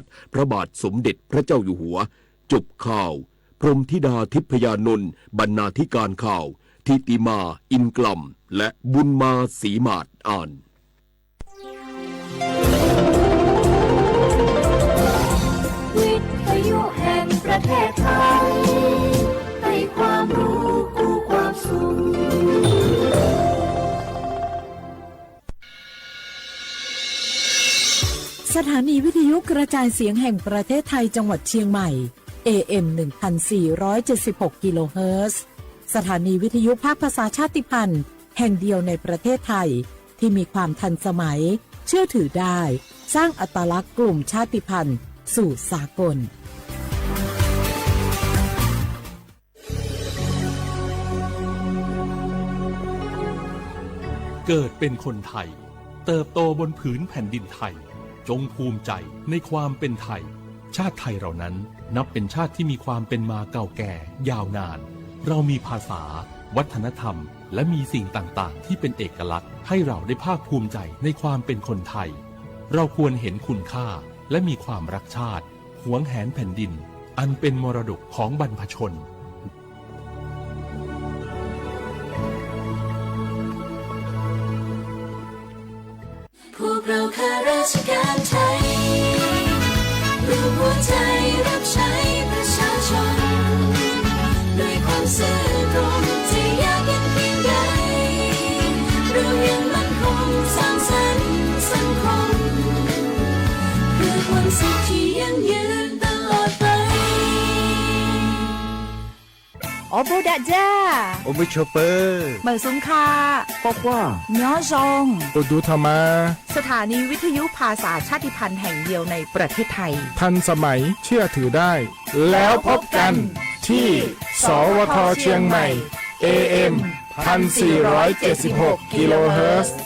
ติพระบาทสมเด็จพระเจ้าอยู่หัวจบข่าวพรหมธิดาทิพยานนท์บรรณาธิการข่าวทิติมาอินกลัมและบุญมาศรีมาศอ่านวิทยุแห่งประเทศไทยให้ความรู้กู้ความสุขสถานีวิทยุกระจายเสียงแห่งประเทศไทยจังหวัดเชียงใหม่ AM 1476 กิโลเฮิรตซ์สถานีวิทยุภาคภาษาชาติพันธุ์แห่งเดียวในประเทศไทยที่มีความทันสมัยเชื่อถือได้สร้างอัตลักษณ์กลุ่มชาติพันธุ์สู่สากลเกิดเป็นคนไทยเติบโตบนผืนแผ่นดินไทยจงภูมิใจในความเป็นไทยชาติไทยเรานั้นนับเป็นชาติที่มีความเป็นมาเก่าแก่ยาวนานเรามีภาษาวัฒนธรรมและมีสิ่งต่างๆที่เป็นเอกลักษณ์ให้เราได้ภาคภูมิใจในความเป็นคนไทยเราควรเห็นคุณค่าและมีความรักชาติหวงแหนแผ่นดินอันเป็นมรดกของบรรพชนพวกเราข้าราชการไทยรวมหัวใจรับใช้ประชาชนด้วยความซื่อตรงจะยากเย็นเพียงใดเรายังมั่นคงสร้างสรรค์สังคมเพื่อความสุขที่ยั่งยืนตลอดไปโอโบดาจ้าโอมิชเปอร์เหมือสงคาปอกว่าย้อซองตูดูธรรมาสถานีวิทยุภาษาชาติพันธุ์แห่งเดียวในประเทศไทยทันสมัยเชื่อถือได้แล้วพบกันที่สวทเชียงใหม่ AM 1476 กิโลเฮิรตซ์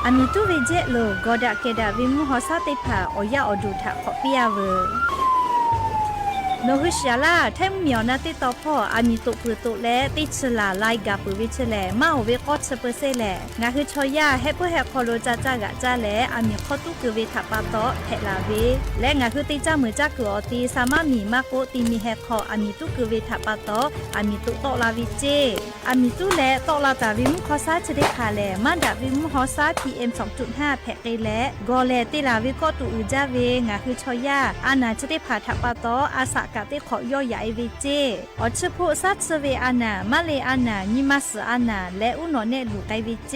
อามิตุเวเจโลกอดะเกดะวิมุหอสาติภาโอยาอดูทะขอปิยาเวโนหุชยาลาเทมเมียวนาติตอพ่ออามิตุปุตุและติชลาไลกาปุวิชแลมาโอเวกอดสเปเซแลงาคือชอยาเฮปุเฮคอโลจาจากะจาแลอามิขอตุกเวทะปาโตเทลาเวและงาคือติจามือจากอตีสามารถมีมาโกติมีเฮคออามิตุกเวทะปาโตอามิตุโตลาวิเจอามิตุและโตลาตาวิมุขอซาจะได้คาแลมาดาวิมุขอซา PM 2.5 แพกเละกอแลติลาวิกอตุอุจาเวงาคือชอยาอานาจะได้ผ่าทะปาโตอาสากะติขอย่อยาไอเวเจอชโพซัตเซเวอานามาเลอานานิมัสอานาและอุโนเนลูไกเวเจ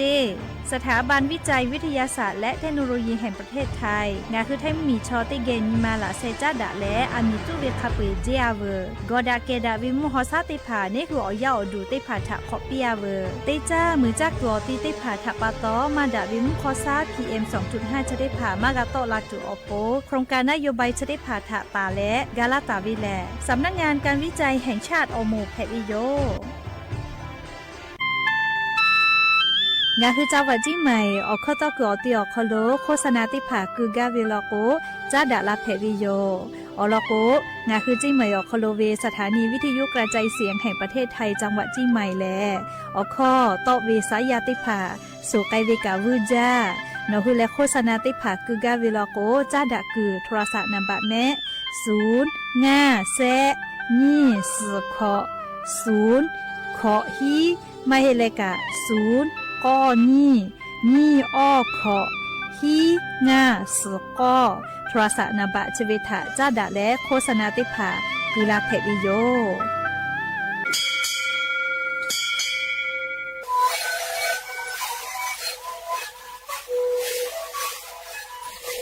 สถาบันวิจัยวิทยาศาสตร์และเทคโนโลยีแห่งประเทศไทยงาคือไทยมีชอติเกนิมาลาเซจาดะและอามิตุเวคาเปเจอาเวกอดาเกดาวิมุฮอซาติผาเนคืออยาอดูติผาทะขอปิยาเวเตจ้ามือจักตัวติผาทะปาตอมาดาวิมุคอซา PM 2.5 จะได้ผามากาโตลาจุอโปโครงการนโยบายจะได้ผาทะตาและกาลาตาวิแลสำนักงานการวิจัยแห่งชาติอโมแพวิโยงาคือจังหวัดจีใหม่ออกข้อต่อเกือตีออกคโลโฆษณาติผาคือกาเวลโกจ้าดาลาแพวิโยอลโกงาคือจีใหม่ออกคโลเวสถานีวิทยุกระจายเสียงแห่งประเทศไทยจังหวัดจีใหม่แลออกข้อต่อเวสายาติผาสู่ไกเวกาวูจ้านอคือและโฆษณาติผาคือกาเวลโกจ้าดาคือโทรศัพท์นำบัตรแม่0 5 แซนี่สือขอ0ขอฮีไม่ให้เลกะ0ก้อนี่อ้อขอฮีง่าสือก้อโทรศัพท์นบะจเวทะจ้าดะและโฆษณาติภากุลาเพวิโย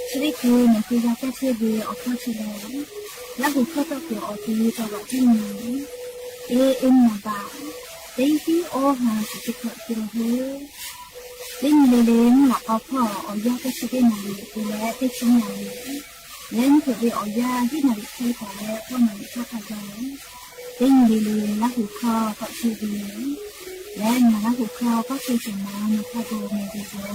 ชีวิตคือหนังคือยาแก้เชื้อเวออกข้อเฉลยและหัวข้อต่อเกี่ยวออกทีจังหวัดที่ไหนAM มาบาเต็งที่โอหาสิบกิโลเฮิรตซ์เล่นเล่นหลักเอาพ่อเอายาแก้เชื้อไหนตัวและเต็งที่ไหนเล่นเผื่อไปเอายาที่ไหนใช้ต่อและก็ไหนข้าพเจ้าเล่นเล่นและหัวข้อก็เชื้อเวและงานและหัวข้อก็คือสมาในข้อโดในวิดีโอ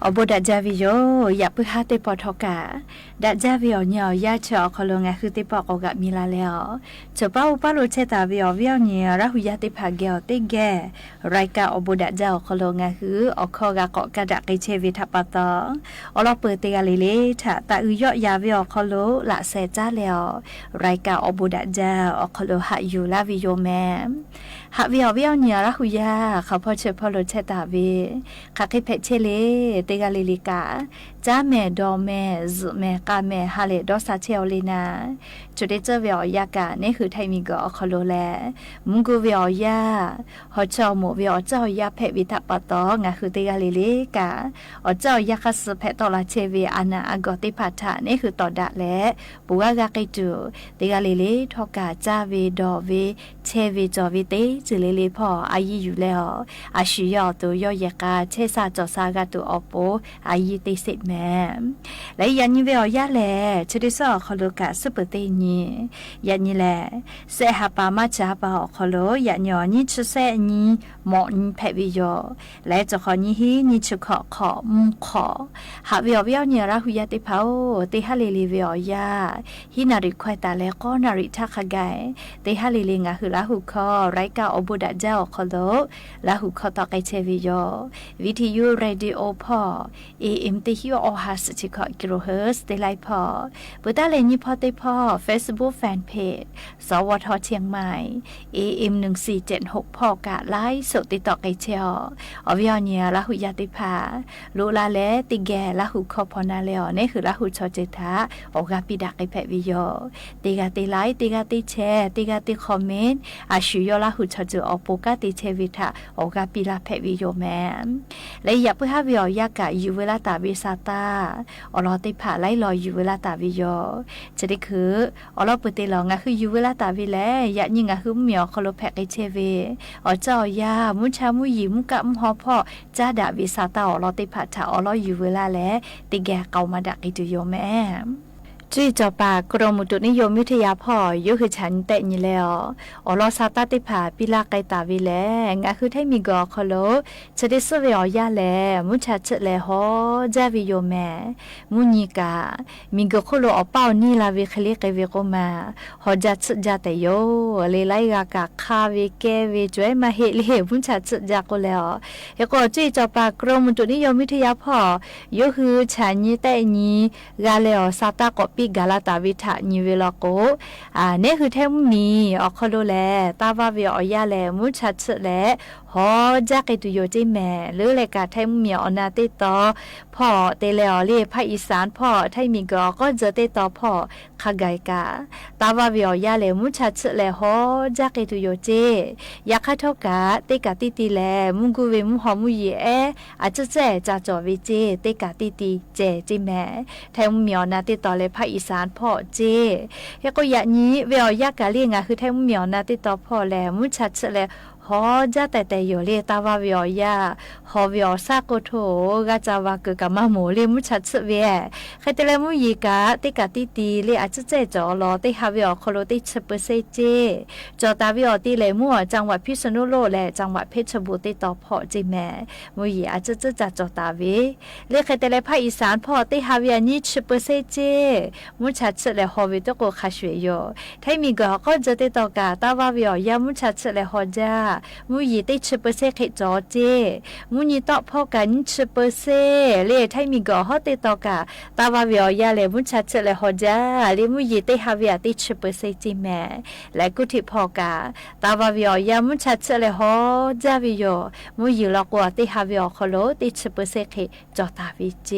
อบดัจจาวิโยอย่าเพิ่งหาเตปอทอกะดัจจาวิโยเนี่ยยาเชอคอลงะคือเตปอกอกะมีลาแล้วจะเป้าปาโลเชตาวิโยวิโยเนี่ยราหุยาเตพาเกลเตแกรายกาอบดัจจาคอลงะคืออคอกะเกาะกะดะกิเชวิทัปปะตออลอเปิดเตกะเลเลทะตะอือยอยาวิโยคอโลละเซจ้าแล้วรายกาอบดัจจาอคอโลหะอยู่ลาวิโยแมหะวิโยเนี่ยราหุยาเขาพอเชพอโลเชตาวิคาคิเพเชเลเตกาลิลิกาจ้าแม่ดอแม่ซุแม่กาแม่ฮาเลดอซาเชลลีนาจุดเจอเวียยากานี่คือไทยมีก็คอโลแลมุงกูเวียยาฮอเจ้าหมู่เวียเจ้ายาเพวิทัปปะตองะคือเตกาลิลิกาอเจ้ายาคัสเพตอลาเชวีอานาอากอติพัทะนี่คือตอดะและปูกากากิจูเตกาลิลิทอกาจาเวดอเวเชวีจอวิเตจิลิลิพออายีอยู่แล้วอาชิยอตัวยอยากาเชซาจอซากาตุอโปอายีติสิแม่และยันนี่เวียยาแลชดิซอคอโลกะซุปเปอร์เตนียันนี่แลเสหปามาจาปาคอโลยันยอนี่ชุเซนีหมอนี่เพวิโยและจะขอนี่ฮีนี่ชุขอมุขอหาเวียเนี่ยราหุยาติเผาติฮาลิลิเวียยาฮินาริควายตาและก็นาริทักขะไกติฮาลิลิงะคือราหุคอไรกาอบุดะเจ้าคอโลราหุคอตอไกเชวิโยวิทยุเรดิโอพอAM ติฮิโอฮาสติคอกิโลเฮิร์ตได้ไลพอปุตตะเลนี่พอได้พอ Facebook Fan Page สวทเชียงใหม่ AM 1476พอกะไลฟ์สดติดต่อไกเชียวอวิอเนียละหุยาติภาลูลาเลติแกละหุคอพอนาเลอนี่คือละหุชอเจทาโอกาปิดะไกแพวิโยติกาติไลฟ์ติกาติแชร์ติกาติคอมเมนต์อาชิโยละหุชอเจอโปกาติเชวิทาโอกาปิลาแพวิโยแมและอย่าเพื่อให้วิอยากะอยู่เวลาตาวิซาตาอลอติผ่าไล่ลอยอยู่เวลาตาวิโยจะได้คืออลอปติลองะคืออยู่เวลาตาวิแลยะยิงะคือเหมียวคอโลแพกไอเชเวอเจ้ายามุชามุยิมุกะมุฮอพ่อจ้าดาวิซาตาอลอติผ่าถ้าอลออยู่เวลาแลติแกเกามาดักไอตุโยแม่จุยจอปากรมอุตุนิยมวิทยาพ่อยุคือฉันแต่นี่แล้วอลอซาตาติผาปิลาไกตาวิแลงะคือไทมีกอคอโลจะได้สเวียยาแลมุชาเชแลฮอจาวิโยแม่มุนิกามีกอคโลอเป้านี่ลาวิคลิกเวโกมาฮอจัดจาเตโยเลไลกากาคาวิเกวิจวยมาเฮเลมุชาเชจาก็แล้วเฮก็จุยจอปากรมอุตุนิยมวิทยาพ่อยุคือฉันนี่แต่นี้กาเลอซาตากอปิกาลาตาวิทะนิเวลโกนี่คือเทมมีอคโลแลตาบาเวียอยาแลมุชัดแลฮอจักไอตุโยจิแม่หรือรายการไทยมีอนาติต่อพ่อเตเลอเล่ภาคอีสานพ่อไทยมีก็จะเตต่อพ่อขกายกาตาบาเวียอยาแลมุชัดแลฮอจักไอตุโยเจยาคาทกาเตกาติติแลมุกุเวมุฮอมุเยอาจจะแจจาจอวิเจเตกาติติเจจิแม่ไทยมีอนาติต่อเลยภาคอีสานพ่อเจแล้วก็อย่างนี้เวียยากาเลียงคือไทยมีอนาติต่อพ่อแลมุชัดแลฮอจะแต่อยู่เลตาวาวิอยาฮอวิอซาโกโถกาจาวาเกกะมาโมเลมุชัดเวใครแต่ละมุยีกาติกาติตีเลอาจจะเจจอลอติฮาวิอคโลติเชเปเซเจจอตาวิอติเลมัวจังหวัดพิษณุโลกและจังหวัดเพชรบูรณ์ติต่อพ่อจิแม่มุยีอาจจะจัดจอตาวิเลใครแต่ละภาคอีสานพ่อติฮาวิอนี่เชเปเซเจมุชัดและฮอวิตโกคาชเวโยไทยมีก็จะติต่อกาตาวาวิอยามุชัดและฮอจา มูยีได้ชิเปอร์เซ่ให้จอเจมูยีต่อพ่อกันชิเปอร์เซ่เล่ให้มีก่อฮอติต่อกะตาวาเวียยาเลยมุชัดเจเลยฮอจ้าเล่มูยีได้ฮาเวียได้ชิเปอร์เซ่จีแม่และกุฏิพ่อกะตาวาเวียยามุชัดเจเลยฮอจ้าวิโยมูยีลอกว่าได้ฮาเวียคอโลได้ชิเปอร์เซ่ให้จอตาวิเจ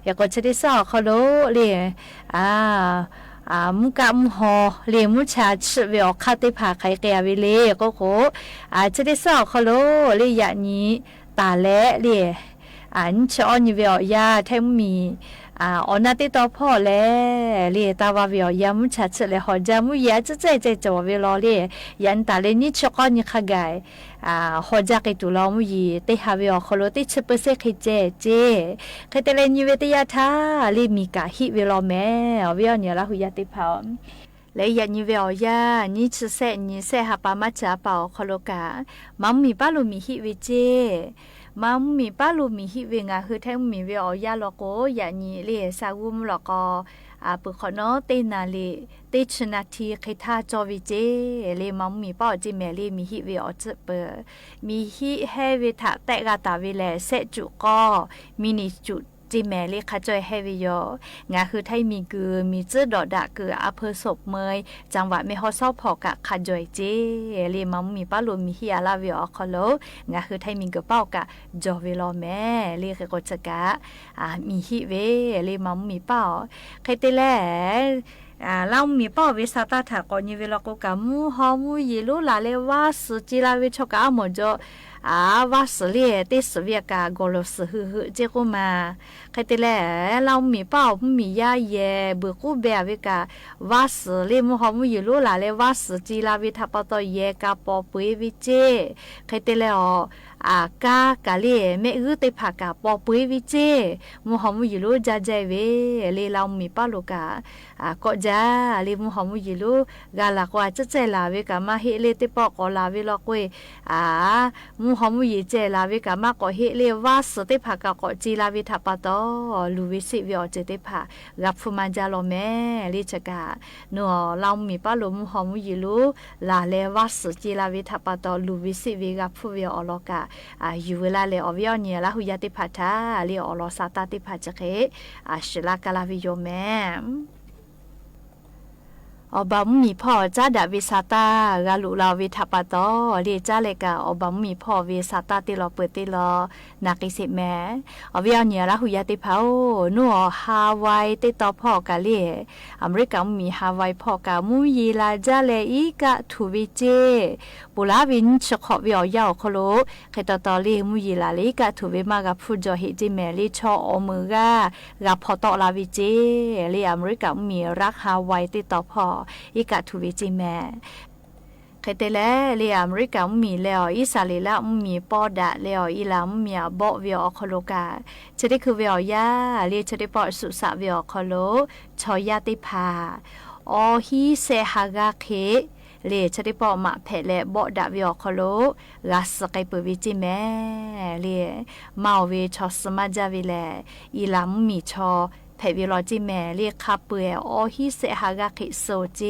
อยากก็จะได้สอคอโลเล่มุกะมุหอเลี้ยมุชาชิเวอคาติผาไข่แก่วิเลก็โคจะได้สอคอโลเลียนี้ตาและเลียนชอนิเวอยาแทมมีอนาติต่อพ่อแลเลียตาวาเวียยามุชาชิเลหอจามุยาจะใจจวเวลอเลียยันตาเลนิชกอนิขกายฮอจากิตุลอมุยีเตฮาเวอคอโลติชิเปเซคเจเคเตเลนิเวตยาทาลีมีกาฮิเวลอแม่เวียเนียละหุยาติพาและยันนิเวอยานิชเซนิเซฮาปามาจาเปาคอโลกามัมมีปาลุมีฮิเวเจมัมมีปาลุมีฮิเวงาคือแท้มีเวอยาลอโกยานีเลซาวุมลอกปุขโนเตนาเลเตชนาทีเคทาจอวิเจเลมัมมีป้อจิเมเลมีฮิเวอจเปมีฮิเฮเวทะแตกาตาเวเลเซจุก็มินิจุจีแม่เล็กขจอยให้วิโยงาคือไทยมีกือมีเจื้อดอดะกืออำเภอศพเมยจังหวัดไม่ฮอซอบพอกะขจอยเจเรียมัมมีป้าลุมีฮิอาลาวิโอคอโลงาคือไทยมีกือเป้ากะจอเวลอแม่เรียกกจกะมีฮิเวเรียมัมมีเป้าใครเตแลเรามีป้อวิสาตาถากอนิเวลก็กะมูฮอมูยิลุลาเลว่าสุจิลาวิชกะหมดจว่าสเลียติสเวียกากอลสหือเจกุมาใครแต่แลเรามีเป้ามียาเยเบือกูแบบวิกาว่าสเลียมูฮอมูยิลุลาเลว่าสจิลาวิทัปตเยกาปอปุยวิเจใครแต่แลกากะเลเมอือติภากาปอปุยวิเจมูฮอมูยิลุจาเจเวเลเรามีป้าลูกาก็จาเลมูฮอมูยิลุกาลากว่าจะเจลาเวกามาเฮเลติปอกอลาเวลอกเวมูฮอมูยิเจลาเวกามาก็เฮเลว่าสติภากาก็จีลาวิทัปตอลูวิสิวิอเจติภารับฟุมันจาโลแม่ลิจกานัวเรามีป้าลูมูฮอมูยิลุลาเลว่าสจีลาวิทัปตอลูวิสิวิรับฟุวิอลอกาอยู่เวลาเลอวิอเนียละหุยาติพัทาเลอลอซาตาติพัจเกชลากาลาวิโยแมอบามีพ่อจ้าดาวิสาตากาลุลาวิทัปตอเรียจ้าเลกาอบามีพ่อวิสาตาติลอเปิดติลอนักิสิแม่อวิอเนียละหุยาติพานัวฮาวายติตอพ่อกาเลอเมริกามีฮาวายพ่อกามุยีลาจ้าเลอีกะทูวิเจปุลาวินชขอวิอยาวคโลเคตตอลีมุยีลาลีกะทูวิมากะฟูจอฮิจิแม่ลิชออมือกะกับพอตอลาวิเจลีอเมริกามีรักฮาวายติตอพ่ออีกาทูวิจิแม่ใครแต่แล้วเรียอเมริกามีแล้วอิสราเอลมีปอดะแล้วอิลามีบ่อวิอคโลกาจะได้คือวิอยาเรียจะได้ปอสุสะวิอคโลชอยาติพาอฮีเซฮากาเคเลจะได้ปอมาแผ่และบ่ดะวิอคโลรัสไกเปวิจิแม่เลมาเวชอสมาจาวิแลอิลามีชอแผ่วิลอจิแม่เรียกคาเปืออฮิเซฮากาคิโซเจ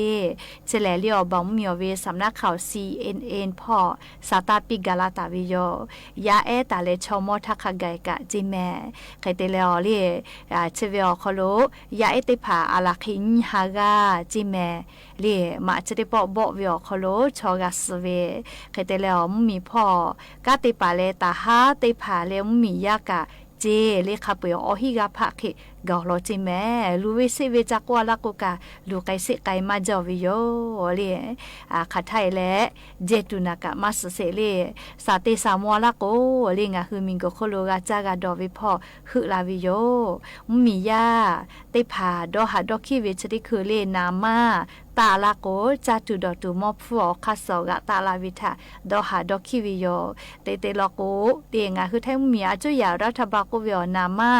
เจแลเลียวบอมมีเวสำนักข่าว CNN พ่อซาตาปิกาลาตาวิโยยาตาเลชอมอทักไกกะจิแม่ใครเตเลอเลียเชเวอคโลยาติผาอาลาคินฮากาจิแม่เลียมาจะได้ปอบ่วิอคโลชอกาสเวใครเตเลอมีพ่อกาติปาเลตาฮาติผาเลมียากะเจเลคาเปออฮิกาพะเคกอลอจิแม่ลูวิสิเวจักวาลากุกาลูไกสิไกมาจอวิโยเลขัดไทยและเจตุนากะมาสเซเลสาติสามวาลาโกเลงาคือมิงโกโคโลกาจากาดอวิพอคือลาวิโยมียาติผาดอหาดอคิเวชดิคือเลนามาตาลาโกจาตุดอตุมอฟัวคาสอกะตาลาวิทาดอหาดอคิวิโยเตเตลอโกเดงาคือไทยมีอาจุยารัฐบาลโกวิอนามา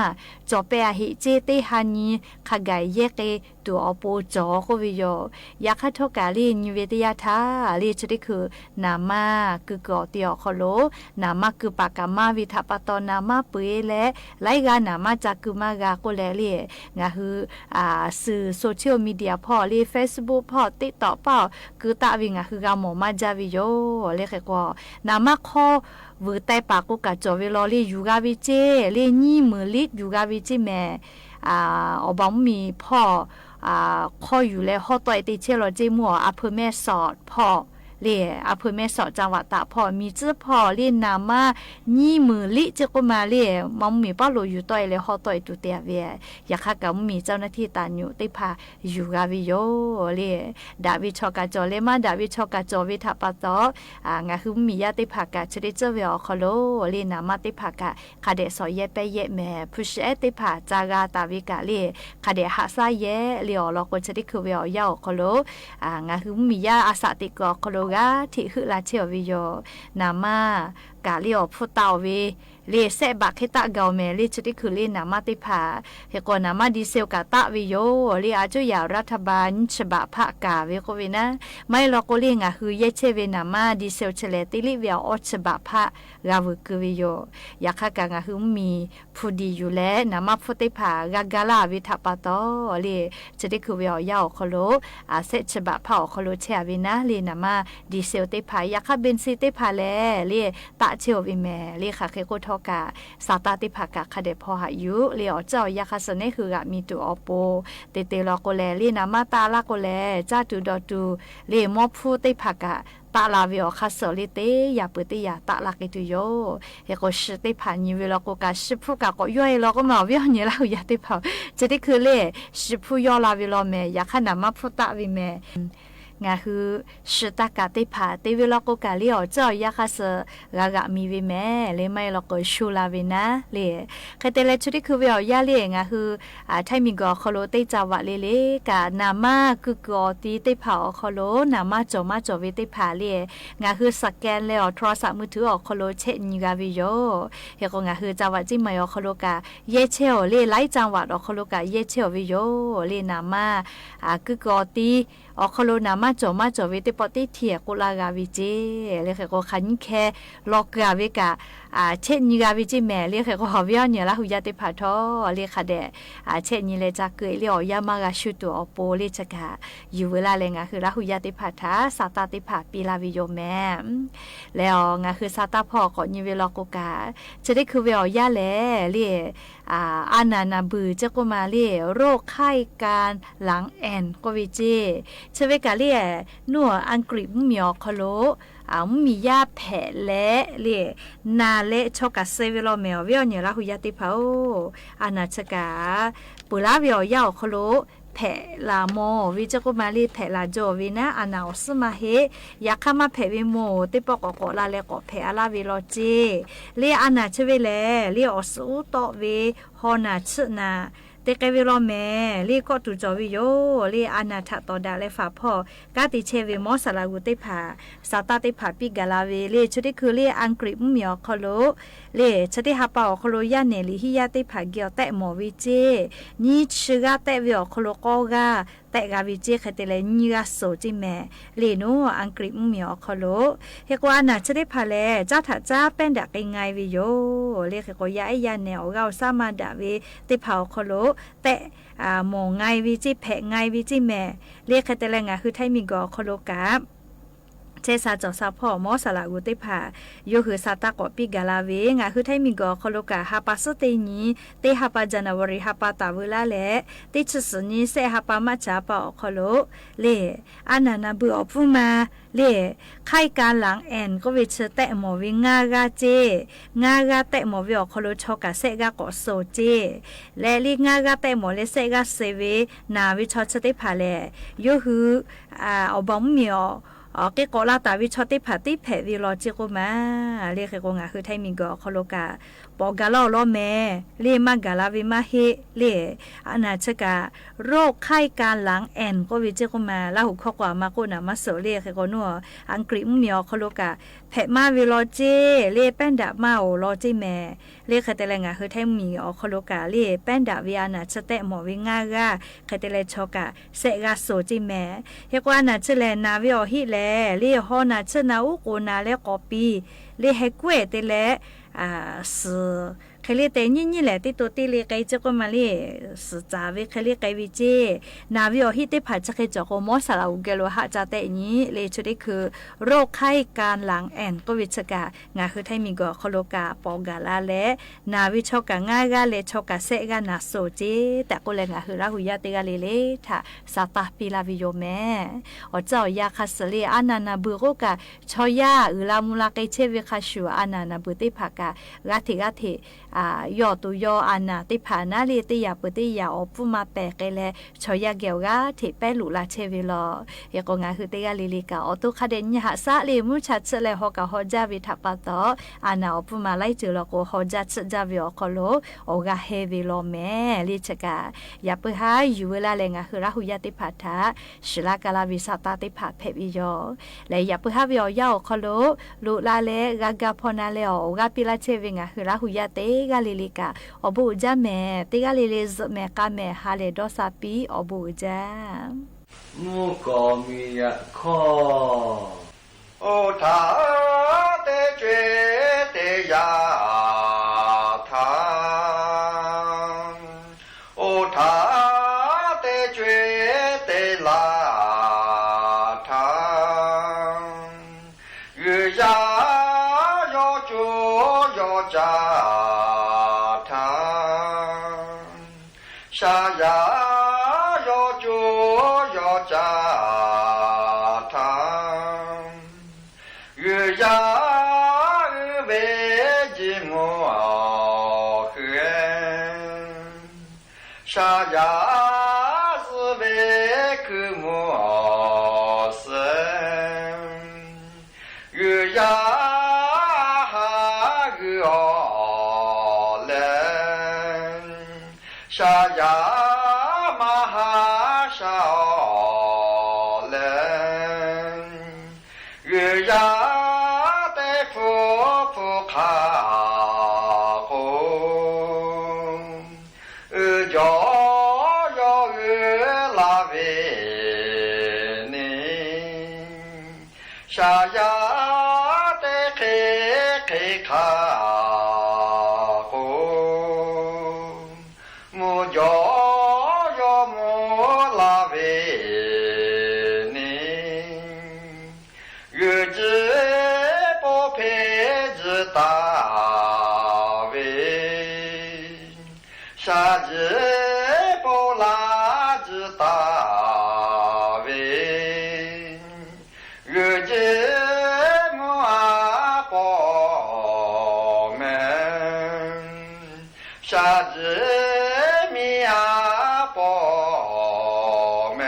จอเปอะฮิเจ เตฮานีขกายเยเกตัวอโปจอก็วิโยยาคาทกาลีนิเวตยาทาลีชดิคือนามาคือกอเตียคโลนามาคือปากามาวิทาปตอนามาเปและไลกานามาจากคือมากาโกแลเลีงาคือสื่อโซเชียลมีเดียพอลี Facebook พอติ๊กต็อกเปล่าคือตาวิงคือกาหมอมาจาวิโยเลขกว่านามาคอวือแต่ปากกูกะจอเวลอลีอยู่กาวิเจเลนี่มือลิอยู่กาวิเจแม่อบอมมีพ่อข้ออยู่แล้วข้อต่อยติเชลเจมัวอำเภอแม่สอดพ่อเล่อำเภอแม่สอดจังหวัดตากพ่อมีชื่อพ่อเล่นนามานี่มือลิจะก็มาเล่มัมมีป้าโลอยู่ต่อยเลยข้อต่อยตุเตียเวียอยากกับมีเจ้าหน้าที่ตาอยู่ติพาอยู่กาวิโยเล่ดาวิชอกาจอเลมาดาวิชอกาจอวิทัปตองาคือมียาติพากาชดิเจเวียคโลเล่นามาติพากาคาเดสอยเยเปเยแม่ผู้เชติพาจากาตาวิกาเล่คาเดหาซาเยเลียวลอกชดิคือเวียยาวคโลงาคือมียาอาสาติกอคโลที่คือลาเชียววิโยนามากาเลียวพุตาววีเลเซบักให้ตะเกาเมลีชุดที่คือลีนามาติพาเฮกอนามาดีเซลกาตะวิโยลีอาจุยารัฐบาลฉบับภาคกาเวโควินะไม่ลอกลีงาคือเยเชเวนามาดีเซลเชเลติลิเวียอฉบับภาคกาวุกวิโยอยากกางาคือมีผู้ดีอยู่แล้วนามาพุติพากากาลาวิทัปตอลีชุดที่คือเวียยาวคโลเซฉบับภาคคโลเชวินะลีนามาดีเซลติพายาคาเบนซิติพาแลลีตะเชียววิเมลีค่ะเคโกทกาสาตาติภากาคาเดพอหายุเลียวเจ้ายาคาสเนคือกะมีตัวอโปเตเตลอโกแลลีนามาตาลาโกแลจ้าตูดอตูเลมอพูติภากาตาลาวิโอคาสลิเตยาปุติยาตาลากิตุโยเฮโกชติพานิวิโลโกกาชิพุกาก็ย่อยโลก็มาวิโอนี่ลายาติพาจะได้คือเลชิพุยอลาวิโลเมยาคานามาพุตะวิเมงาคือสตากาติพาเตวิลก็กาลิอเจ้ายาคาเสกากะมีวิแม่เลไม่ลก็ชูลาวินะเลคเตเลชุดที่คือวิอยาเลงาคือไทมิงก็คโลเตจาวะเลกานามาคือกอตีเตพาคโลนามาจอมาจอวิเตพาเลงาคือสแกนเลอโทรศัพท์มือถืออคโลเชนิกาวิโยเฮก็งาคือจาวะจิมายอคโลกาเยเชโอเลไลจังหวัดอคโลกาเยเชโอวิโยเลนามาคือกอตีอคโลนามาจอมาจอวิเตปอติเทียกุลากาวิเจเลขก็ขันแค่ลอกกาวิกาเช่นนิกาวิจิแม่เลขก็หอวิญญาละหุยาติพาทอเลขเดเช่นนี้เลยจะเกยเลียวยามากาชุตัวอโปเลจกาอยู่เวลาเลงาคือละหุยาติพาทาสาตาติพาปีลาวิโยแม่แล้วงาคือสาตาพ่อก็นิเวลกกาจะได้คือเวียยาแลเลอานานาบือจะก็มาเลโรคไข้การหลังแอนก็วิเจเชเวกาเลนัวอังกฤษมีอคโลมียาแผลและเลนาเลชกาเซเวโลเมลเวียเนี่ยละหุยาติพาโออานาชกาปุลาเวียยาคโลแผลาโมวิจกุมาลีแผลาโจวินะอานาอสมาเฮยาคามาแผวิโมติปกอกลาเลกอแผลาวิโลเจเลอานาชเวเลเลอสูโตเวฮอนาชนาเตกวิโลเมลีก็ตุจอวิโยลีอานาทะตอดาเลฟาพ่อกาติเชวิมอสลากุติภาสาตาติภาปิกาลาเวลีชุดิคือลีอังกฤษมีอคโลลีชติฮาปาอคโลยาเนลิฮิยาติภาเกียวแตหมอวิเจนี่ชื่อกาแตวิอคโลกอกาแต่กาวิเจคเตเลนีกาโซจิแมลีโนอังกฤษมีอคโลเฮกวานาชติภาเลจ้าถาจ้าเป็นดักไงวิโยลีเฮกยาไอยาเนอเกาซามาดาเวติภาอคโลแต่หมอไงวิจิแผไงวิจิแม่เรียกแต่ละงาคือไทมิงกอโคโลกาเชซาจอซาพ่อมอสลากุติภาโยคือซาตากอปิกาลาเวงาคือไทมิงกอโคโลกาฮาปาสเตนีเตฮาปาจานาวริฮาปาตาเวลาเลติชสนีเซฮาปามาจาปาโคโลเลอานานาบืออพุมาเลไข้การหลังแอนก็วิเชแตะหมอวิงากาเจงากาแตะหมอวิอโคโลชอกาเซกากอโซเจและลีงากาแตะหมอเลเซกาเซเวนาวิชอชติภาเลโยคืออบอมมีเกโกลาตาวิชอติภาติแผวิโลจิโกมาเรียกกงาคือไทมิงกอโคโลกาป ปอกาลอล้อแม่เลมากาลาวิมาเฮเลอานาชกาโรคไข้การหลังแอนก็วิจิกมาลาหุข้อกว่ามาโกนามาโซเลเคก็นัวอังกฤษเมียวคโลกาแพมาวิโลเจเลแป้นดามาโอโลเจแม่เลคเตเลงาคือไทมีอคโลกาเลแป้นดาวิอานาชะเตหมอวิงากาคเตเลชอกาเซกาโซจิแม่เฮกว่านาชเลนาวิอฮิเลเลฮอนาชนาอุโกนาเลกอปีเลเฮกเวเตเล是开哩带你来的多的哩该这个嘛哩是咋位开哩该位这那位哦，迄啲排只开做个摩萨拉乌个咯哈咋带你嚟出啲คือโรคไข้การหลังแอนก็วิชกางาคือไทมีก็คโลกาปองกาลาและนาวิชกางากาเลชกาเซกานาโซเจแต่ก็เลยงาคือราหุยาเตกาเลเลถ้าสาตาปิลาวิโยแม่อ๋อเจ้ายาคาสเลอานานาบุโรกาชอยาอุลามุลาไกเชวิคาชัวอานานาบุติภากากาธิยอตัวยออานาติผานาลีติยาปติยาอปุมาแปกแลชอยาเกียวกาถิแปลุลาเชวิลอยากงาคือติกาลิลิกาอตุคาเดนยะสะเลมุชัดเลฮอกาฮอจาวิทัปตออานาอปุมาไลจือลโกฮอจัดจาวิอคโลโอกาเฮวิลแม่ลิชกายาปหาอยู่เวลาเลงาคือราหุยาติผาทาชลากาลาวิสาตาติผาเพบิโยและยาปหาวิอยาอคโลลุลาเลกากาพนาเลโอกาปิลาเชวิงาคือราหุยาเตกาลิลิกาอบูจาแม่ติกาลิลิซแม่กาแม่ฮาเลดอซาปีอบูจามุกอมียะคอโอทาเตเจเตยาทาโอทาเตเจเตลาทาเยยายอจูยอจาทาชายายอจูยอจาทาเยยาเวจิมัวเฮชายาสเวคือมัวเสเยยาหาเกอเลชายามหาชาเลเยยาเตฟูฟูขาโคยอยอลาเวนีชายาเตเคเคขาโคมูยอยอมูลาเวนีเยจิปอเพจิตาเวชาจิปอลาจิตาเวเยจิมัวปอแมชาจิมีอาปอแม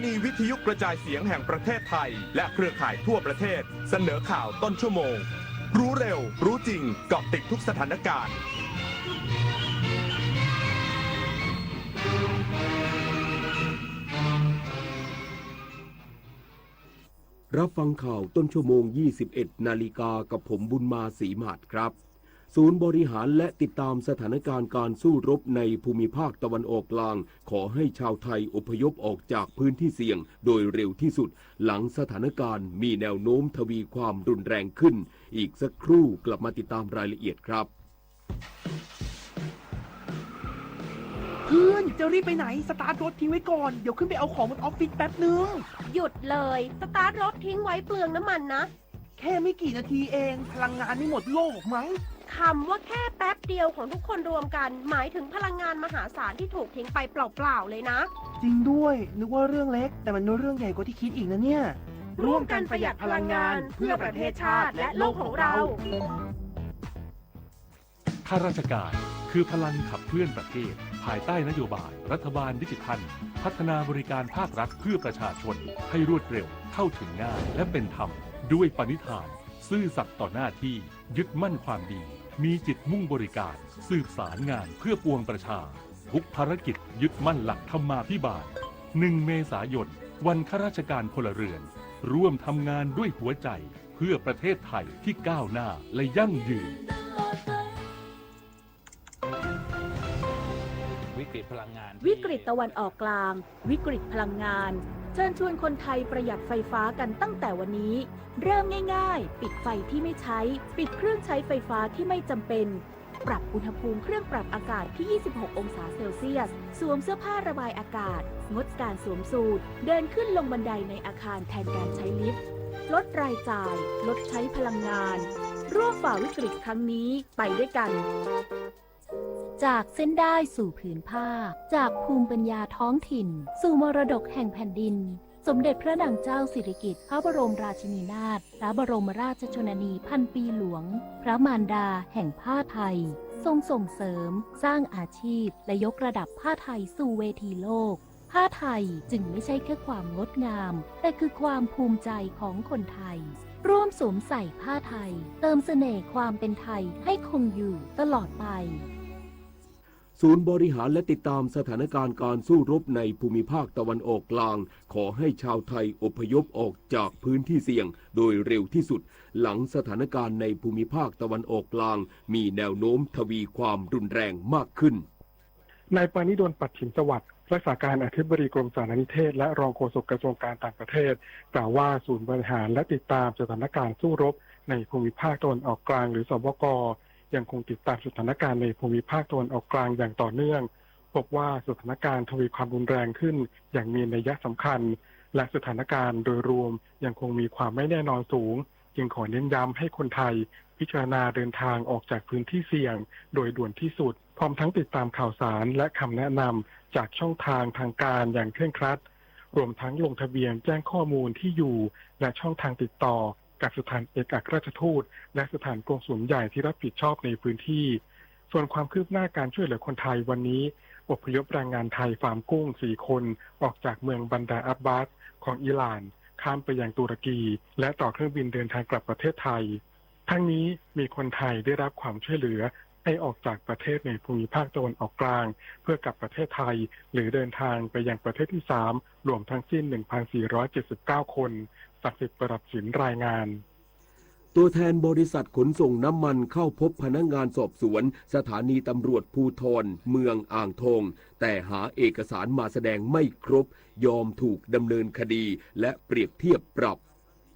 นีวิทยุกระจายเสียงแห่งประเทศไทยและเครือข่ายทั่วประเทศเสนอข่าวต้นชั่วโมงรู้เร็วรู้จริงเกาะติดทุกสถานการณ์รับฟังข่าวต้นชั่วโมง 21 นาฬิกากับผมบุญมาศรีมาศครับศูนย์บริหารและติดตามสถานการณ์การสู้รบในภูมิภาคตะวันออกกลางขอให้ชาวไทยอพยพออกจากพื้นที่เสี่ยงโดยเร็วที่สุดหลังสถานการณ์มีแนวโน้มทวีความรุนแรงขึ้นอีกสักครู่กลับมาติดตามรายละเอียดครับเพื่อนจะรีบไปไหนสตาร์ทรถทิ้งไว้ก่อนเดี๋ยวขึ้นไปเอาของบนออฟฟิศแป๊บนึงหยุดเลยสตาร์ทรถทิ้งไว้เปลืองน้ำมันนะแค่ไม่กี่นาทีเองพลังงานไม่หมดโลกมั้งคำว่าแค่แป๊บเดียวของทุกคนรวมกันหมายถึงพลังงานมหาศาลที่ถูกทิ้งไปเปล่าๆเลยนะจริงด้วยนึกว่าเรื่องเล็กแต่มันเรื่องใหญ่กว่าที่คิดอีกนะเนี่ยร่วมกันประหยัดพลังงานเพื่อประเทศชาติและโลกของเราข้าราชการคือพลังขับเคลื่อนประเทศภายใต้นโยบายรัฐบาลดิจิทัลพัฒนาบริการภาครัฐเพื่อประชาชนให้รวดเร็วเข้าถึงง่ายและเป็นธรรมด้วยปณิธานซื่อสัตย์ต่อหน้าที่ยึดมั่นความดีมีจิตมุ่งบริการสืบสารงานเพื่อปวงประชาทุกภารกิจยึดมั่นหลักธรรมาภิบาล1 เมษายนวันข้าราชการพลเรือนร่วมทำงานด้วยหัวใจเพื่อประเทศไทยที่ก้าวหน้าและยั่งยืนวิกฤตพลังงานวิกฤตตะวันออกกลางวิกฤตพลังงานเชิญชวนคนไทยประหยัดไฟฟ้ากันตั้งแต่วันนี้เริ่มง่ายๆปิดไฟที่ไม่ใช้ปิดเครื่องใช้ไฟฟ้าที่ไม่จำเป็นปรับอุณหภูมิเครื่องปรับอากาศที่ 26 องศาเซลเซียสสวมเสื้อผ้าระบายอากาศงดการสวมสูทเดินขึ้นลงบันไดในอาคารแทนการใช้ลิฟต์ลดรายจ่ายลดใช้พลังงานร่วมฝ่าวิกฤตครั้งนี้ไปด้วยกันจากเส้นได้สู่ผืนผ้าจากภูมิปัญญาท้องถิ่นสู่มรดกแห่งแผ่นดินสมเด็จพระนางเจ้าสิริกิติ์พระบรมราชินีนาถพระบรมราชชนนีพันปีหลวงพระมารดาแห่งผ้าไทยทรงส่งเสริมสร้างอาชีพและยกระดับผ้าไทยสู่เวทีโลกผ้าไทยจึงไม่ใช่แค่ความงดงามแต่คือความภูมิใจของคนไทยร่วมสวมใส่ผ้าไทยเติมเสน่ห์ความเป็นไทยให้คงอยู่ตลอดไปศูนย์บริหารและติดตามสถานการณ์การสู้รบในภูมิภาคตะวันออกกลางขอให้ชาวไทยอพยพออกจากพื้นที่เสี่ยงโดยเร็วที่สุดหลังสถานการณ์ในภูมิภาคตะวันออกกลางมีแนวโน้มทวีความรุนแรงมากขึ้นนายปานิดล ปัตถิมสวัสดิ์รักษาการอธิบดีกรมสารนิเทศและรองโฆษกกระทรวงการต่างประเทศกล่าวว่าศูนย์บริหารและติดตามสถานการณ์สู้รบในภูมิภาคตะวันออกกลางหรือสบกยังคงติดตามสถานการณ์ในภูมิภาคตะวันออกกลางอย่างต่อเนื่องพบว่าสถานการณ์ทวีความรุนแรงขึ้นอย่างมีนัยสำคัญและสถานการณ์โดยรวมยังคงมีความไม่แน่นอนสูงจึงขอเน้นย้ำให้คนไทยพิจารณาเดินทางออกจากพื้นที่เสี่ยงโดยด่วนที่สุดพร้อมทั้งติดตามข่าวสารและคำแนะนำจากช่องทางทางการอย่างเคร่งครัดรวมทั้งลงทะเบียนแจ้งข้อมูลที่อยู่และช่องทางติดต่อกับสถานเอกอัครราชทูตและสถานกงสุลใหญ่ที่รับผิดชอบในพื้นที่ส่วนความคืบหน้าการช่วยเหลือคนไทยวันนี้อพยพแรงงานไทยฟาร์มกุ้ง4 คนออกจากเมืองบันดาอับบาสของอิหร่านข้ามไปยังตุรกีและต่อเครื่องบินเดินทางกลับประเทศไทยทั้งนี้มีคนไทยได้รับความช่วยเหลือให้ออกจากประเทศในภูมิภาคตะวันออกกลางเพื่อกลับประเทศไทยหรือเดินทางไปยังประเทศที่3รวมทั้งสิ้น 1,479 คนศักดิ์สิทธิ์ประดับศิลป์รายงานตัวแทนบริษัทขนส่งน้ำมันเข้าพบพนักงานสอบสวนสถานีตำรวจภูธรเมืองอ่างทองแต่หาเอกสารมาแสดงไม่ครบยอมถูกดำเนินคดีและเปรียบเทียบปรับ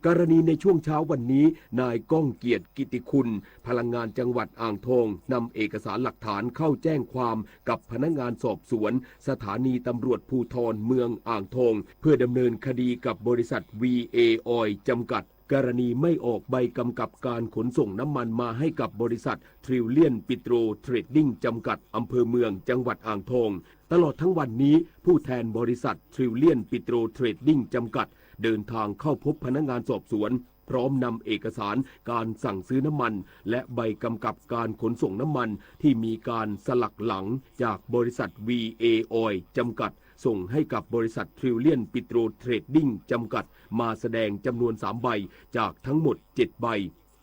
กรณีในช่วงเช้าวันนี้นายก้องเกียรติกิติคุณพลังงานจังหวัดอ่างทองนำเอกสารหลักฐานเข้าแจ้งความกับพนักงานสอบสวนสถานีตำรวจภูธรเมืองอ่างทองเพื่อดำเนินคดีกับบริษัท VA Oil จำกัดกรณีไม่ออกใบกำกับการขนส่งน้ำมันมาให้กับบริษัททริลเลียนปิโตรเทรดดิ้งจำกัดอำเภอเมืองจังหวัดอ่างทองตลอดทั้งวันนี้ผู้แทนบริษัททริลเลียนปิโตรเทรดดิ้งจำกัดเดินทางเข้าพบพนักงานสอบสวนพร้อมนำเอกสารการสั่งซื้อน้ำมันและใบกำกับการขนส่งน้ำมันที่มีการสลักหลังจากบริษัท VA Oil จำกัด ส่งให้กับบริษัททริลเลียนปิโตรเทรดดิ้งจำกัดมาแสดงจำนวน3 ใบจากทั้งหมด7 ใบ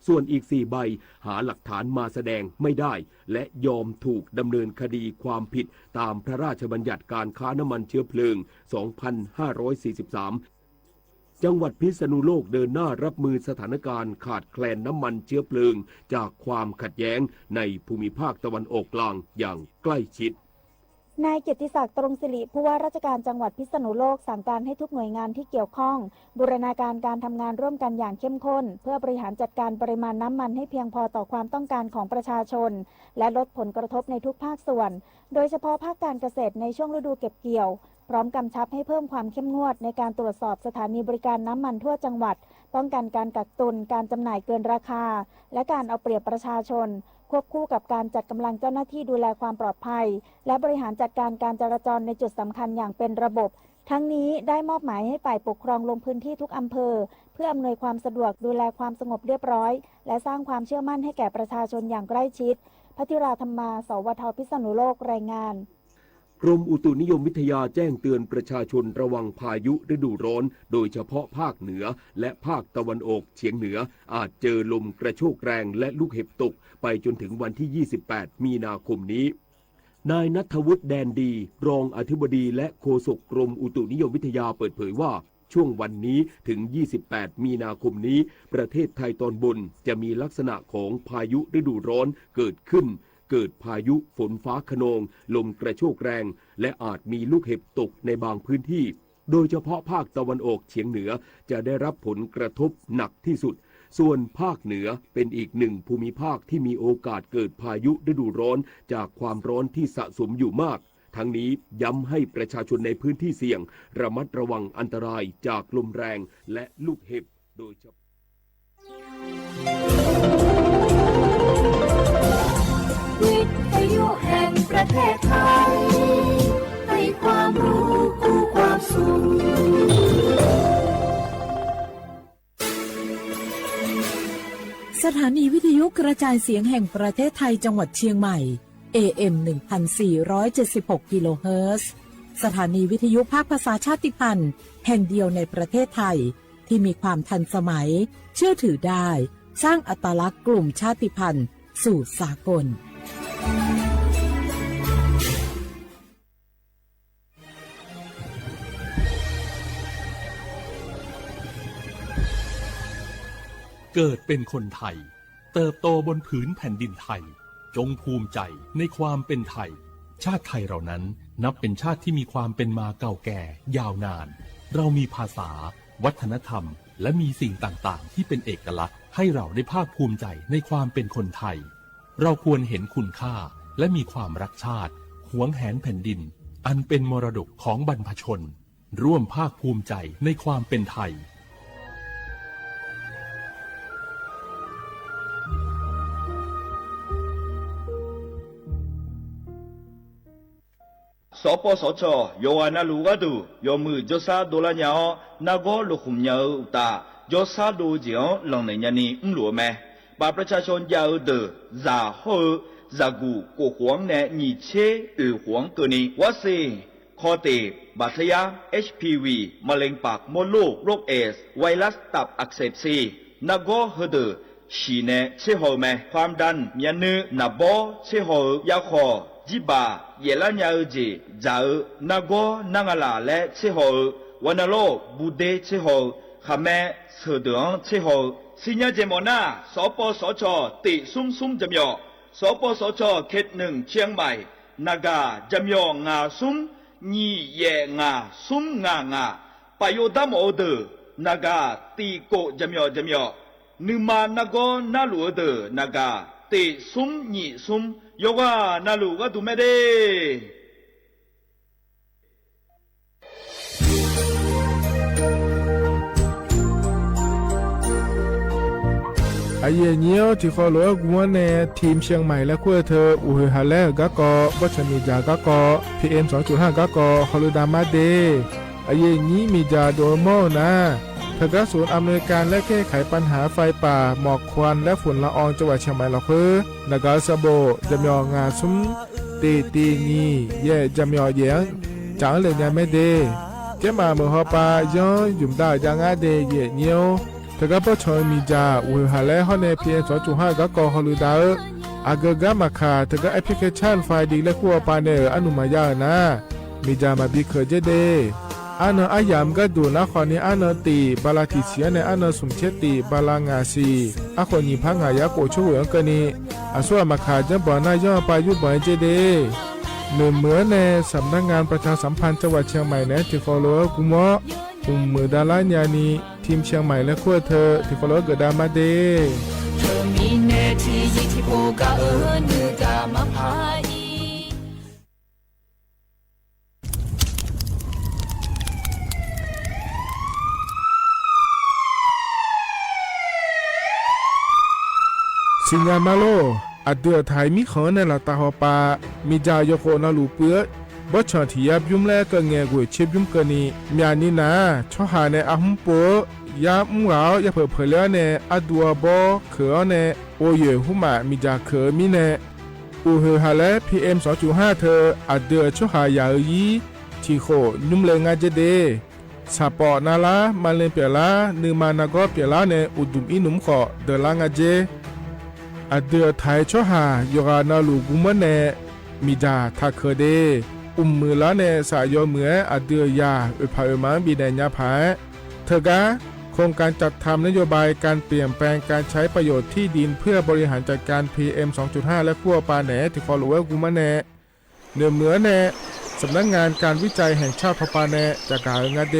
ส่วนอีก4 ใบหาหลักฐานมาแสดงไม่ได้และยอมถูกดำเนินคดีความผิดตามพระราชบัญญัติการค้าน้ำมันเชื้อเพลิง 2543 จังหวัดพิษณุโลกเดินหน้ารับมือสถานการณ์ขาดแคลนน้ำมันเชื้อเพลิงจากความขัดแย้งในภูมิภาคตะวันออกกลางอย่างใกล้ชิด นายเกียรติศักดิ์ตรงศิริผู้ว่าราชการจังหวัดพิษณุโลกสั่งการให้ทุกหน่วยงานที่เกี่ยวข้องบูรณาการการทำงานร่วมกันอย่างเข้มข้นเพื่อบริหารจัดการปริมาณน้ำมันให้เพียงพอต่อความต้องการของประชาชนและลดผลกระทบในทุกภาคส่วนโดยเฉพาะภาคการเกษตรในช่วงฤดูเก็บเกี่ยวพร้อมกำชับให้เพิ่มความเข้มงวดในการตรวจสอบสถานีบริการน้ำมันทั่วจังหวัดป้องกันการกักตุนการจำหน่ายเกินราคาและการเอาเปรียบประชาชนควบคู่กับการจัดกำลังเจ้าหน้าที่ดูแลความปลอดภัยและบริหารจัดการการจราจรในจุดสำคัญอย่างเป็นระบบทั้งนี้ได้มอบหมายให้ฝ่ายปกครองลงพื้นที่ทุกอำเภอเพื่ออำนวยความสะดวกดูแลความสงบเรียบร้อยและสร้างความเชื่อมั่นให้แก่ประชาชนอย่างใกล้ชิดภัทิราธรรมา สวท พิษณุโลกรายงานกรมอุตุนิยมวิทยาแจ้งเตือนประชาชนระวังพายุฤดูร้อนโดยเฉพาะภาคเหนือและภาคตะวันออกเฉียงเหนืออาจเจอลมกระโชกแรงและลูกเห็บตกไปจนถึงวันที่ 28 มีนาคมนี้นายณัฐวุฒิแดนดีรองอธิบดีและโฆษกกรมอุตุนิยมวิทยาเปิดเผยว่าช่วงวันนี้ถึง 28 มีนาคมนี้ประเทศไทยตอนบนจะมีลักษณะของพายุฤดูร้อนเกิดขึ้นเกิดพายุฝนฟ้าคะนองลมกระโชกแรงและอาจมีลูกเห็บตกในบางพื้นที่โดยเฉพาะภาคตะวันออกเฉียงเหนือจะได้รับผลกระทบหนักที่สุดส่วนภาคเหนือเป็นอีกหนึ่งภูมิภาคที่มีโอกาสเกิดพายุฤดูร้อนจากความร้อนที่สะสมอยู่มากทั้งนี้ย้ำให้ประชาชนในพื้นที่เสี่ยงระมัดระวังอันตรายจากลมแรงและลูกเห็บโดยเฉพาะวิทยุแห่งประเทศไทยให้ความรู้คู่ความสุขสถานีวิทยุกระจายเสียงแห่งประเทศไทยจังหวัดเชียงใหม่ AM 1476 กิโลเฮิรตซ์สถานีวิทยุภาคภาษาชาติพันธุ์แห่งเดียวในประเทศไทยที่มีความทันสมัยเชื่อถือได้สร้างอัตลักษณ์กลุ่มชาติพันธุ์สู่สากลเกิดเป็นคนไทยเติบโตบนผืนแผ่นดินไทยจงภูมิใจในความเป็นไทยชาติไทยเรานั้นนับเป็นชาติที่มีความเป็นมาเก่าแก่ยาวนานเรามีภาษาวัฒนธรรมและมีสิ่งต่างๆที่เป็นเอกลักษณ์ให้เราได้ภาคภูมิใจในความเป็นคนไทยเราควรเห็นคุณค่าและมีความรักชาติหวงแหนแผ่นดินอันเป็นมรดกของบรรพชนร่วมภาคภูมิใจในความเป็นไทยสปสชโยอานาลูกาดูโยมือจซาโดลาญานาโกลุคุมญาอุตาจซาโดเจียงหลังในญานีอุ้มหลัวแม่บาประชาชนยาวเดอซาโฮซากูกูหวงแนนีเชหวงเกนีวาซีคอเตบาดทะยัก HPV มะเร็งปากมดลูกโรคเอสไวรัสตับอักเสบซีนาโกเฮเดอชีเนเชโฮแม่ความดันเมียนือนาโบเชโฮยาคอจิบาเยลาญาจีจานาโกนางาลาและเชโฮวานาโลบูเดเชโฮขะแม่เสดงเชโฮสิญญาเจมอนาสปสชติซุมจำยอสปสชเขตหนึ่งเชียงใหม่นากาจำยองาซุมญีเยงาซุมงาปโยดามโอเดนากาตีโกจำยอนึมานาโกนาลูเดนากาติซุมญีซุมโยกานาลูกาตุเมเดไอเยี่ยเนียวที่เขาหลวงวนในทีมเชียงใหม่และขั้วเธออุหฮาเลกะกอวัชมีจากะกอ PM 2.5 กะกอฮอลูดามาเดไอเยี่ยนี้มีจาโดโมนะเธอกระศูนย์อำนวยการและแก้ไขปัญหาไฟป่าหมอกควันและฝุ่นละอองจังหวัดเชียงใหม่ละคือนากาซาโบจำยองงาซุมตีนีเย่จำยอเยียง จังเลยเนี่ยไม่เดเจ้ามาเมื่อฮอปาย้อนยุ่มได้ยังอาเดเย่เนียวเธอก็พอชอยมีจ่าอุหาแล้วฮอในเพียง2.5ก็กอฮอลูดาอากกามาคาเธอก็แอปพลิเคชันไฟดีและคัวปาเนออนุมายานะมีจ่ามาบีเคเจเดอันอายามก็ดูนะขอนี้อันตีบาลาติเสียในอันสุมเชติบาลางาซีอาคนนี้พังหายาโกช่วยกันนี้อาส่วนมาขาจะบ่อนาย่อไปยุบบ่อยเจเดเหมือนในสำนักงานประชาสัมพันธ์จังหวัดเชียงใหม่นะที่ฟอลโล่กุมะมือดาราญานีทีมเชียงใหม่และขั้วเธอที่ฟอลโล่เกิดดามาเดสิงามาโลอัดเดือไทยมีขอในละตาหอปามีจายโคนาลูเปื้อบชอที่ยับยุ่มแลก็เงกวยเชบยุ่มกันนี่มีอันนี้นะชอหาในอาหุมโปยามุงเหลาอย่าเผลอเผลอในอดัวบอเขือในโอเยหุมามีจาเขือมีในอูเฮฮาและ PM 2.5 เธออัดเดือชอหายายีที่โคนุ่มเลงาเจเดสาปอนาลามาเลเปียลานือมานากอเปียลาในอุดุมอินุมขอเดลางาเจอเดือไทยชอหายกานาลูกุมะเนมีดาทักเคเดมือละเนสายเหมืออเดือยาอุปาอุมังบีแดญญาภาเธอกะโครงการจัดทำนโยบายการเปลี่ยนแปลงการใช้ประโยชน์ที่ดินเพื่อบริหารจัดการ PM 2.5 และขั้วปาแหนที่ฟอลโลเวอร์กุมะเนเหนือเนสำนักงานการวิจัยแห่งชาติพปาแนจากการงาเด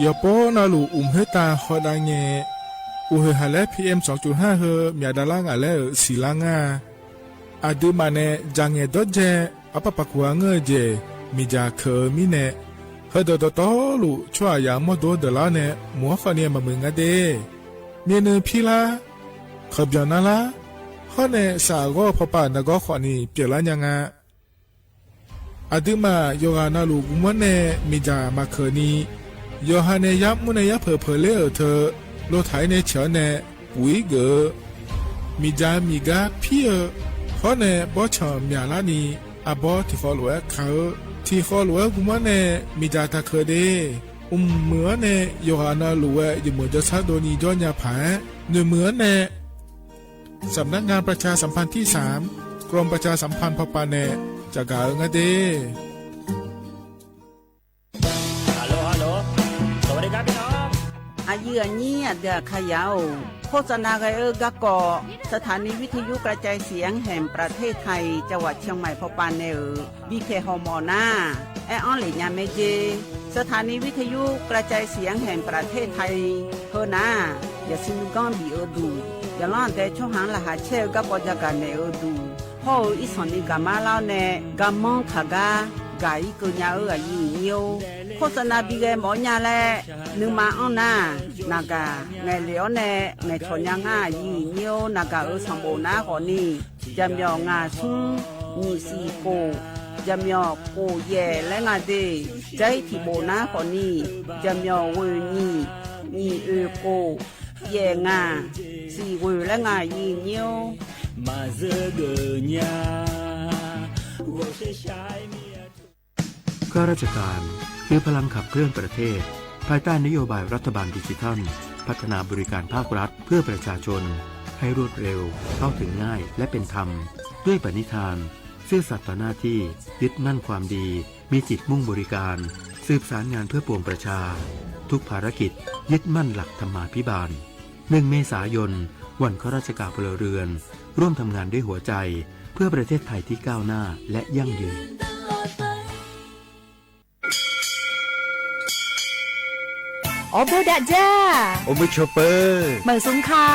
ยาโปนาลูเฮตาฮอดาเงอูเฮฮาเล PM 2.5 เฮมีดาลางาเลสีลางาอาดูมาเนจังเงดเจอปะปะกัวเงเจมีจาเคมีเนเฮดดตอลูชัวยามอดดลาเนมัวฟาเนียมามึงเดเมียนพีลาขบยานาลาฮอเนสากอพปานกอขอนีเปลายังาอาดูมาโยกานาลูกุมเนมีจามาเคนีโยฮาเนยับมุนยับเผลอเธอโลไถในเฉเนปุยเกมีจามีกาพี่ฮอเนบอชอมีอาลานีอาบอที่ฟอลเวเขาที่ฟอลเวกุมเนมีจาตาเคเดเหมือนเนโยฮานาลูเวอยู่เหมือนจะซาโดนีจอนยาผาเหมือนเนสำนักงานประชาสัมพันธ์ที่3กรมประชาสัมพันธ์พปาเนจากกาเงเดอายุนี้เดือขยาวโฆษณากะกอสถานีวิทยุกระจายเสียงแห่งประเทศไทยจังหวัดเชียงใหม่พปานเนบีเคฮอมอนาแอออนหลีญาเมเจสถานีวิทยุกระจายเสียงแห่งประเทศไทยเฮนาอย่าซิมกอนบีดูอย่าล้อนแต่ช่วงหางละหาเชลกับปจักกันเนดูพ่ออีสอนีกามาลาวเนกามองขากากาอีกุญญาอายุเนียวโฆษณาบีเกหมอญาแลนึมาอ้อนานากาไงเหลียวเนไงชนยังอายีเนียวนากาสมบูนาขอนี่จำยองาซุงมีสีโกจำยอโกเยและงาเดใจที่โบนาขอนี่จำยอเวนี่มีโกเยงาสีเวและงายีเนียวมาเจอเกญาข้าราชการคือพลังขับเคลื่อนประเทศภายใต้นโยบายรัฐบาลดิจิทัลพัฒนาบริการภาครัฐเพื่อประชาชนให้รวดเร็วเข้าถึงง่ายและเป็นธรรมด้วยปณิธานซื่อสัตย์ต่อหน้าที่ยึดมั่นความดีมีจิตมุ่งบริการสืบสารงานเพื่อปวงประชาทุกภารกิจยึดมั่นหลักธรรมาภิบาล1 เมษายนวันข้าราชการพลเรือนร่วมทำงานด้วยหัวใจเพื่อประเทศไทยที่ก้าวหน้าและยั่งยืนโอโบดาจ้าโอเบชเปอร์เหมือนสงคา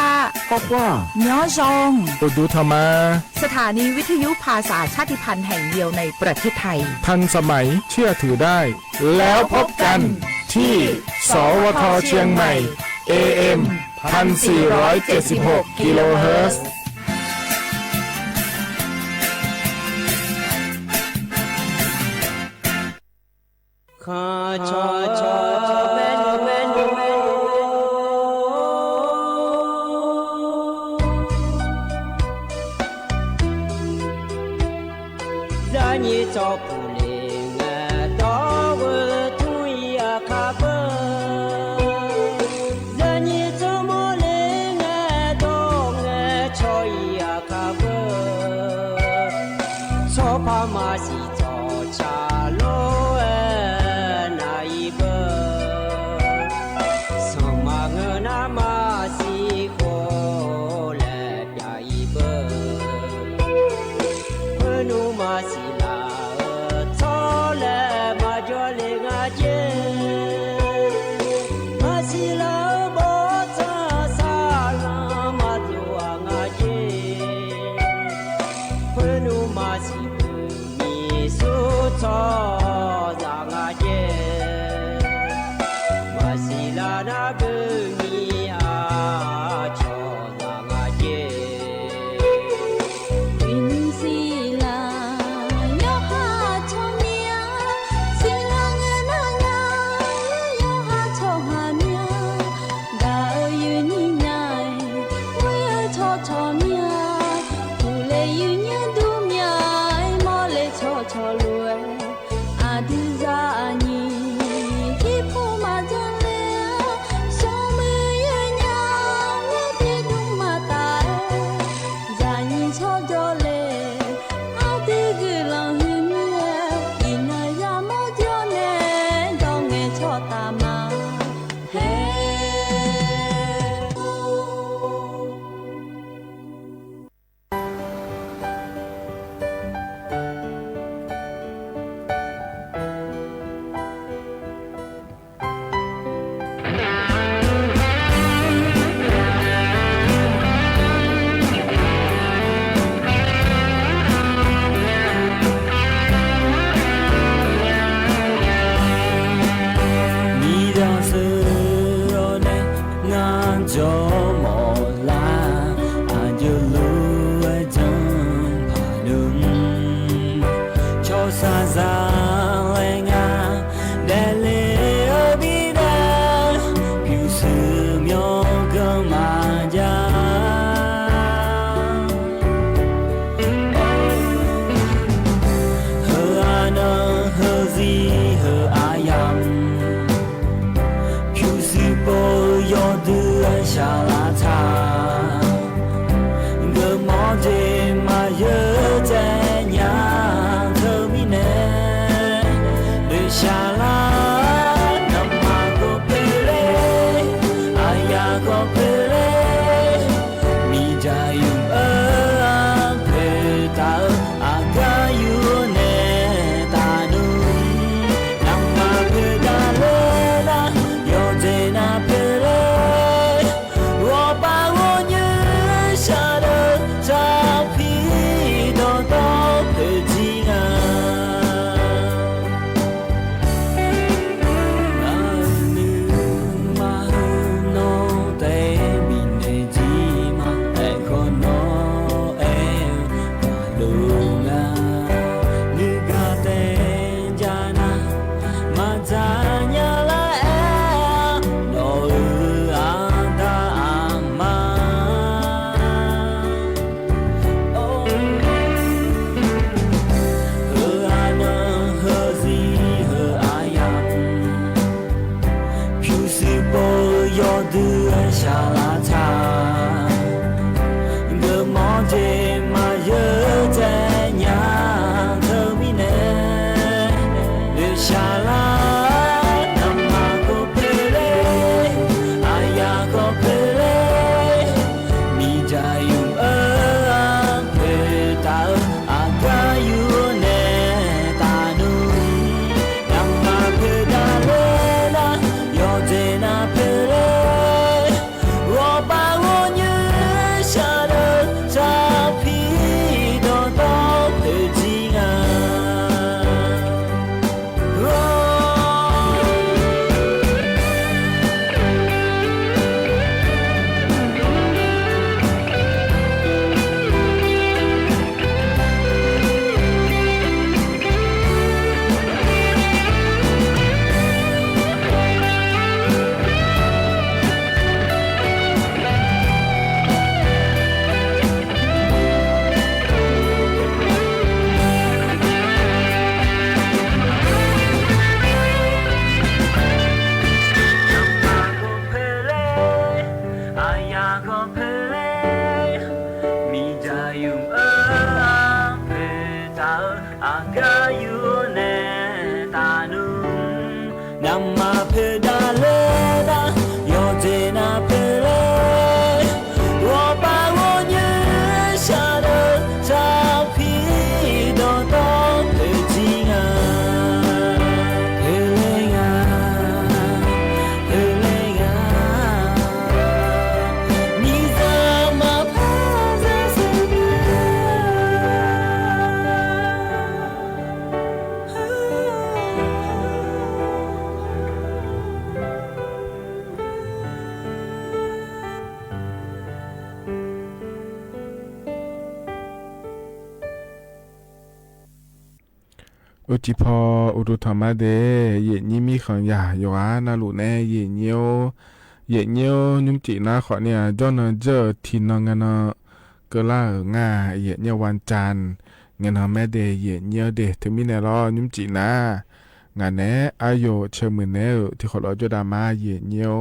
ปอกว่าย้อซองดูธรรมาสถานีวิทยุภาษาชาติพันธุ์แห่งเดียวในประเทศไทยทันสมัยเชื่อถือได้แล้วพบกันที่สวทเชียงใหม่ AM 1476 กิโลเฮิรตซ์ ชาลาทาเกมอเจมาเยอะแจญาเธอมีแน่เดชาลานามาก็เปเลอายาก็เปเลมีใจยุ่งเพตาอากาอยู่เนตานุนามาเพดาเลนะโยเจนาเพเลวปาวญชาเดจาพีโดโตเพจิงานานึมาโนเตมิเนจิมาเอโคโนเอปาลูงานึกาเตจานามาจาญาลาเอโนอาดามา Yo đưa xa lá cha ngờ mò chê mà nhớ chê nhà thơ mi nè đưa xa lá nằm mà có phê lê ai ya có phê lê mi cha yung phê ta à ca yu nè ta nu nằm mà phê ta lê na yo chê na phê lêอุจิพออุรุธรรมะเดเยนี่มีขังยาอยู่อ่ะนาลุแน่เยเนียวนุ่มจีน่าขอเนี่ยจอนเจอทีนงานก็ล่าง่าเยเนียววันจันเงินแม่เดเยเนียวเดถึงมีแนรอนุ่มจีน่างานแน่อายุเชื่อมือแน่ที่ขอรอจดามาเยเนียว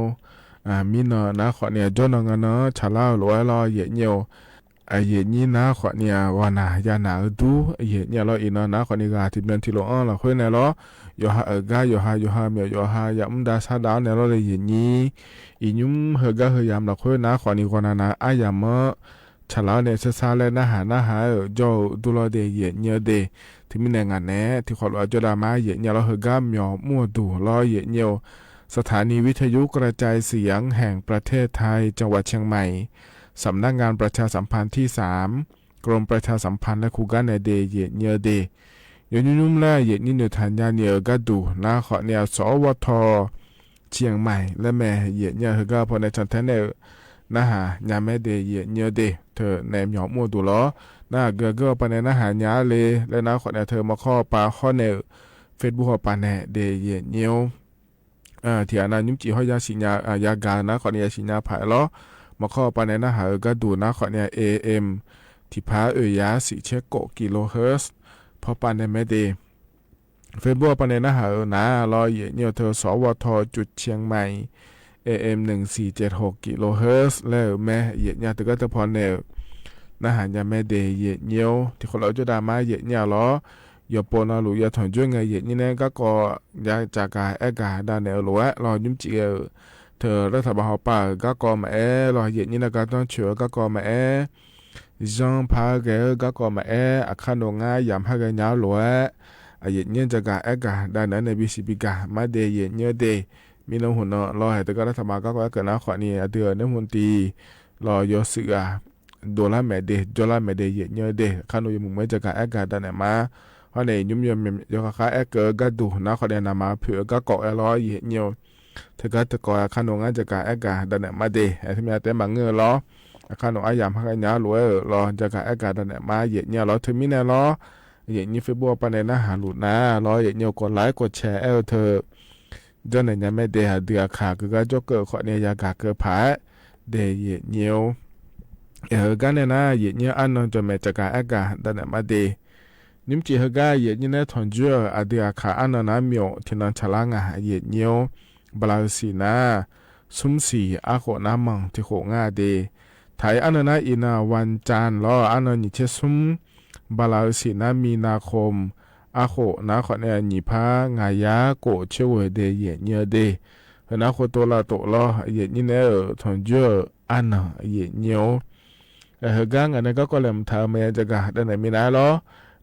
มีเนาะนะขอเนี่ยจอนงานชาลาหลวยรอเยเนียวไอเย็นนี้นะขอเนี่ยวานายานาดูไอเย็นเนี่ยเราอีนนะขอนี่กาที่เป็นที่เราเราคุยเนี่ยเราอยู่หาเมียวอยู่หายามดาซาดาวเนี่ยเราเลยเย็นนี้อีนุ่มเฮยามเราคุยนะขอนี่คนนะอายามฉลาดเนี่ยซาเลยนะหาโจดูเราเดเย็นเนี่ยเดที่มีในงานแน่ที่ขอเราจะดามาเย็นเนี่ยเราเมียวมั่วดูรอเย็นเนี่ยสถานีวิทยุกระจายเสียงแห่งประเทศไทยจังหวัดเชียงใหม่สำนักงานประชาสัมพันธ์ที่3กรมประชาสัมพันธ์และคูกันในเดเยเนียเดยนุ่มและเยนินทันยาเนียกดูนาขอเนี่ยสวทเชียงใหม่และแม่เยเนียเฮก็พอในชันแทนเนนะฮะยาแม่เดเยเนียเดเธอแนมหยอกมัวดูล้อนะเกอปนนะหายาเลและนะขอเนี่ยเธอมาข้อปาข้อเนเฟซบุ๊กปาแนเดเยเนียวที่อันนั้นยุ่มจีห้อยยาสิญายากานะขอเนี่ยสิญาผายล้อมาข้อปานนะหาก็ดูนะขอเนี่ย AM ที่พายาสิเชโกกิโลเฮิรตซ์พอปานในแม่เดเฟซบุ๊กปานนะหานะรอเยเนี่ยเธอสวทจุดเชียงใหม่ AM 1476กิโลเฮิรตซ์แล้วแม่เหยียดยาตะก็ตะพอแนวนะหารยาแม่เดเหยียดเนียวที่คนเราจะดามาเหยียดยาล้อยอปอนาลุยาถอนจ้วยไงเหยียดนี่แน่ก็ยาจากกายแอกาดานแนวหลวรอยุ่มจีเธอรัฐบาลเฮาป่าก็มารอเหยียดนี่นะก็ต้องเชื่อก็มาจงพาเกก็มาอาคารโรงงานยามหากยาวหลวเหยียดนี่จากกายแอกาดานในบิสิบิกามาเดเหยียดเนี่ยเดมีน้องหุ่นรอให้แต่ก็รัฐบาลก็เกิดนะขอนี่เดือนน้ำหุ่นตีรอยอสึกดอลลาร์แม่เดดอลลาร์แม่เดเหยียดเนี่ยเดข้านุยมุงไม่จากกายแอกาดานมาเพราะในยุ่มยกขาแอกก็ดูนะขอเดียนมาเผื่อก็เกาะล้อเหยียดเนี่ยเธอก็ตะกอข้านุงานจากกายแอกาดานมาเดที่มีแต่บางเงือล้อข้านุอายามหากยาวหลวรอจากกายแอกาดานมาเหยียดเนี่ยล้อเธอมีแน่ล้อเหยียดนี่เฟซบุ๊กปนในหน้าหาหลุดนะล้อเหยียดเนี่ยกดไลค์กดแชร์เธอจนในยังไม่เดหาเดือขาก็จะเกิดขอเนี่ยยากาเกิดผาเดเหยียดเนี่ยกันเนี่ยนะเหยียดเนี่ยอันนั้นจะแม่จากกายแอกาดานมาเดนิมจีเฮกาเหยียดนี่นะถอนจั่วอเดือขาอันนั้นมีโอที่นั่นฉลางเหยียดเนี่ยบลาสีนาซุมสีอาโคน้ำมังที่โคงาเดไทยอันนั้นอินาวันจันทร์ล้ออันนั้นนิเชซุมบลาสีนามีนาคมอาโคนาขอเนี่ยนิพางายาโกเชวเดเหยียดเนี่ยเดนาโคโตลาโตล้อเหยียดนี่นะถอนจั่วอันนั้นเหยียดเนี่ยเฮกังอันนั้นก็เลยมทำเมียจะกะดันไหนมีนาล้อ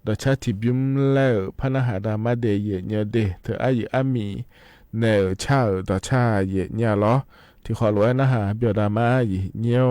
ดชาติบิมแล้วพนักหาดามาเดเยเนเดเธออายุอามีเนอชาดชาเยเนล้อที่ขอรวยนะฮะเบียดามาเยเนียว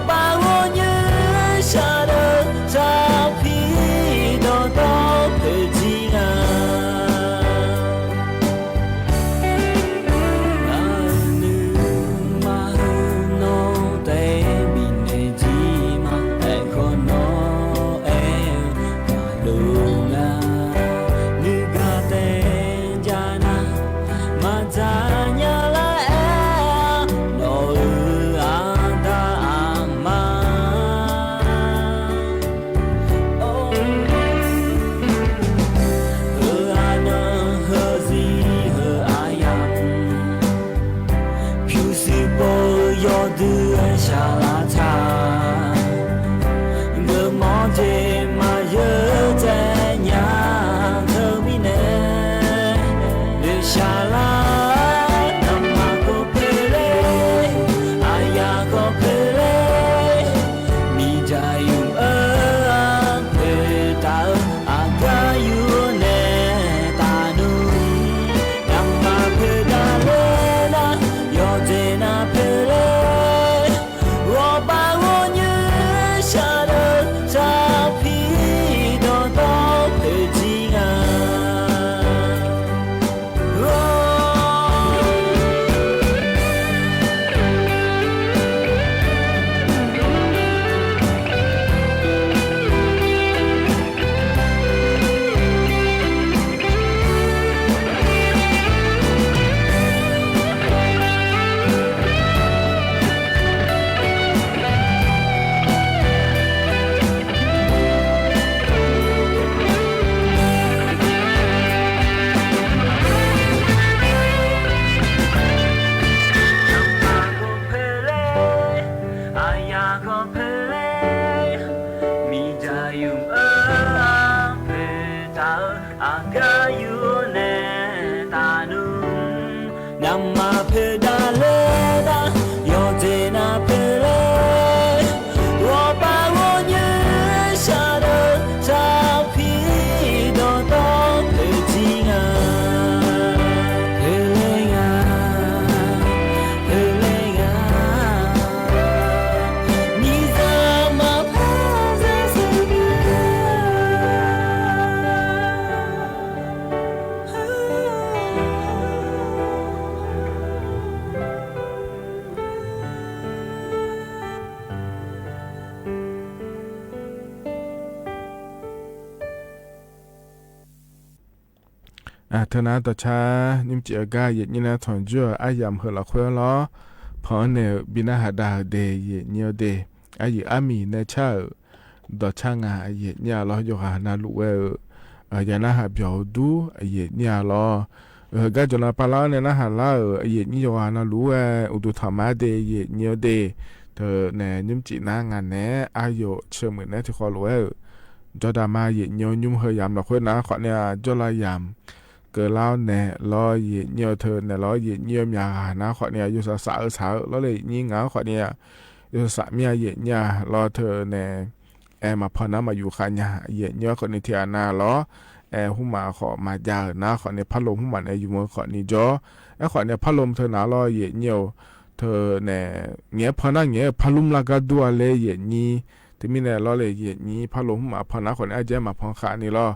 Bye. 陪他来的，有在那陪来，我把我年下的照片都当背景啊，陪来啊，陪来啊，你怎么陪在身边？เธอนาต่อชานิ่มเจียกาเย็นนี่นะถอนจั่วอายามเหอละเควนล้อพอเนบินาหาดาเดเย็นเนียวเดอายุอามีเนชาดอชางาเย็นเนี่ยล้อโยหานาลุเอยานาหาเบียวดูเย็นเนี่ยล้อกาจนาปาลาเนี่ยนะหาลาเย็นนี่โยหานาลุอุดุธรรมะเดเย็นเนียวเดเธอเนนิ่มจีนางานเนอายุเชื่อเหมือนเนที่ขอลุจอดามาเย็นเนียวยุ่มเฮยามละเควนนะขอเนี่ยจอลายามเกิดแล้วเนี่ยล้อเย็นเนียวเธอเนี่ยล้อเย็นเนียมยานะขอเนี่ยอยู่สาวสาวแล้วเลยยิ่งเหงาขอเนี่ยอยู่สามีเย็นเนี่ยล้อเธอเนี่ยมาพอน้ำมาอยู่ขันเนี่ยเย็นเนียวขอเนี่ยที่นาล้อหุ่มมาขอมาจานะขอเนี่ยพัดลมหุ่มมันอยู่มือขอนี่จ่อขอเนี่ยพัดลมเธอนาล้อเย็นเนียวเธอเนี่ยเงี้ยพอนั่งเงี้ยพัดลมละก็ดัวเลยเย็นนี้ที่มีเนี่ยล้อเลยเย็นนี้พัดลมหุ่มมาพอนะขอเนี่ยเจ๊มาพองขานี่ล้อ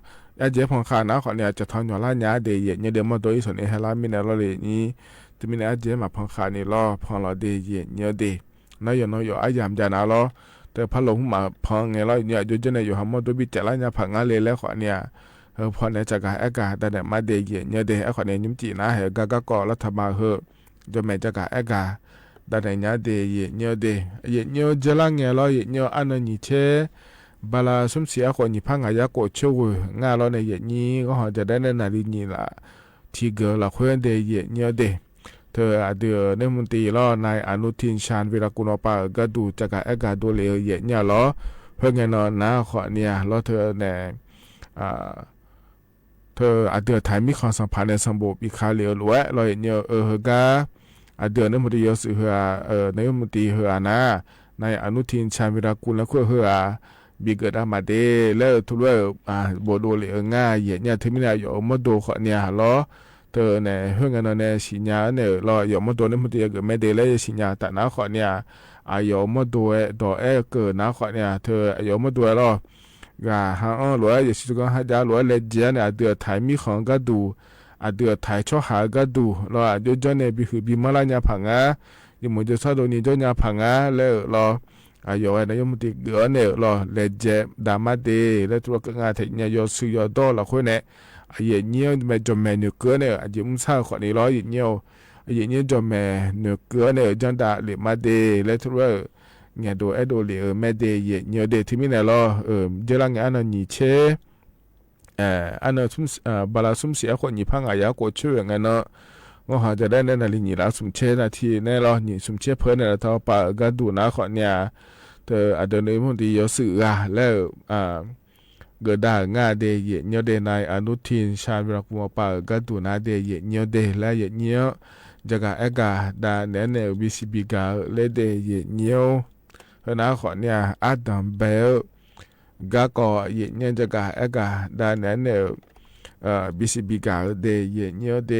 อาเจพองขานะขอเนี่ยจะทอนอยู่ล่าญาเดยเนี่ยเดมอโดยส่วนเอฮลามิเนี่ยเราเลยนี้จะมีเนี่ยอาเจมาพองขานี่ล้อพองเราเดยเนี่ยเดน้อยน้อยอายามจานะล้อแต่พะลงมาพองไงล้อเนี่ยอยู่จะเนี่ยอยู่หามอโดบิจะล่าญาผังงาเลยแล้วขอเนี่ยพอเนี่ยจะกะอากาแต่เนี่ยมาเดยเนี่ยเดขอเนี่ยยุ่มจีนะเหกะกะกอรัฐบาลเหจะแม่จะกะอากาแต่เนี่ยเดยเนี่ยเดเนี่ยจะล่าไงล้อเนี่ยอันนี้เชบาลาสมเสียคนญี่ปุ่นอายะโกโชว์งาเราในเย็นนี้ก็หอจะได้ในนาฬินีละที่เกิดละเพื่อนเดย์เย็นเยอะเดเธอเดือในมุนตีล้อนายอนุทินชาญวิรากุลปาก็ดูจากการอากาศดูเลยเย็นเนี่ยล้อเพื่อนไงนอนนะขอเนี่ยล้อเธอเนี่ยเธอเดือไทยมีความสัมพันธ์ในสมบูรณ์อีกคาเลียวล้วนเราเห็นเนี่ยเฮกาเดือในมุนตียศเฮในมุนตีเฮนะนายอนุทินชาญวิรากุลและขั้วเฮบีเกิดอามาเดแล้วทุเรศโบโดเลยง่ายเย็นเนี่ยที่ไม่ได้อยู่มาโดขอเนี่ยล้อเธอเนี่ยเพื่อนกันเนี่ยสิญญาเนี่ยรออยู่มาโดเนี่ยมันจะเกิดไม่ได้เลยสิญญาแต่น้าขอเนี่ยอยู่มาโดดอเกิดน้าขอเนี่ยเธออยู่มาโดรอกะฮะหลัวอย่าสิก็หาจาหลัวเลเจเนี่ยเดือดไทยมีของก็ดูเดือดไทยชอบหาก็ดูรอเดี๋ยวจนเนี่ยบีมาลาญาผังยังมันจะสะดวกนี่จนญาผังแล้วรออยู่ในยมติเกือเนี่ยรอเลเจดามาเดแล้วตัวก็งานที่เนี่ยยอสุยอดอละคนเนี่ยเย็นเนี่ยไม่จมแม่เนื้อเกลือเนี่ยยิ่งซ่าคนนี้รอเย็นเนี่ยจมแม่เนื้อเกลือเนี่ยจันดาเลยมาเดแล้วตัวเนี่ยดูดูเลยแม่เดเย็นเนี่ยเดที่มีเนี่ยรอเจริญงานนี่เชอันนั้นทุ่มบาลาสุ่มเสียคนญี่ปุ่นอายะกดช่วยไงเนาะก็หาจะได้ในนาฬินีแล้วสุ่มเชนาทีในรอนี่สุ่มเชเพื่อนเนี่ยเขาปะก็ดูนะขอเนี่ยเธอเดินในมุนที่ยศสื่อแล้วเกิดได้ง่าเดยเนียเดนายอนุทินชาญวิรากุลปะก็ดูนะเดยเนียเดและเนียจะกะเอกาดาเนเนวิสิบิกาเลเดยเนียเฮนะขอเนี่ยอาดัมเบลก็ก็เนียจะกะเอกาดาเนเนวิสิบิกาเดยเนียเด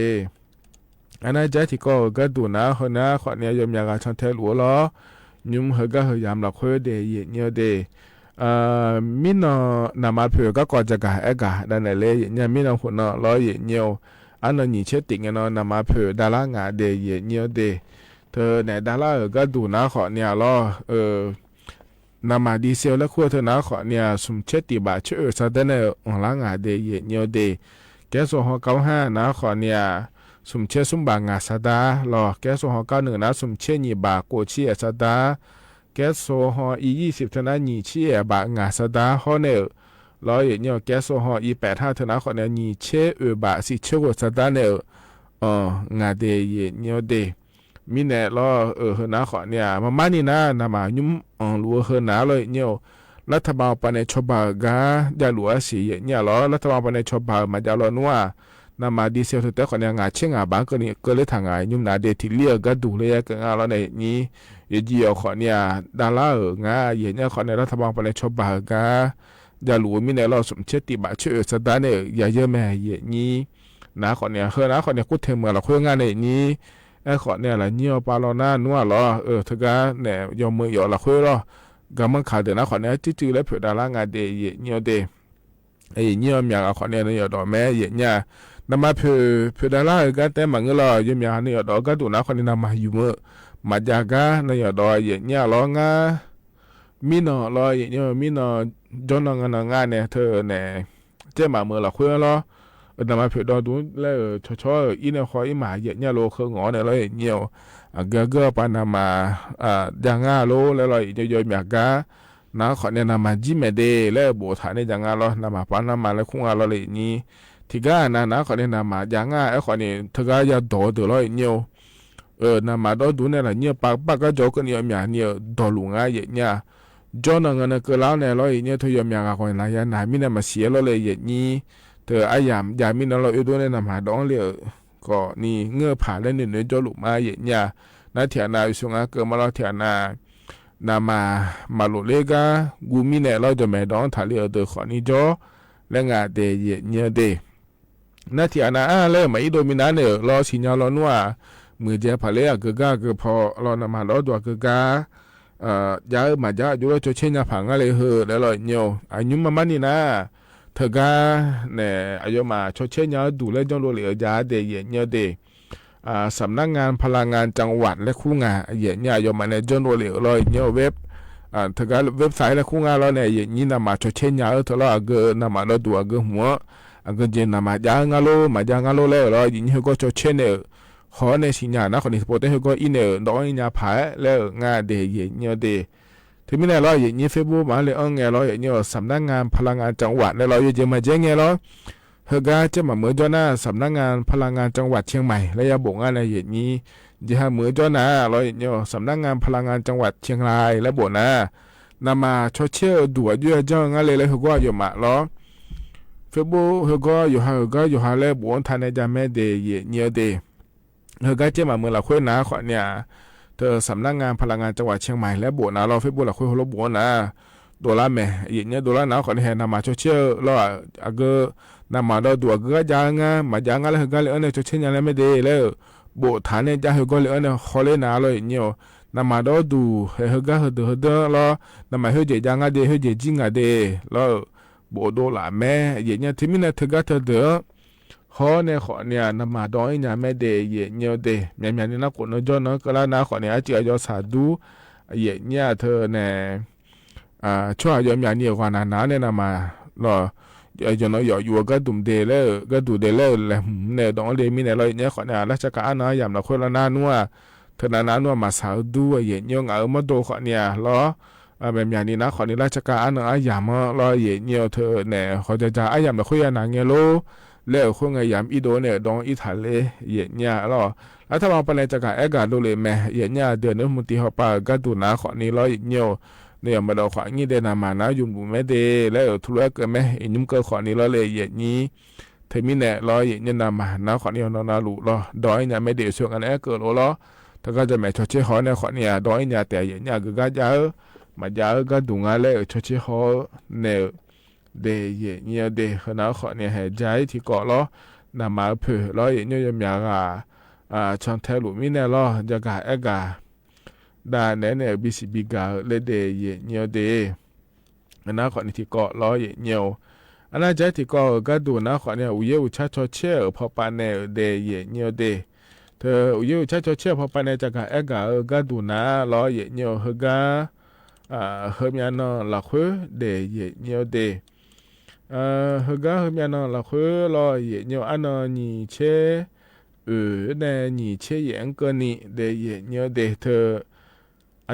อันนั้นใจที่ก็ดูนะเฮนะขอเนี่ยยมยากาชันเทลหัวล้อยุ่มเฮก็เฮยามหลักเฮเดยเนียเดมินนามาเผือก็จะกะเอกาดันเลยเนี่ยมินหัวเนาะล้อเยเนียวอันนั้นนี่เช็ดติงเนาะนามาเผือดาลางาเดยเนียวเดเธอเนี่ยดาลาก็ดูนะขอเนี่ยล้อนามาดีเซลและขั้วเธอนะขอเนี่ยสมเช็ดติบาชื่อซะเดเนอลางาเดยเนียวเดแกโซฮอ95นะขอเนี่ยสมเช็ดสมบางาซาดาล้อแกโซฮอ91นะสมเช็ดนี่บาโกชีซาดาแกโซฮอ20เท่านั้นนี่เชี่ยบางาสดาฮอเนลร้อยเนี่ยแกโซฮอ85เท่านั้นขอเนี่ยนี่เชี่ยบาสิเชี่ยวสดาเนลงาเดยเนี่ยเดมีเนี่ยล้อเฮนะขอเนี่ยมานี่นะนามายุ่มลัวเฮนะเลยเนี่ยรัฐบาลปานในชบากาดาลัวสิเนี่ยล้อรัฐบาลปานในชบามาดาลอนัว นามาดีเซลแต่คนเนี่ยงาเช่งาบางก็นี่ก็เลยทางไงยุ่มนาเดที่เลียก็ดูเลยก็งาแล้วในนี้ยี่เอาคนเนี่ยดาราเงาเย็นเนี่ยคนในรัฐบาลไปเลยชอบบากาอย่าหลูมีในเราสมเชติบะเชื่อสดาเนี่ยอย่าเยอะแม่เย็นนี้นะคนเนี่ยนะคนเนี่ยกูเทเมื่อเราคุยงานในนี้ไอ้คนเนี่ยละเนี่ยปาลอน่านัวหรอเธอก็เนี่ยยอมมือยอเราคุยหรอกำมันขาดเดี๋ยวนะคนเนี่ยจื้อแล้วเผื่อดารางานเดย์เนี่ยเดย์ไอ้เนี่ยมีอย่างคนเนี่ยเนี่ยดอกแม่เย็นเนี่ยนำมาเผื่อดาราก็แต่มันก็รอยังมีอันนี้ดอกก็ดูนะคนนี้นำมาอยู่เมื่อมาจาก็เนี่ยดอกเย็นเนี่ยร้องงามีนอรอเย็นเนี่ยมีนอจนงานเนี่ยเธอเนี่ยเจ้ามาเมื่อเราคุยแล้วนำมาเผื่อดอกดูแล้วชออินเนี่ยคอยมาเย็นเนี่ยโลเคงอเนี่ยเราเนี่ยก็ปานามาอย่างงั้นโลแล้วเราเยอะๆมีกานะขอเนี่ยนำมาจิเมเดแล้วโบฐานเนี่ยอย่างงั้นเรานำมาปานามาแล้วคงเราเลยนี่ที่ก็นะขอเนี่ยนำมาอย่างงั้นไอ้ขอเนี่ยเธอก็จะโดดเราเนี่ยนำมาโดดเนี่ยละเนี่ยปากก็โจกันเนี่ยมีเนี่ยโดลุงอ่ะเนี่ยจนงั้นก็แล้วเนี่ยเราเนี่ยเธอยังมีอะไรคนละอย่างไหนมีเนี่ยมาเสียเราเลยนี่เธอไอ้ยามมีเราอยู่ด้วยเนี่ยนำมาดองเลยก็นี่เงื่อผ่าเล่นหนึ่งโจลุมาเนี่ยนาเถียนาอยู่ช่วงเกิดมาเราเถียนามาโลเลกากูมีเนี่ยเราจะไม่ดองทะเลเดือขอนี้จ่อและงาเดยเนี่ยเดนาเถียนาเลยมาอีโดมินาเนี่ยรอสิญญาเรานัวมือเจ้าผาเล่ก็ก็พอเรานำมาเราตัวก็ยามาจ้าอยู่แล้วจะเช่นยาผังอะไรเหอะแล้วเราเนี่ยอายุมันนี่นะเธอก็เนี่ยอายุมาชดเชยยาดูแลจงโลเหลือยาเดยเนี่ยเดสำนักงานพลังงานจังหวัดและคู่งานเนี่ยยอมมาในจนโรเลลอยเนี่ยเว็บถ้าก็เว็บไซต์และคู่งานเราเนี่ยนี่นำมาชดเชยยาเธอเราก็นำมาเราตัวก็หัวก็เจนนำมาจางาโลแล้วเรายินเขาก็ชดเชยเนี่ยขอในสิญญาณนะคนที่โปรเตเขาก็อินเนี่ยดอยยาผาแล้วงานเดยเนี่ยเดถึงไม่ได้เราอย่างนี้เฟซบุ๊กมาเลยเงี้ยเราอย่างนี้สำนักงานพลังงานจังหวัดแล้วเราจะมาแจ้งเงี้ยเราเฮกาจะมาเมื่อเจ้าหน้าสำนักงานพลังงานจังหวัดเชียงใหม่และยาบอกงานในอย่างนี้จะหาเมื่อเจ้าหน้าเราเนี่ยสำนักงานพลังงานจังหวัดเชียงรายและบอกนะนำมาชดเชยด่วนด้วยเจ้างานเลยเฮก็อยู่มาล้อเฟซบุ๊กเฮก็อยู่หาแล้วบอกทันในจำแม่เดย์เนี่ยเดย์เฮกาจะมาเมื่อเราคุยนะขอเนี่ยเธอสำนักงานพลังงานจังหวัดเชียงใหม่และบอกนะเราเฟซบุ๊กเราคุยเราบอกนะดอลลาร์แม่อย่างเงี้ยดอลลาร์นะขอเนี่ยนำมาชดเชยเราก็นำมาเราตัวก็จางมาจางแล้วก็เลยเนี่ยจะเช่นยังไงไม่ได้แล้วโบฐานเนี่ยจะก็เลยเนี่ยขอเลยนะเลยเนี่ยนำมาเราดูก็แล้วนำมาเจจางเดเจจิงเดแล้วโบโดละแม่อย่างเงี้ยที่มีเนี่ยถึงก็เดือขอเนี่ยขอเนี่ยนำมาดอยเนี่ยไม่ได้เนี่ยเดเนี่ยนี่นะคนน้อยจนก็แล้วนะขอเนี่ยจะจะสาดูอย่างเงี้ยเธอเนี่ยช่วยยอมอย่างนี้กว่านาเนี่ยนำมาแล้วจนเราอยู่ก็ดุมเดลก็ดูเดลเลยเนี่ยดองเลยมีเนี่ยเราเนี่ยขอเนี่ยราชการนะยามเราคนละนานัวเธอนานัวมาสาวดูอย่างเงี้ยมาดูขอเนี่ยล้อแบบอย่างนี้นะขอเนี่ยราชการนะยามเราอย่างเงี้ยเธอเนี่ยเขาจะยามเราคุยนางเงี้ยโลแล้วคนไงยามอีโดเนี่ยดองอีทะเลอย่างเงี้ยแล้วถ้าเราไปในจักรเอกาดูเลยแม่อย่างเงี้ยเดือนนึงมุติเขาปาก็ดูนะขอนี้เราอย่างเงี้ยเนี่ยมาเราของี้เดนามานะยุ่งบุไม่เดแล้วทุเรศก็ไม่ยุ่งก็ขอนี้เราเลยอย่างนี้เทมิเนี่ยเราอย่างนี้นามานะขอนี้เรานาลุเราดอยเนี่ยไม่เดช่วงอันนี้เกิดเราถ้าก็จะไม่ชดเชยขอเนี่ยขอเนี่ยดอยเนี่ยแต่อย่างนี้ก็จะมาจะก็ดุงอะไรชดเชยขอเนี่ยเดอย่างนี้เดขณะขอเนี่ยให้ใจที่เกาะเรานามาเผื่อเราอย่างนี้ยังมีช่องเทลุมิเนี่ยเราจะกะเอกาได้เนี่ยบิสิบิกาเลเดยเนียวเดอันนั้นขอนี่ที่เกาะล้อเนียวอันนั้นใจที่เกาะก็ดูนะขอเนี่ยอุเยอุชาชอเชื่อพอปานเนเดยเนียวเดเธออุเยอุชาชอเชื่อพอปานเนจากการเอกาก็ดูนะล้อเนียวเฮกาเฮมีอันนั้นหลักหัวเดยเนียวเดเฮกาเฮมีอันนั้นหลักหัวล้อเนียวอันนั้นนี่เช่เนี่ยนี่เช่ยังก็นี่เดยเนียวเดเธอ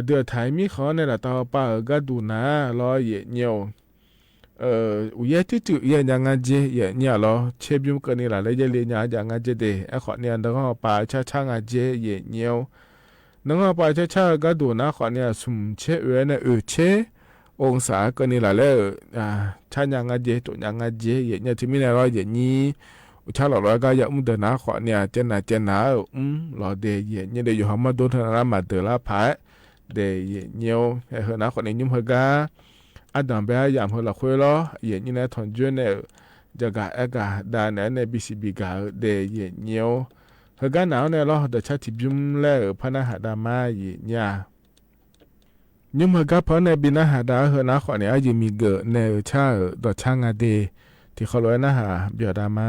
เดือดไทยมีเขาในระดับป่าก็ดูนะรอเยเนียวอุยจุเยยังไงเจเยเนี่ยรอเชฟยุ่งกันนี่แหละเลยจะเรียนยังไงเจเดไอ้ขอเนี่ยดังว่าป่าช่างเจเยเนียวดังว่าป่าช่างก็ดูนะขอเนี่ยสุ่มเชเวเนี่ยเชองศากันนี่แหละเลยช่างยังไงเจตัวยังไงเจเยเนี่ยที่มีในรอเยนี้ ชาหลอก็อย่าเดินหน้าขอเนี่ยเจนหนาหลอเดยเนี่ยเดี๋ยวอยู่หอมาโดนธนามาเตอละพายเดยเนียวเฮหน้าขอเนี่ยยุ่มเฮกาอันดับเบียยามเฮละคุยล้อเย็นนี่นะทอนจวนเนี่ยจะกะเอกาดานเนี่ยบีซีบีกาเดยเนียวเฮกาหนาวเนี่ยล้อเดชาติบุ้มแล้วพนักหาดามาเนี่ยยุ่มเฮกาพอเนี่ยบินาหาดาเฮหน้าขอเนี่ยยังมีเกอเนี่ยชาดอช่างอาเดที่เขาลอยนะฮะเบียดามา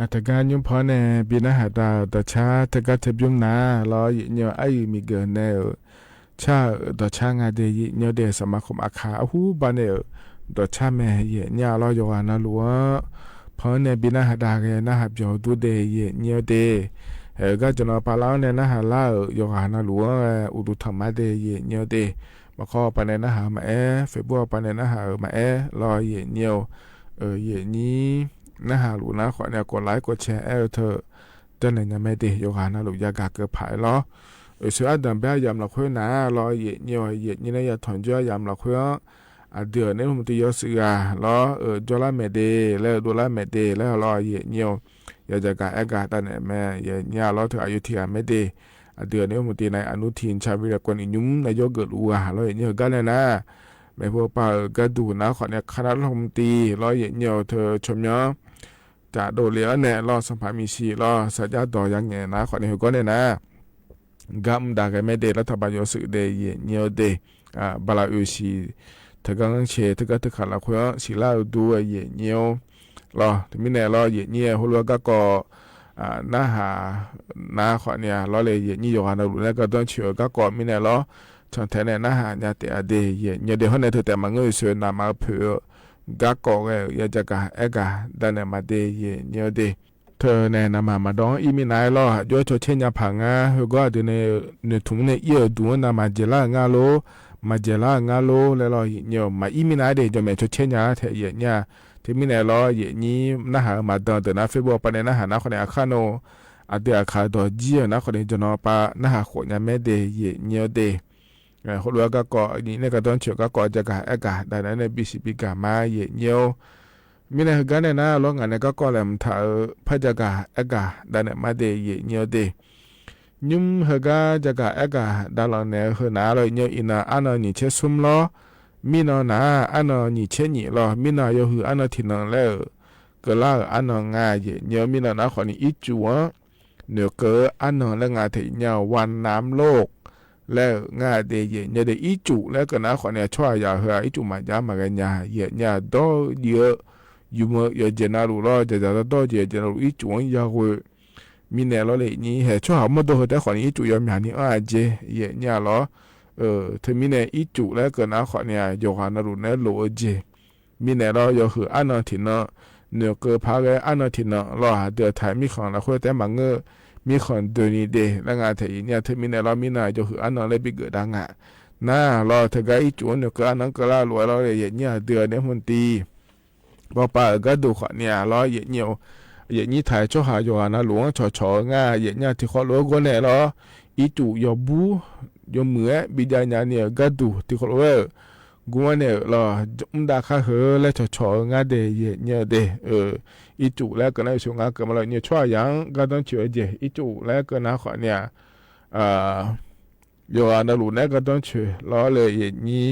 อัตการยุมพอเนบินาหาดาวตชาตะกัตเทบยุมนาลอยเนียวไอมีเกินแนว ชาดอชางาเดยเนียวเดสมาคมอาคาหูบานเนดอชาแม่เยญาลอยอนาลัวเพราะเนี่ยบินาหดาเกนะหับยอดูเดยเนียวเดก็จะนอปาลาวเนี่ยนะฮะล่ายอนาลัวอุดุธรรมะเดยเนียวเดมาข้อปานเนี่ยนะฮะมาเฟบัวปานเนี่ยนะฮะมาลอยเยเนียวเยนี้นะฮะลูนะขอเนี่ยกดไลค์กดแชร์เธอเจ้าเนี่ยไม่ดียอนาลัวยากาเกิดผายล้อส่วนดังแบบยามเราคุยนะรอเยเนียวเยนี่เนี่ยถอนจ้อยามเราคุยเดือนนี้ผมตียอสือล้อดอลลาร์เมเดแล้วดอลลาร์เมเดแล้วรอเยเนียวอยากจะการแอกาตันเนี่ยแม่เยเนี่ยล้อถึงอายุที่เมเดเดือนนี้ผมตีในอนุทินชาวิรกรอินุมนายกเกิดรัวรอเยเนียวกันเลยนะไม่พอป่าก็ดูนะขอเนี่ยคณะรัฐมนตรีรอเยเนียวเธอชมเนาะจะโดดเลี้ยเนี่ยรอสัมภามีชีรอสัญญาต่อยังไงนะขอเนี่ยก็เนี่ยนะกัมดาเกไม่เดรัฐบาลยศเดยเนียวเดบาลาอุชีถ้ากังเชถ้าก็ถ้าขัดละคุยสิลาดูเยเนียวรอถึงมิเนี่ยรอเยเนียหัวก็น้าหาน้าขอเนี่ยรอเลยเยนี่ยอนาลุแล้วก็ต้องเชื่อก็มิเนี่ยรอฉันแทนเนี่ยน้าหาเนี่ยแต่เดยเนียวเดเขาเนี่ยเธอแต่มันเงยสวยนามาเผื่อก็อยากจะกะเอกะดันเนี่ยมาเดยเนียวเดเธอเนี่ยนำมาดองอีมีนายล้อย้อยชดเชยผังเฮก็เดี๋ยวเนี่ยถุงเนี่ยเยอะดูนะมาเจล่างาโลมาเจล่างาโลแล้วล้อเนี่ยมาอีมีนายเดี๋ยวจะมาชดเชยเทเยเนี่ยที่มีนายล้อเยนี้นะฮะมาดองเดี๋ยวนะเฟบปะเนี่ยนะฮะนะคนเนี่ยอาคาโนเดี๋ยวอาคาดอเจียนะคนเนี่ยจะนอปะนะฮะคนเนี่ยไม่เดยเนี่ยเดคนรัวก็นี่เนี่ยก็ต้องเชื่อก็จะกะเอกะแต่นั้นเนี่ยบิสิบิกามาเยเนี่ยมีในกันเนี่ยนะร้องงานเนี่ยก็แหลมถ้าพระจักรเอกาดันเนี่ยมาเดยเนียวเดยุ่มเฮกาจักรเอกาดันหลังเนี่ยเฮนาเลยเนียวอินาอันนี้เชซุมล้อมีนอนาอันนี้เชนี่ล้อมีนาโยหืออันที่นั่งแล้วก็ล่าอันง่ายเนียวมีนานะคนนี้อิจูวเนื้อเกออันแล้วงานที่เนียววันน้ำโลกแล้วง่ายเดยเนียวเดอิจูแล้วก็นะคนเนี่ยช่วยยาเฮอิจูมาย้ำมากันยาเยเนี่ยโดเยอะยูมยเจนารูล้อจะต่อเจนารูอีจุงยาเวมีแนวเลยนี่เหตุช่วงมาดูแต่ขอนี้จุยอมอย่างนี้เจเยเนี่ยล้อถึงมีแนวอีจุแล้วก็นะขอเนี่ยโยฮานารูเนี่ยโลเจมีแนวล้อยคืออันนั้นที่เนาะเนื้อเกลือพาเลยอันนั้นที่เนาะล้อเดือดไทยมีของละคนแต่มังมีคนเดินนี่เดแล้วงานที่เนี่ยถึงมีแนวล้อมีนายโยคืออันนั้นเลยไปเกิดดังน่าล้อถึงไอ้จุเนื้อเกลืออันนั้นก็ล่าลอยล้อเลยเนี่ยเดือดเนี่ยมันตีพอป่าก็ดูขอเนี่ยล้อเยเนียวเยนี่ถ่ายช่อหาอยู่นะหลวงชอง่ายเยเนี่ยที่เขาล้อก็เนี่ยล้ออีจูยบูยเหมือบิดาเนี่ยก็ดูที่เขาล้อกูเนี่ยล้อดาข้าเหอและชอง่ายเดยเนี่ยเดอีจูแล้วก็ในช่วงงานก็มาเลยเนี่ยช่วยยังก็ต้องช่วยเจอีจูแล้วก็นะขอเนี่ยอยู่นะหลวงเนี่ยก็ต้องช่วยล้อเลยเยนี่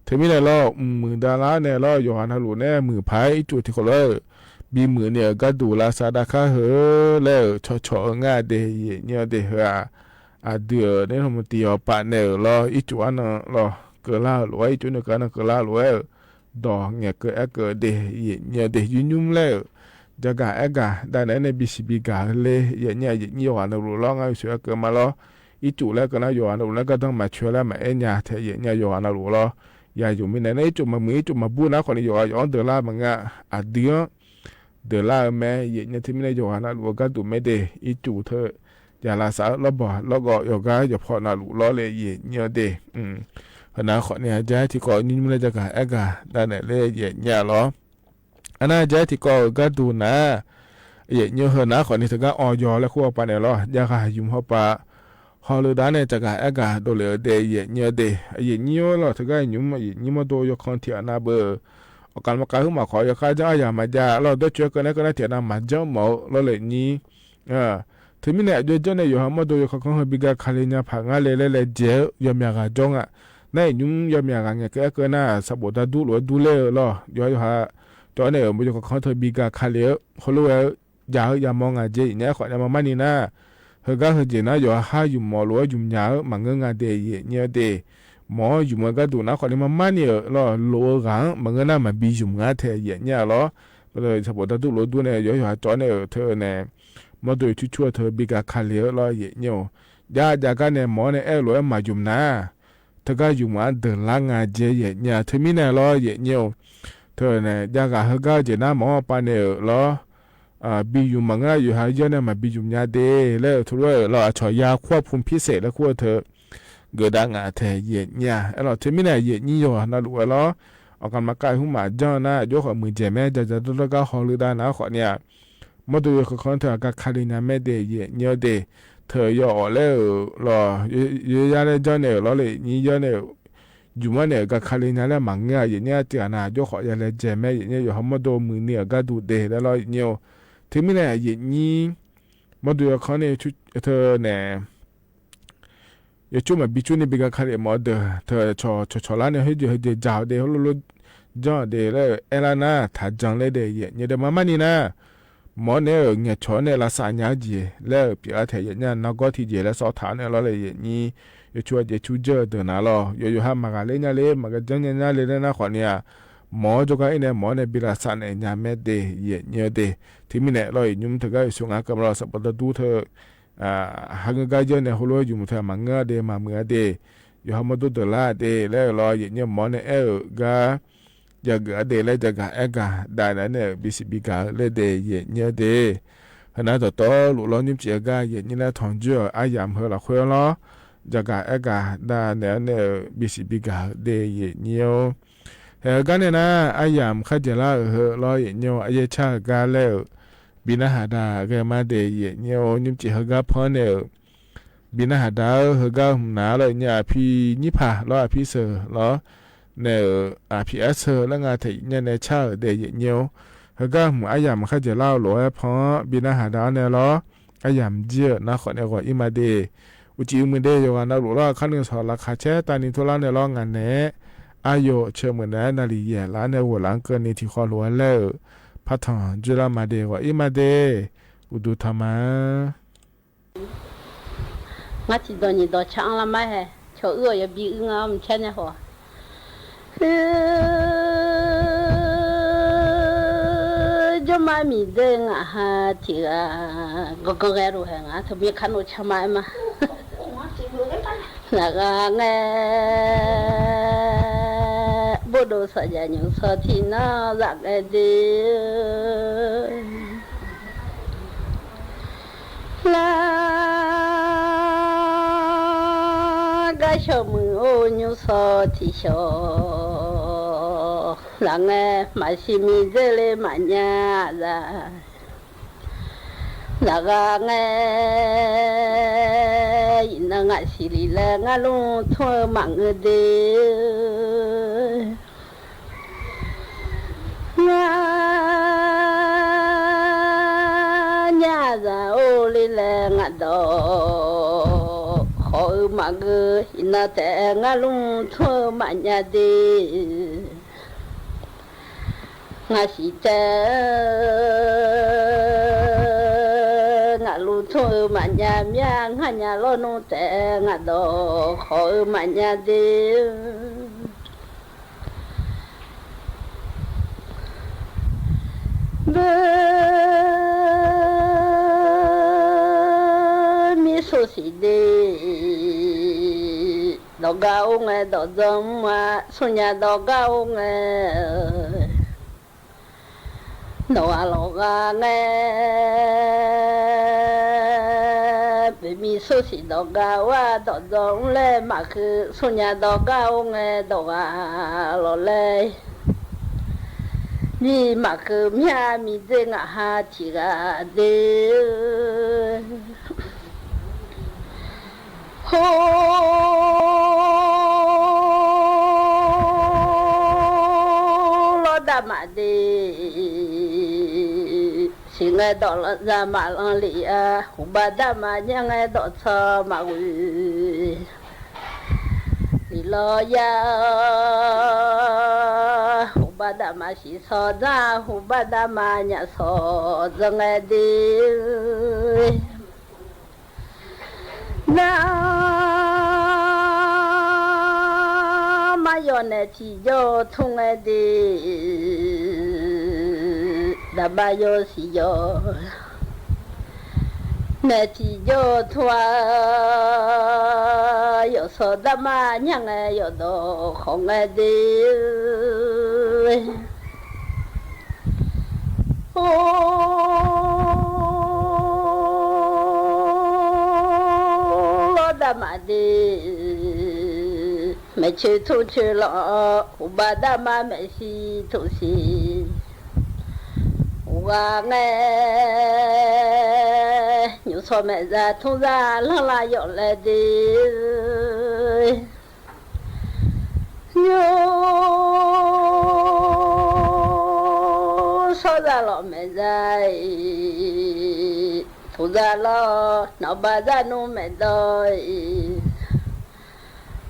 ถึงมีเนี่ยล้อมือดาราเนี่ยล้ออยู่หันหลุเนี่ยมือพายจุดที่เขาเลยบีมือเนี่ยก็ดูลาซาดาคาเหอแล้วชอง่ายเดยเนี่ยเดเหอเดือเนี่ยมันตีอปะเนี่ยล้ออีจุอันนั้นล้อเกล้าหลวยจุดเนี่ยก็นั่งเกล้าหลวยดอกเนี่ยเกิดเดยเนี่ยเดยุ่มแล้วจะกะได้ในบิสิบิกาเลยเนี่ยอยู่หันหลุล้อง่ายสุดเกิดมาล้ออีจุแล้วก็น่าอยู่หันหลุแล้วก็ต้องมาช่วยแล้วมาเนี่ยเทเนี่ยอยู่หันหลุล้อยาอยู่มีในจุดมามือจุดมาบูนะคนอยู่ย้อนเดล่ามังอ่ะเดียวเดล่าแม่เนี่ยที่มีในอยู่นะลูกก็ดูไม่ได้อีจูเธออย่าลาสาแล้วบ่แล้วก็อยู่ก็อย่าพอนะลูกล้อเลยเนี่ยเดขณะขอเนี่ยใจที่ก่อนนี่มันจะกะเอกะได้เลยเนี่ยล้ออันนั้นใจที่ก็ดูนะเนี่ยขณะขอนี่ถึงก็ออยแล้วขั้วปานเนี่ยล้อยากหายุ่มเข้าปะฮอลดาเนี่ยจะกะเอกะโดเลยเดยเนี่ยเดยเนี่ยเราถึงก็ยุ่มยี่มาโดยคอนเทียนาเบอร์การมาการขึ้นมาขอยาข้าจะอย่ามาจ้าเราได้ช่วยกันก็ได้เทียนามาจ้าหมอเราเลยนี้ถึงมีเนี่ยโดยเจ้าเนี่ยอยู่หามาโดยเขาเขาบิกาคาเลเนี่ยผังอะไรเจ้ายามยากจงในยุ่มยามยากเนี่ยก็น่าสบดดูหรือดูเล่หรอย่อยหาตอนเนี่ยมันจะเขาเธอบิกาคาเลเขารู้ว่าอย่ามองเจเนี่ยขอเนี่ยมามันนี่นะเฮก็เฮเจนะอยู่หาอยู่หมอหรืออยู่ยามังเงาเดยเนี่ยเดหมออยู่มันก็ดูนะคนนี้มันเนี่ยล้อโลกังมันก็น่ามาบีอยู่งาเทเนี่ยล้อเลยสมบูรณ์ดูโลดูเนี่ยอยู่หาจอเนี่ยเธอเนี่ยมาโดยชั่วเธอบิกาคาเลียล้อเนี่ยยาจากกันเนี่ยหมอเนี่ยล้อมาอยู่นะ ธอก็อยู่มาเดินล้างงานเจเยเนี่ยเธอมีแน่ล้อเยเนี่ยเธอเนี่ยอยากให้ก็เจน่าหมอปานเนี่ยล้อบีอยู่มังอ่ะอยู่หายเยอะเนี่ยมาบีอยู่ยาเดแล้วทุเรศเราฉอยาควบคุมพิเศษแล้วควบเธอเกิดดังอ่ะเธอเยเนี่ยเราเธอมีแน่เยนี่อยู่นั่นรู้ล้อออกกันมาใกล้หุ่มมาจ้านะยกขมือเจแม่จะตัวก็ฮอลลีดานะขอเนี่ยมาดูคนเธอก็คารินาแม่เดเยเนี่ยเดเธอย่อแล้วรอเยอะๆเลยจ้าเนี่ยล้อเลยนี่จ้าเนี่ยอยู่มาเนี่ยก็คารินาแล้วมังอ่ะอย่างเนี้ยเจ้านะยกขอยาเลยเจแม่อย่างเนี้ยอยู่ห้องมาดูมือเนี่ยก็ดูเดแล้วรอเนี่ยถึงไม่แน่อย่างนี้มาดูเขาเนี่ยชุดเธอเนี่ยอย่าจุ่มแบบบิจุนี่บิกาคาริมาเดอเธอชอล้านเนี่ยให้เดี๋ยวจ่าวเดี๋ยวลุจ้าเดี๋ยวแล้วเอลาน่าถ้าจังเลยเดี๋ยวเนี่ยเดี๋ยวมานี่นะหมอเนี่ยเนี่ยชอเนี่ยละสายาจีแล้วปีอาเทียเนี่ยนักก็ที่เจแล้วสอฐานเนี่ยเราเลยอย่างนี้อย่าช่วยอย่าชูเจอเดินนะเราอยู่ห้ามมากันเลยเนี่ยเลยมากันจังเนี่ยเลยนะขอเนี่ยหมอจุกันเนี่ยหมอเนี่ยบิลาสันเนี่ยยามเม็ดเดย์เนี่ยเดย์ที่มีเนี่ยเราอยู่มุ่งถึงก็ส่งอากับเราสับปะรดดูเธอหางกายเจเนี่ยหัวเราอยู่มุ่งเธอมังเงาเดมาเมื่อเดอยู่ห้ามมาดูเดล่าเดแล้วเราเนี่ยหมอเนี่ยก็จะก็เดแล้วจะก็ก็ได้เนี่ยบิสิบิกาเลยเดย์เนี่ยเดขณะต่อลูกเรานิ่มเจียก็เนี่ยนะทองจ่ออายามเฮละคุยล้อจะก็ก็ได้เนี่ยบิสิบิกาเดย์เนี่ยกันเนี่ยนะอายามขัดเจล่ารออย่างเงี้ยอายชากาแล้วบินาหาดาแกมาเดย์อย่างเงี้ยนิ่มจีฮกาพอเนี่ยบินาหาดาฮกาหนาเลยเนี่ยพี่นิพารอพี่เสือรอเนี่ยพี่เสือแล้วงานที่เนี่ยในชาเดย์อย่างเงี้ยฮกาหมู่อายามขัดเจล่าหล่อพอบินาหาดาเนี่ยรออายามเจียนะขอเนี่ยก็อิมาเดอุจิอุมเดย์วันนั้นหล่อขั้นหนึ่งสอนราคาแช่ตานิทุลาเนี่ยรองานเนี่ยอายุเชื่อเหมือนนั้นนาลีเย่ล้านในหัวหลังเกินในที่ขอล้วนแล้วพัฒนาจุลมาเดว่าอิมาเดอุดุธรรมะงัดจีดอนี่ดอช่างละไม่เหรอชาวอย่าบีงามเช่นนี้หัวจะมามีเด้งอ่ะฮะที่ก็แกรู้เหรอถ้ามีขนมชามามาแล้วก็ไงบุตรสัญญาหนึ่งสักทีน่ารักดีแล้วก็ชมมือหนึ่งสักทีชอบแล้วไงมาชิมิเจเลมันยาละแล้วก็ไงนังอาศิริเลงาลุงทั่วมังเดงาญาจาโอลิเลงาดอขอมังอินาแต่งาลุงทั่วมัญญาเดงาสิเจลูทั่วมันยามยังหันยาโลนุแต่งาดอขอมันยาเดีเบมีสุสิเดดอกกาองเอดอกจอมมาสุญญาดอกกาองเอดอกอาลอกาเงมีสุสิดอกกาว่าดอกจงเลยมาคือสุญญาดอกกาองเงดอกอาลอเลยนี่มาคือมีมีเจงอาหาทิกาเดโฮลอดามาเดสิงห์ดอกละจามาลังลีอาหุบดามายังไงดอกชอมาวิลีลอยาหุบดามาสิสอดาหุบดามาเนี่ยสอจังไงดีน้ามายอนเนที่โยทุ่งไงดีดาบายโยสิโย那地有团有说的嘛，娘哎有多红哎的，老的嘛的，没去出去了，我把的嘛没去出去。我哎，有错没在突然浪啦有来的，有说在了没在，突然了闹巴在弄没到，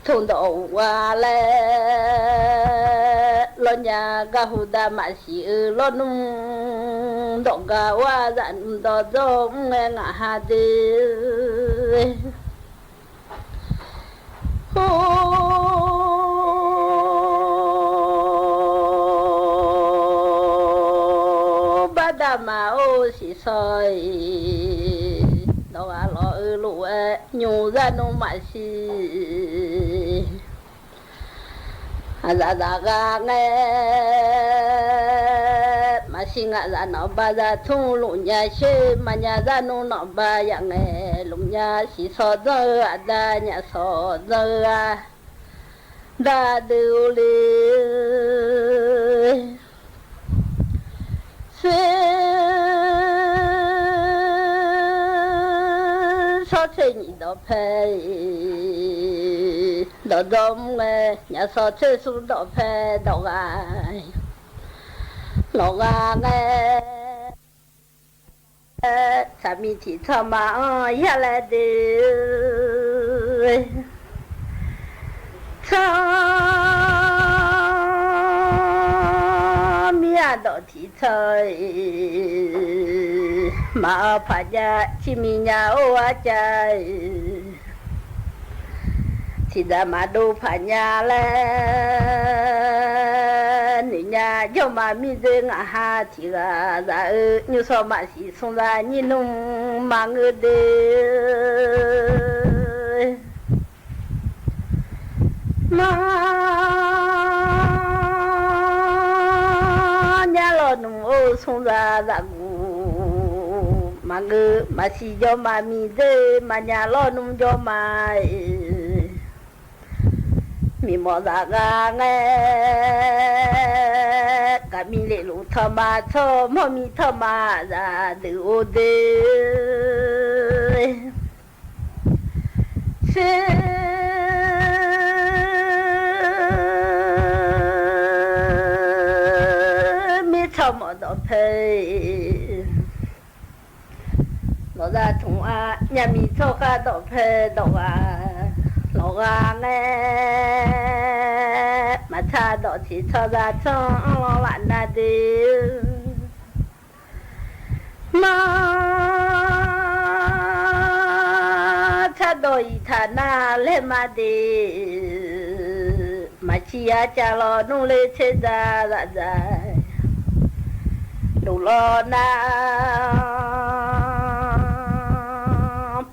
痛到我来。lo nhà ga huda ma si lo nung do ga wa zan do do nghe ngã ha de ba da ma o si soi do ga lo lu nyu ra no ma si za ga nghe mà xin ngã ra nó ba ra thu lũ nhà xe mà nhà ra nó ba ya nghe lũ nhà si so giờ ada nhà so giờ da đều li se so thế nhị đó phải đó đông nhà so chơi xuống đó phê đó ai nó nghe cha mi thì thầm mà ya lại đi cha mi đó thì chơi mà phải ra chỉ mi nhà ô chơi thì đã mà đâu phải nhà lên nhà cho mà mi dê ngã ha thì là ra như sao mà chỉ xong ra như nung mà ngư đê mà nhà lo nung ô xong ra ra mà ngư mà chỉ cho mà mi dê mà nhà lo nung cho mà mi mò ra ga nghe cả mi lệ lũ thơ mà thơ mò mi thơ mà ra từ ô đê xe mi thơ mò đó phê nó ra thùng nhà mi thơ ca đó phê đó lo ga nghe mà cha đó chỉ cho ra cho lo bạn là đi mà cha đôi thà na lên mà đi mà chỉ cha lo nung lên trên ra ra ra đủ lo na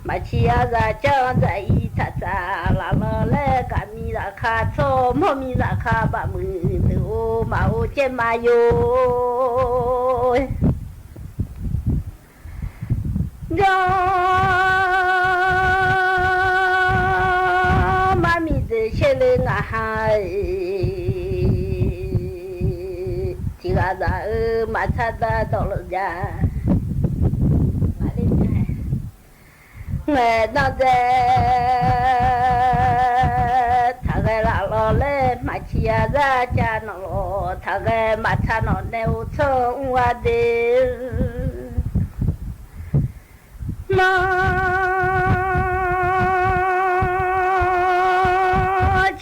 mà chỉ ra cho dạy thật ra là lo lẽ cả mi ra khá cho mò mi ra khá bà mười từ ô mà ô trên mà yo do mà mi từ xe lên ngã hai chỉ là ra mà thật ra đó là ra nghe nó dễ thằng cái là lo lên mà chia ra cha nó lo thằng cái mà cha nó nêu cho qua đi nó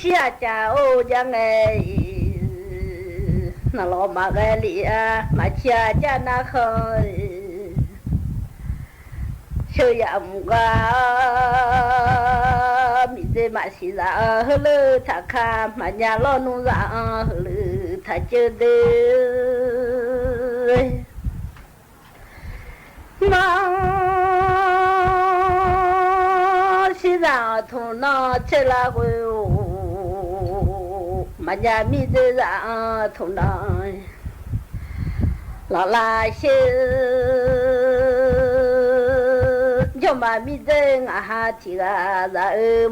chia cha ô cha nghe nó lo mà cái lìa mà chia cha nó khơi chơi ẩm qua mi dê mà xí ra hơ lơ thà kha mà nhà lo nung ra hơ lơ thà chơi đê mà ထုံနာချလာကိုမညာမိသေးစာထုံနာလာလာရှိညမမိသေးငါဟာချီလာသာ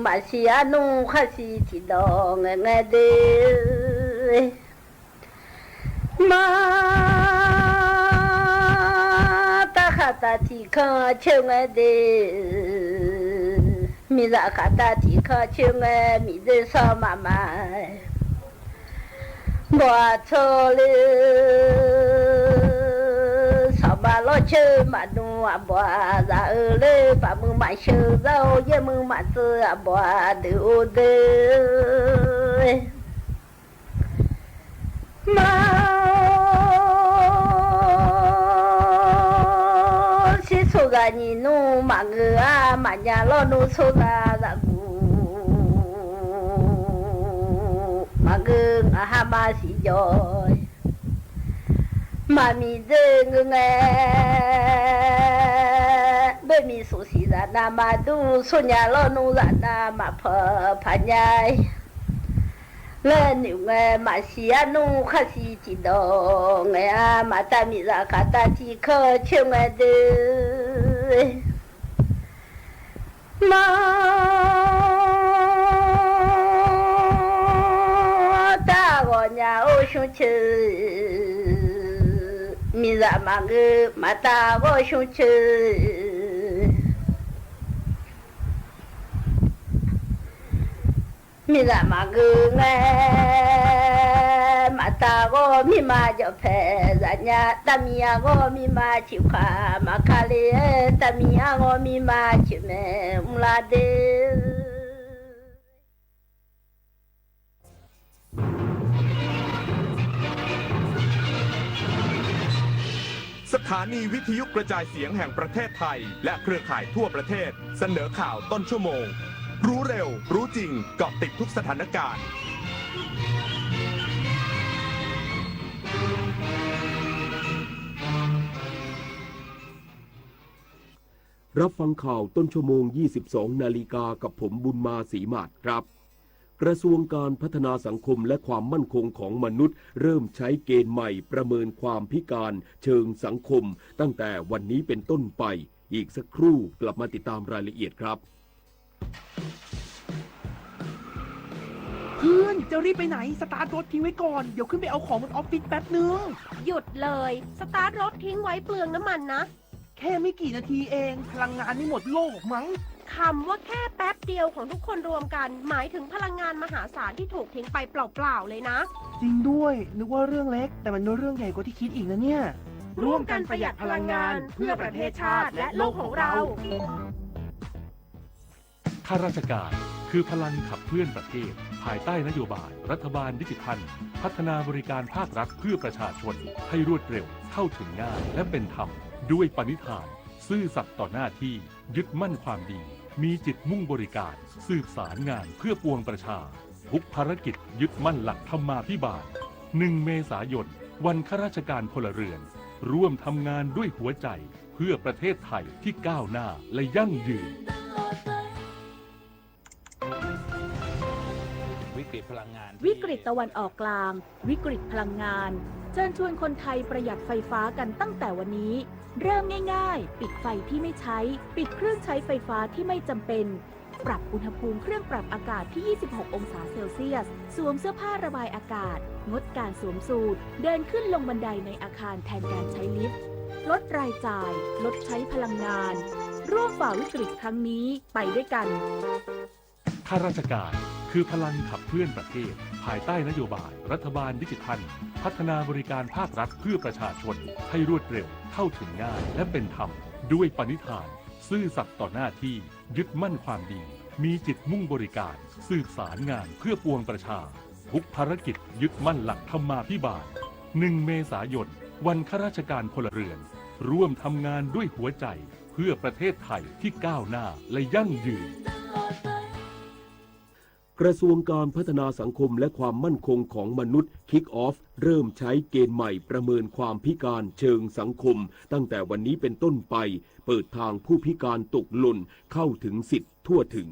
မရှိအနုခစီတီတော့ငငယ်သေးမာတာခတာတီခချုံငယ်သေးမိသာခတာတီခချုံငယ်မိသေးဆမမဘောချိုလေဆဘာလို့ချမဒူအဘွာသာလေပမှုမရှိသောရမှုမသအဘွာဒူဒေမာစီဆိုကနီနူမငါမညာလို့နူဆိုတာသာကူမငါဟာမရှိကြောမမီဒငငယ်ဘယ်မီဆိုစီသာနာမဒူဆိုညာလို့နူသာနာမဖညာလဲနေငယ်မရှိအနုခစီတီတော့ငယ်မတမီသာခတာတီခချုံငယ်တဲ့မာတာကိုညာအိုရှုချေမိဇာမငေမတာကိုရှုချေမိဇာမငေငယ်မတာကိုမိမကြောဖဲဇာညာတမီယာကိုမိမချူခါမခလေးတမီယာကိုမိမချူမဲမလာဒေสถานีวิทยุกระจายเสียงแห่งประเทศไทยและเครือข่ายทั่วประเทศเสนอข่าวต้นชั่วโมงรู้เร็วรู้จริงเกาะติดทุกสถานการณ์รับฟังข่าวต้นชั่วโมง 22 นาฬิกากับผมบุญมาศรีมาศครับกระทรวงการพัฒนาสังคมและความมั่นคงของมนุษย์เริ่มใช้เกณฑ์ใหม่ประเมินความพิการเชิงสังคมตั้งแต่วันนี้เป็นต้นไปอีกสักครู่กลับมาติดตามรายละเอียดครับ เพื่อนจะรีบไปไหนสตาร์ทรถทิ้งไว้ก่อนเดี๋ยวขึ้นไปเอาของบนออฟฟิศแป๊บนึง หยุดเลยสตาร์ทรถทิ้งไว้เปลืองน้ำมันนะแค่ไม่กี่นาทีเองพลังงานไม่หมดโลกมั้งคำว่าแค่แป๊บเดียวของทุกคนรวมกันหมายถึงพลังงานมหาศาลที่ถูกทิ้งไปเปล่าๆเลยนะจริงด้วยนึกว่าเรื่องเล็กแต่มันเป็นเรื่องใหญ่กว่าที่คิดอีกนะเนี่ยร่วมกันประหยัดพลังงานเพื่อประเทศชาติและโลกของเราข้าราชการคือพลังขับเคลื่อนประเทศภายใต้นโยบายรัฐบาลดิจิทัลพัฒนาบริการภาครัฐเพื่อประชาชนให้รวดเร็วเข้าถึงง่ายและเป็นธรรมด้วยปณิธานซื่อสัตย์ต่อหน้าที่ยึดมั่นความดีมีจิตมุ่งบริการสืบสารงานเพื่อปวงประชาทุกภารกิจยึดมั่นหลักธรรมาภิบาล1 เมษายนวันข้าราชการพลเรือนร่วมทำงานด้วยหัวใจเพื่อประเทศไทยที่ก้าวหน้าและยั่งยืนวิกฤตพลังงานวิกฤตตะวันออกกลางวิกฤตพลังงานเชิญชวนคนไทยประหยัดไฟฟ้ากันตั้งแต่วันนี้เริ่มง่ายๆปิดไฟที่ไม่ใช้ปิดเครื่องใช้ไฟฟ้าที่ไม่จำเป็นปรับอุณหภูมิเครื่องปรับอากาศที่ 26 องศาเซลเซียสสวมเสื้อผ้าระบายอากาศงดการสวมสูทเดินขึ้นลงบันไดในอาคารแทนการใช้ลิฟต์ลดรายจ่ายลดใช้พลังงานร่วมฝ่าวิกฤตครั้งนี้ไปด้วยกันข้าราชการคือพลังขับเคลื่อนประเทศภายใต้นโยบายรัฐบาลดิจิทัลพัฒนาบริการภาครัฐเพื่อประชาชนให้รวดเร็วเข้าถึงง่ายและเป็นธรรมด้วยปณิธานซื่อสัตย์ต่อหน้าที่ยึดมั่นความดีมีจิตมุ่งบริการสืบสารงานเพื่อปวงประชาทุกภารกิจยึดมั่นหลักธรรมาภิบาล1 เมษายนวันข้าราชการพลเรือนร่วมทำงานด้วยหัวใจเพื่อประเทศไทยที่ก้าวหน้าและยั่งยืนกระทรวงการพัฒนาสังคมและความมั่นคงของมนุษย์คิกออฟเริ่มใช้เกณฑ์ใหม่ประเมินความพิการเชิงสังคมตั้งแต่วันนี้เป็นต้นไปเปิดทางผู้พิการตกหล่นเข้าถึงสิทธิ์ทั่วถึง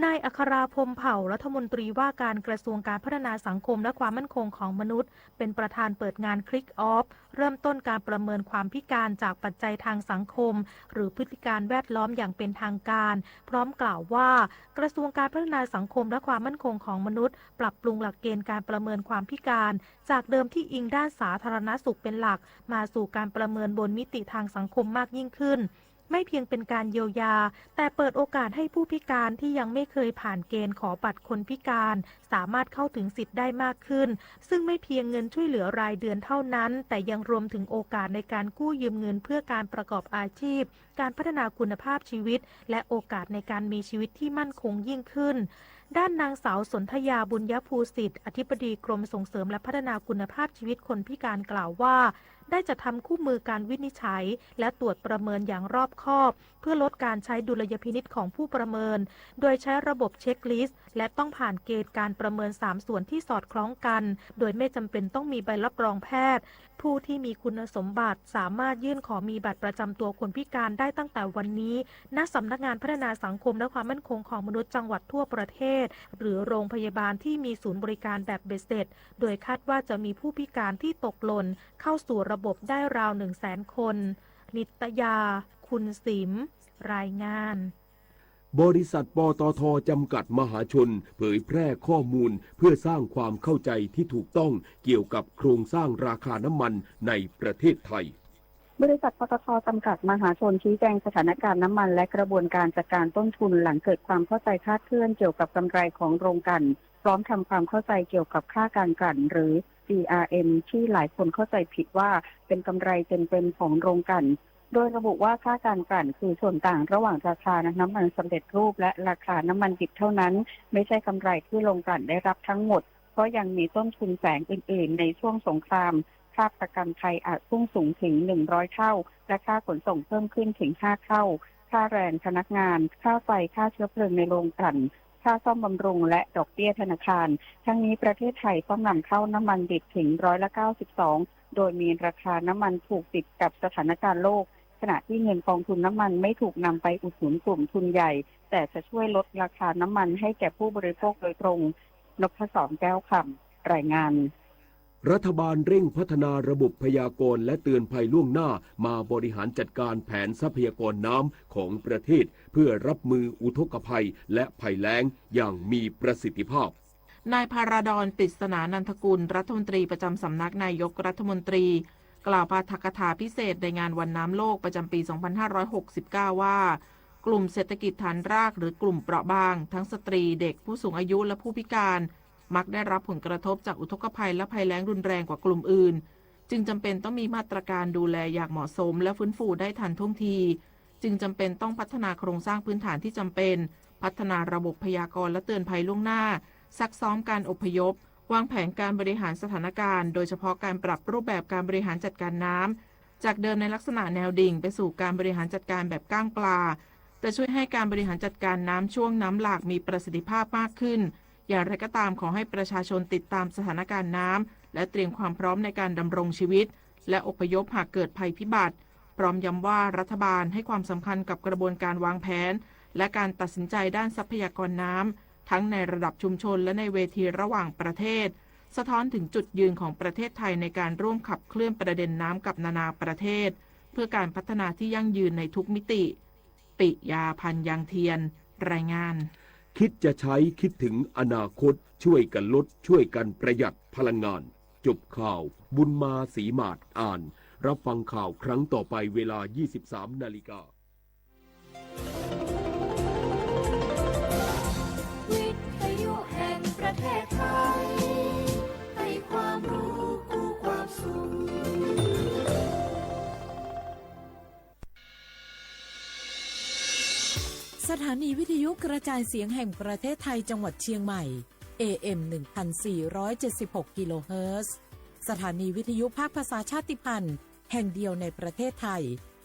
นายอัคราพรหมเผ่ารัฐมนตรีว่าการกระทรวงการพัฒนาสังคมและความมั่นคงของมนุษย์เป็นประธานเปิดงานคลิกออฟเริ่มต้นการประเมินความพิการจากปัจจัยทางสังคมหรือพฤติการแวดล้อมอย่างเป็นทางการพร้อมกล่าวว่ากระทรวงการพัฒนาสังคมและความมั่นคงของมนุษย์ปรับปรุงหลักเกณฑ์การประเมินความพิการจากเดิมที่อิงด้านสาธารณสุขเป็นหลักมาสู่การประเมินบนมิติทางสังคมมากยิ่งขึ้นไม่เพียงเป็นการเยียวยาแต่เปิดโอกาสให้ผู้พิการที่ยังไม่เคยผ่านเกณฑ์ขอบัตรคนพิการสามารถเข้าถึงสิทธิ์ได้มากขึ้นซึ่งไม่เพียงเงินช่วยเหลือรายเดือนเท่านั้นแต่ยังรวมถึงโอกาสในการกู้ยืมเงินเพื่อการประกอบอาชีพการพัฒนาคุณภาพชีวิตและโอกาสในการมีชีวิตที่มั่นคงยิ่งขึ้นด้านนางสาวสนธยาบุญยภูสิทธิ์อธิบดีกรมส่งเสริมและพัฒนาคุณภาพชีวิตคนพิการกล่าวว่าได้จัดทำคู่มือการวินิจฉัยและตรวจประเมินอย่างรอบคอบเพื่อลดการใช้ดุลยพินิจของผู้ประเมินโดยใช้ระบบเช็คลิสต์และต้องผ่านเกณฑ์การประเมิน3ส่วนที่สอดคล้องกันโดยไม่จำเป็นต้องมีใบรับรองแพทย์ผู้ที่มีคุณสมบัติสามารถยื่นขอมีบัตรประจำตัวคนพิการได้ตั้งแต่วันนี้ณสำนักงานพัฒนาสังคมและความมั่นคงของมนุษย์จังหวัดทั่วประเทศหรือโรงพยาบาลที่มีศูนย์บริการแบบเบ็ดเสร็จโดยคาดว่าจะมีผู้พิการที่ตกหล่นเข้าสู่ระบบได้ราว 100,000 คนนิตยาคุณสิมรายงานบริษัทปตท.จำกัดมหาชนเผยแพร่ข้อมูลเพื่อสร้างความเข้าใจที่ถูกต้องเกี่ยวกับโครงสร้างราคาน้ำมันในประเทศไทยบริษัทปตท.จำกัดมหาชนชี้แจงสถานการณ์น้ำมันและกระบวนการจัดการต้นทุนหลังเกิดความเข้าใจคลาดเคลื่อนเกี่ยวกับกำไรของโรงกลั่นพร้อมทำความเข้าใจเกี่ยวกับค่าการกลั่นหรือ GRM ที่หลายคนเข้าใจผิดว่าเป็นกำไรเต็มๆของโรงกลั่นโดยระบุว่าค่าการกลั่นคือส่วนต่างระหว่างราคาน้ำมันสำเร็จรูปและราคาน้ำมันดิบเท่านั้นไม่ใช่กำไรที่โรงกลั่นได้รับทั้งหมดเพราะยังมีต้นทุนแฝงอื่นๆในช่วงสงครามค่าประกันภัยอาจพุ่งสูงถึง100เท่าและค่าขนส่งเพิ่มขึ้นถึง5เท่าค่าแรงพนักงานค่าไฟค่าเชื้อเพลิงในโรงกลั่นค่าซ่อมบำรุงและดอกเบี้ยธนาคารทั้งนี้ประเทศไทยต้องนำเข้าน้ำมันดิบถึง92%โดยมีราคาน้ำมันถูกติดกับสถานการณ์โลกขณะที่เงินกองทุนน้ำมันไม่ถูกนำไปอุดหนุนกลุ่มทุนใหญ่แต่จะช่วยลดราคาน้ำมันให้แก่ผู้บริโภคโดยตรงนพศรแก้วคำรายงานรัฐบาลเร่งพัฒนาระบบพยากรณ์และเตือนภัยล่วงหน้ามาบริหารจัดการแผนทรัพยากรน้ำของประเทศเพื่อรับมืออุทกภัยและภัยแล้งอย่างมีประสิทธิภาพนายภาราดร ปริศนานันทกุลรัฐมนตรีประจำสำนักนายกรัฐมนตรีกล่าวปาฐกถาพิเศษในงานวันน้ำโลกประจำปี 2569 ว่ากลุ่มเศรษฐกิจฐานรากหรือกลุ่มเปราะบางทั้งสตรีเด็กผู้สูงอายุและผู้พิการมักได้รับผลกระทบจากอุทกภัยและภัยแล้งรุนแรงกว่ากลุ่มอื่นจึงจำเป็นต้องมีมาตรการดูแลอย่างเหมาะสมและฟื้นฟูได้ทันท่วงทีจึงจำเป็นต้องพัฒนาโครงสร้างพื้นฐานที่จำเป็นพัฒนาระบบพยากรณ์และเตือนภัยล่วงหน้าซักซ้อมการอพยพวางแผนการบริหารสถานการณ์โดยเฉพาะการปรับรูปแบบการบริหารจัดการน้ำจากเดิมในลักษณะแนวดิ่งไปสู่การบริหารจัดการแบบก้างปลาแต่ช่วยให้การบริหารจัดการน้ำช่วงน้ำหลากมีประสิทธิภาพมากขึ้นอย่างไรก็ตามขอให้ประชาชนติดตามสถานการณ์น้ำและเตรียมความพร้อมในการดำรงชีวิตและอพยพหากเกิดภัยพิบัติพร้อมย้ำว่ารัฐบาลให้ความสำคัญกับกระบวนการวางแผนและการตัดสินใจด้านทรัพยากรน้ำทั้งในระดับชุมชนและในเวทีระหว่างประเทศสะท้อนถึงจุดยืนของประเทศไทยในการร่วมขับเคลื่อนประเด็นน้ำกับนานาประเทศเพื่อการพัฒนาที่ยั่งยืนในทุกมิติปิยาพันธ์ยังเทียนรายงานคิดจะใช้คิดถึงอนาคตช่วยกันลดช่วยกันประหยัดพลังงานจบข่าวบุญมาศรีมาศอ่านรับฟังข่าวครั้งต่อไปเวลา 23 นาฬิกาวิทยุแห่งประเทศไทยให้ความรู้คู่ความสุขสถานีวิทยุกระจายเสียงแห่งประเทศไทยจังหวัดเชียงใหม่ AM 1476 กิโลเฮิรตซ์สถานีวิทยุภาคภาษาชาติพันธุ์แห่งเดียวในประเทศไทย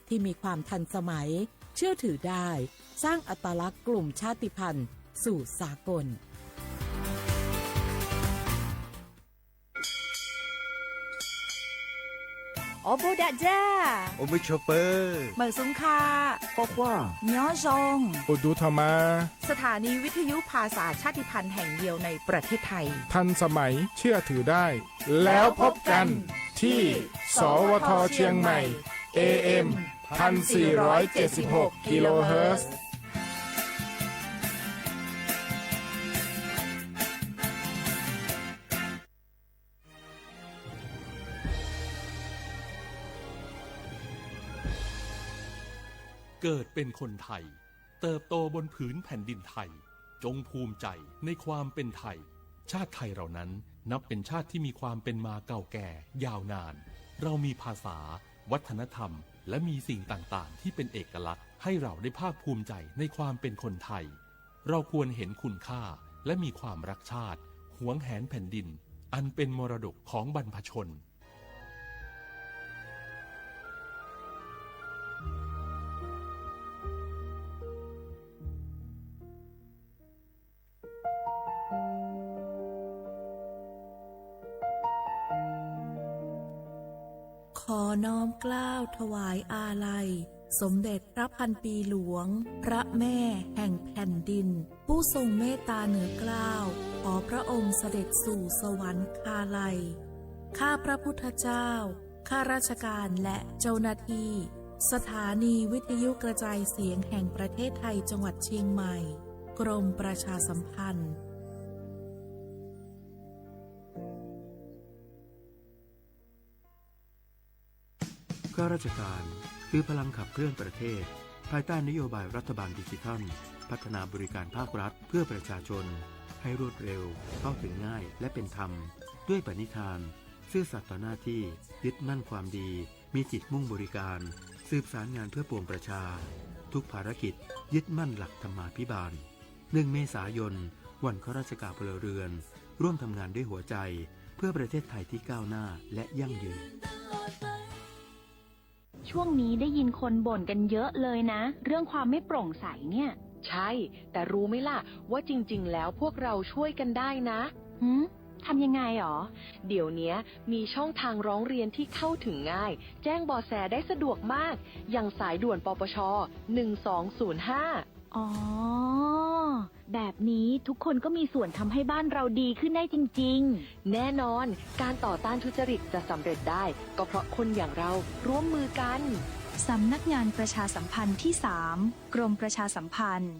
ที่มีความทันสมัยเชื่อถือได้สร้างอัตลักษณ์กลุ่มชาติพันธุ์สู่สากล โอโบดาจ้า โอมิชเปอร์ เหมยซุงคา ปอกว่า ย้อซง โอดูทามา สถานีวิทยุภาษาชาติพันธุ์แห่งเดียวในประเทศไทย ทันสมัยเชื่อถือได้ แล้วพบกันที่ สวทเชียงใหม่ AM 1476 กิโลเฮิรตซ์ เกิดเป็นคนไทยเติบโตบนผืนแผ่นดินไทยจงภูมิใจในความเป็นไทยชาติไทยเรานั้นนับเป็นชาติที่มีความเป็นมาเก่าแก่ยาวนานเรามีภาษาวัฒนธรรมและมีสิ่งต่างๆที่เป็นเอกลักษณ์ให้เราได้ภาคภูมิใจในความเป็นคนไทยเราควรเห็นคุณค่าและมีความรักชาติหวงแหนแผ่นดินอันเป็นมรดกของบรรพชนขอน้อมเกล้าถวายอาลัยสมเด็จพระพันปีหลวงพระแม่แห่งแผ่นดินผู้ทรงเมตตาเหนือเกล้าขอพระองค์เสด็จสู่สวรรคาลัยข้าพระพุทธเจ้าข้าราชการและเจ้าหน้าที่สถานีวิทยุกระจายเสียงแห่งประเทศไทยจังหวัดเชียงใหม่กรมประชาสัมพันธ์ข้าราชการคือพลังขับเคลื่อนประเทศภายใต้นโยบายรัฐบาลดิจิทัลพัฒนาบริการภาครัฐเพื่อประชาชนให้รวดเร็วเข้าถึงง่ายและเป็นธรรมด้วยปณิธานซื่อสัตย์ต่อหน้าที่ยึดมั่นความดีมีจิตมุ่งบริการสืบสารงานเพื่อปวงประชาทุกภารกิจยึดมั่นหลักธรรมาภิบาล1 เมษายนวันข้าราชการพลเรือนร่วมทำงานด้วยหัวใจเพื่อประเทศไทยที่ก้าวหน้าและยั่งยืนช่วงนี้ได้ยินคนบ่นกันเยอะเลยนะ เรื่องความไม่โปร่งใสเนี่ย ใช่แต่รู้ไหมล่ะว่าจริงๆแล้วพวกเราช่วยกันได้นะทำยังไงหรอ เดี๋ยวนี้มีช่องทางร้องเรียนที่เข้าถึงง่ายแจ้งเบาะแสได้สะดวกมากอย่างสายด่วนปปช1205อ๋อแบบนี้ทุกคนก็มีส่วนทำให้บ้านเราดีขึ้นได้จริงๆแน่นอนการต่อต้านทุจริตจะสำเร็จได้ก็เพราะคนอย่างเราร่วมมือกันสำนักงานประชาสัมพันธ์ที่ 3 กรมประชาสัมพันธ์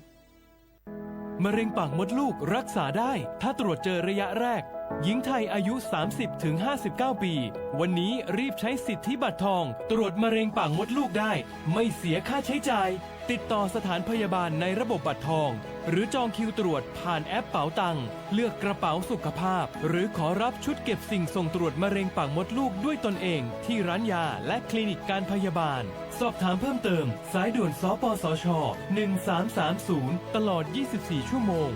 มะเร็งปากมดลูกรักษาได้ถ้าตรวจเจอระยะแรกหญิงไทยอายุ 30-59 ปี วันนี้รีบใช้สิทธิบัตรทองตรวจมะเร็งปากมดลูกได้ไม่เสียค่าใช้จ่ายติดต่อสถานพยาบาลในระบบบัตรทองหรือจองคิวตรวจผ่านแอปเป๋าตังค์เลือกกระเป๋าสุขภาพหรือขอรับชุดเก็บสิ่งส่งตรวจมะเร็งปากมดลูกด้วยตนเองที่ร้านยาและคลินิกการพยาบาลสอบถามเพิ่มเติมสายด่วนสปสช1330ตลอด24ชั่วโมง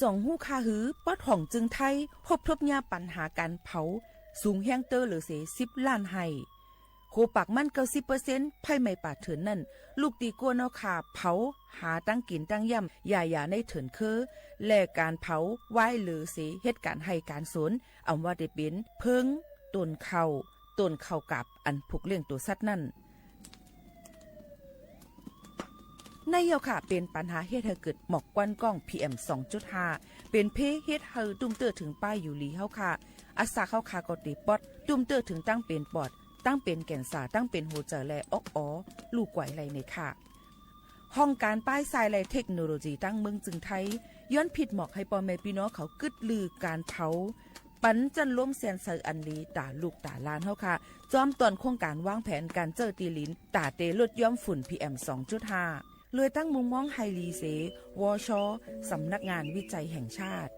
จ่องหู้คาหือป้อถ่องจึงไทยพบทบยาปัญหาการเผาสูงแห้งเตอร์หรือเส10 ล้านไห้โคปากมัน90%ไผ่ไม่ป่าเถินนั่นลูกตีกัวนอขาเผาหาตั้งกินตั้งย่ำอย่าในเถินคือแลกการเผาไว้หรือเสเหตุการให้การสนอำว่าได้เป็นเพิงต้นเข้ากับอันผูกเลี้ยงตัวสัตว์นั่นนายกค่ะเป็นปัญหาเฮ็ดให้เกิดหมอกควันกล้อง PM 2.5 เป็นเพเฮ็ดให้ตุ้มเตอร์ถึงป้ายอยู่ลีเฮาค่ะอาสาเข้าค่ะก็ติปอดตุ้มเตอร์ถึงตั้งเป็นปอดตั้งเป็นแก่นสาตั้งเป็นหัวใจและลูกไกวไหลในค่ะห้องการป้ายทรายและเทคโนโลยีตั้งเมืองจึงไทยย้อนผิดหมอกให้พ่อแม่พี่น้องเขากึดลือการเผาปันจันล้มแสนเซออันลีตาลูกตาลานเฮาค่ะจอมตอนโครงการวางแผนการเจอตีลินตาเตลดย่อมฝุ่น PM 2.5 เลยตั้งมุมมองไฮรีเสวชสำนักงานวิจัยแห่งชาติ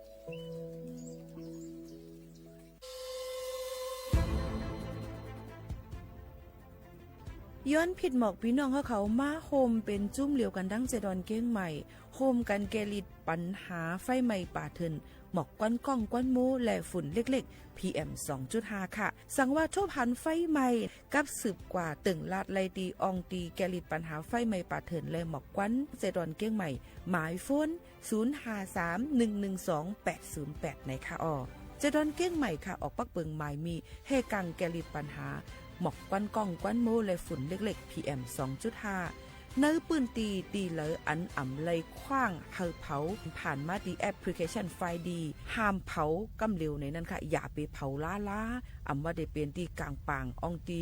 ย้อนผิดหมอกพี่น้องเขามาโฮมเป็นจุ้มเหลียวกันดั้งเจดอนเก้งใหม่ โฮมกันแกลิดปัญหาไฟไหม้ป่าเถินหมอกควันก้องควันโมและฝุ่นเล็กๆ PM 2.5 ค่ะสั่งว่าโชพันไฟไหม้กับสืบกว่าตึงลาดไลตีอองตีแกลิดปัญหาไฟไหม้ป่าเถินและหมอกควันเจดอนเก้งใหม่หมายโฟน0531128008ในค่ะเจดอนเก้งใหม่ค่ะออกปักเบิงหมายมีเฮกังแกลิดปัญหาหมอกควันก้องควันโมและฝุ่นเล็กๆ PM 2.5เนื้อปืนตีเหลออันอ่ำเลยคว้างเฮาเผาผ่านมาดีแอปพลิเคชันไฟดีห้ามเผากำเร็วในนั้นค่ะอย่าไปเผาล้าอ่ำว่าได้เป็นตีกลางปางอองตี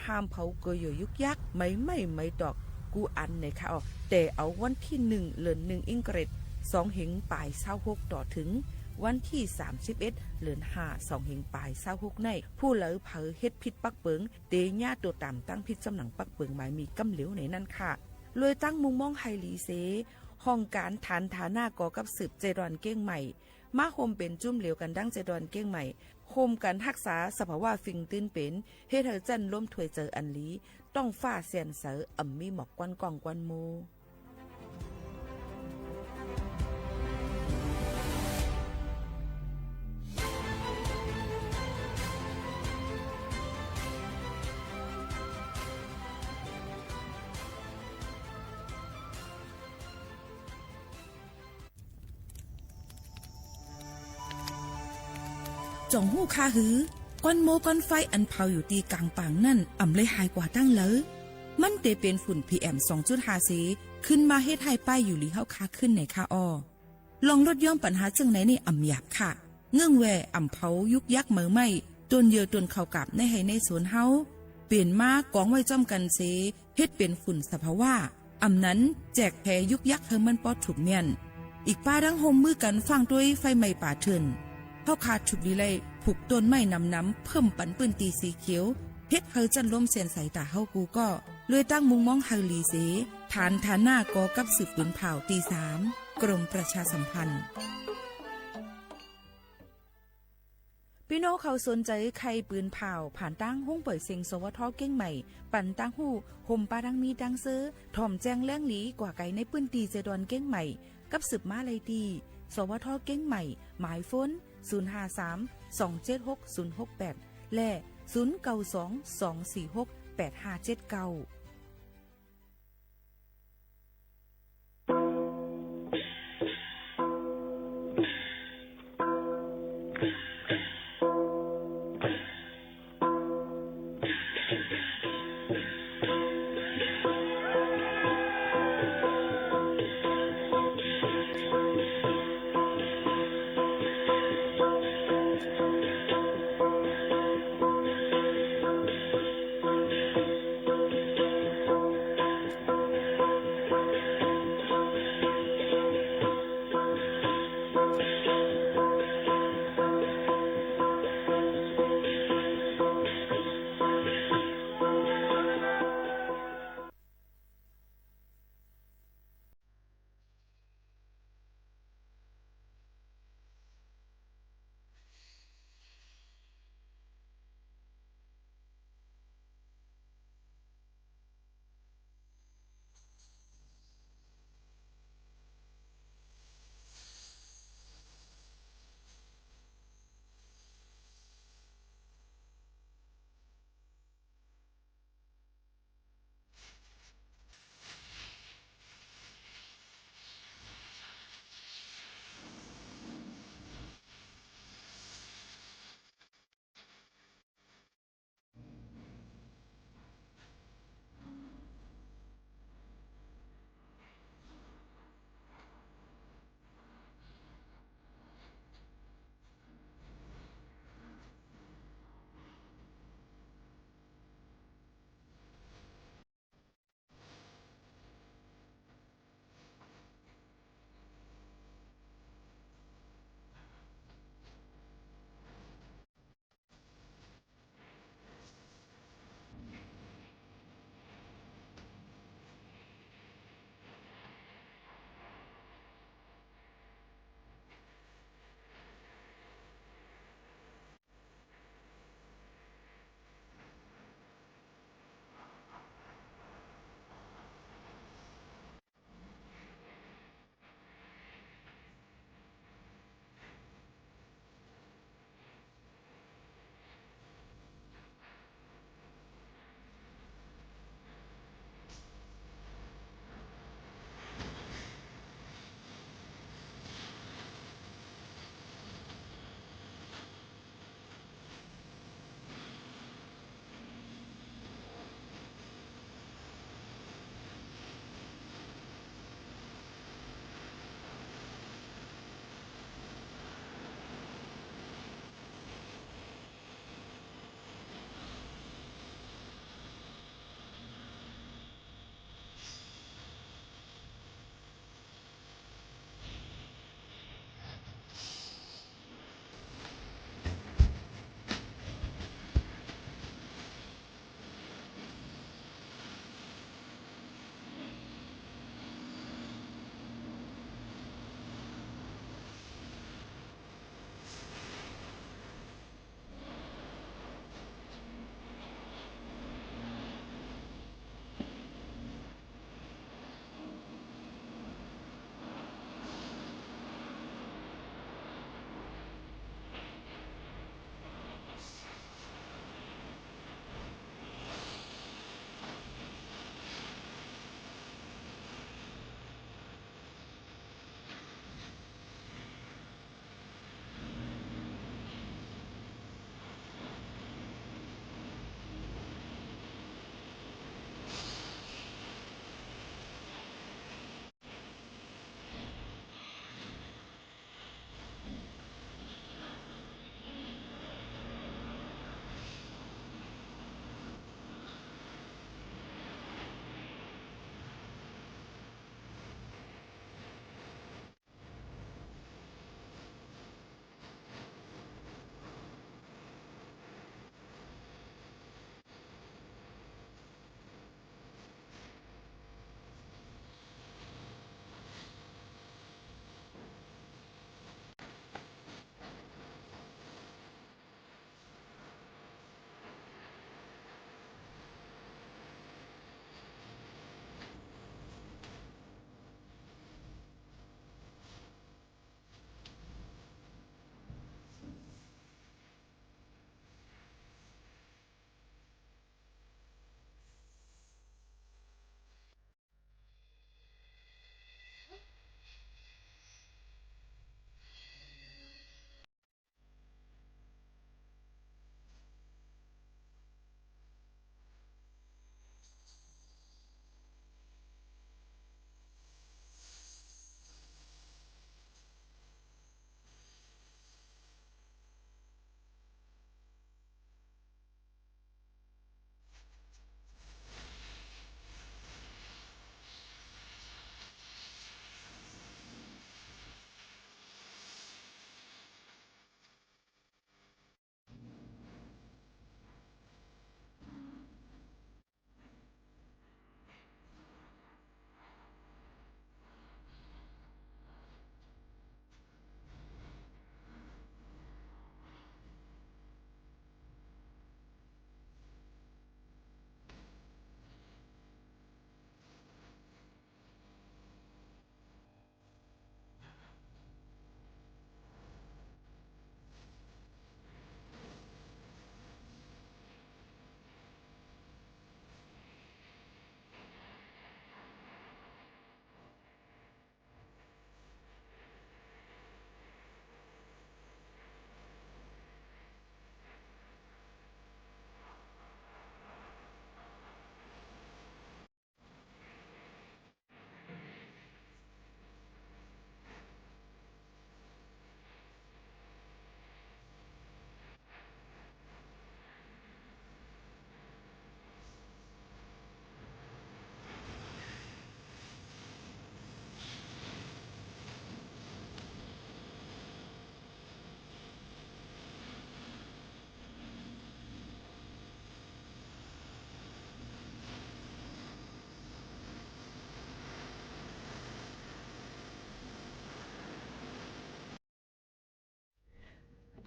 ห้ามเผาเกยยุกยักไม่ดอกกูอันในค่ะแต่เอาวันที่1เดือน1อิงเกรด2เหงปลาย26ต่อถึงวันที่31เดือน5 2เหงปลาย26ในผู้เหลอเผาเฮ็ดผิดปักเปิงเตญาตัวตามตั้งผิดจำหนังปักเปิงหมายมีกำเหลวในนั้นค่ะเลยตั้งมุมมองไฮลีเซห้องการฐานฐาหน้าก่อกับสืบเจดอนเก้งใหม่มาโฮมเป็นจุ่มเหลวกันดั้งเจดอนเก้งใหม่โฮมกันรักษาสภาวะฟิงตื้นเป็นเฮ็ดให้จันล้มถวยเจออันลีต้องฟ้าเสียนเสออ่ำมีหมอกควันกองควันโมจ่องหู้คาหือก้อนโมก้อนไฟอันเผาอยู่ตีกลางปางนั่นอ่ำเลยหายกว่าตั้งเลยมันเตเป็นฝุ่น PM 2.5 สีขึ้นมาเฮ็ดให้ป้ายอยู่ลีเฮาคาขึ้นในคาลองลดย่อมปัญหาจังไหนในอ่ำหยาบค่ะเงื่องแวอ่ำเผายุกยักเหมือไม่ต้นเยอต้นเข้ากับในให้ในสวนเฮาเปลี่ยนมากองไว้จ้อมกันเสเฮ็ดเป็นฝุ่นสภาวะอ่ำนั้นแจกแพยุกยักเฮมันปอดถูกเมียนอีกป้าดังโฮมมือกันฟังด้วยไฟไหม้ป่าเถินเฮาขาดฉุกดีเลยผูกต้นไม้น้ำเพิ่มปันปืนตีสีเขียวเฮ็ดเฮาจันล้มเสียนสายตาเฮากูก็เลยตั้งมุงมองไฮลีเสฐานหน้ากอกับสืบปืนเผาตี3กรมประชาสัมพันธ์พี่น้องเขาสนใจใครปืนเผาผ่านตั้งห้องเปิดเซ็งสวทเก้งใหม่ปั่นตั้งหูห่มปาดังมีดังเซอถ่อมแจงแล้งหลีกว่าไก่ในปืนตีเจดอนเก้งใหม่กับสืบมาเลยดีสวทเก้งใหม่หมายฝน053-276-068 และ 092-246-8579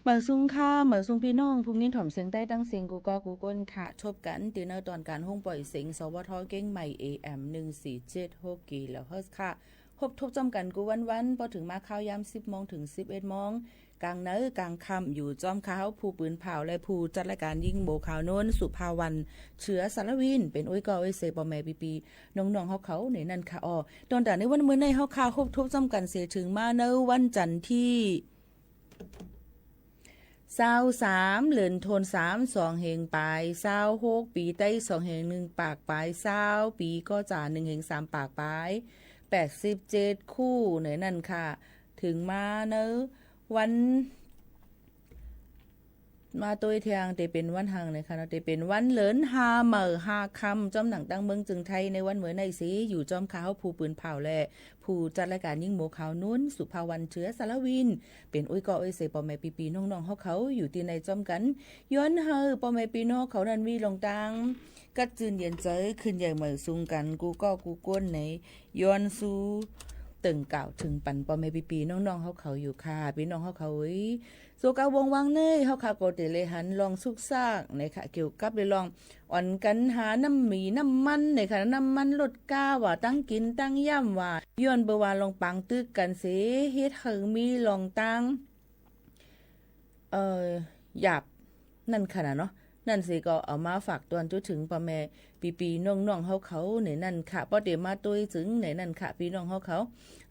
เหมือซุงค่ะเหมือซุงพี่น้องภูมิถ่อมเสียงใต้ตั้งเสียงกูก็กูก้นค่ะชบกันตีเนอร์ตอนการห้องปล่อยเสียงสวทเก้งใหม่ AM 1476กิโลเฮิรตซ์ค่ะพบทบจำกันกูวันพอถึงมาข้าวยาม10 โมงถึง 11 โมงกลางเนื้อกลางค่ำอยู่จอมข้าวผู้ปืนเผาและผู้จัดรายการยิงโบข่าวโน้นสุภาวันเชื้อสารวินเป็นอุ้ยกออุ้ยเซปอแม่ปีน้องๆเขาในนั่นค่ะอ๋อตอนแต่ในวันมื้อในเฮาข่าวพบทบจำกันเสียถึงมาเนอวันจันทร์ที่23เดือนธันวาคม2เฮงปลาย26ปีใต้2เฮง1ปากปลาย20ปีก็จ่า1เฮง3ปากปลาย87คู่ในนั่นค่ะถึงมาเนอะวันมาตัวเทียงแต่เป็นวันหังนะคะเนาะแต่เป็นวันเหลิน5เหมอ5ค่ำจอมหนังตั้งเมืองจึงไทยในวันเหมือในสีอยู่จอมขาวผู้ปืนเผาและผู้จัดรายการยิ่งโมขาวนุ่นสุภาวันเชื้อสารวินเป็นอุ้ยกออุ้ยเสปอแม่ปีน้องๆเขาอยู่ที่ในจอมกันย้อนเฮอปอแม่ปีน้องเขานั้นมีลงตังกัดจืนเย็นเจอขึ้นใหญ่เหมือซุงกันกูก็กูก้นในย้อนสู้ตึงเก่าถึงปันปอแม่ปีน้องๆเขาอยู่ค่ะพี่น้องเขาโซกาวงวังเนยเฮาค่ะก็ได้เลยหันลองสุกซากนะคะเกี่ยวกับเลยลองอ่อนกันหาน้ำหมีน้ำมันนะคะน้ำมันลดก้าว่าตั้งกินตั้งย่ำว่าย้อนเบว่าลองปังตึกกันเสเฮ็ดเฮงมีลองตั้งหยาบนั่นขนาดเนาะนั่นสิก็เอามาฝากตอนจุดถึงพ่อแม่ปีน้องๆเขาในนั่นค่ะพอเดี๋ยวมาตัวถึงในนั่นค่ะพี่น้องเขา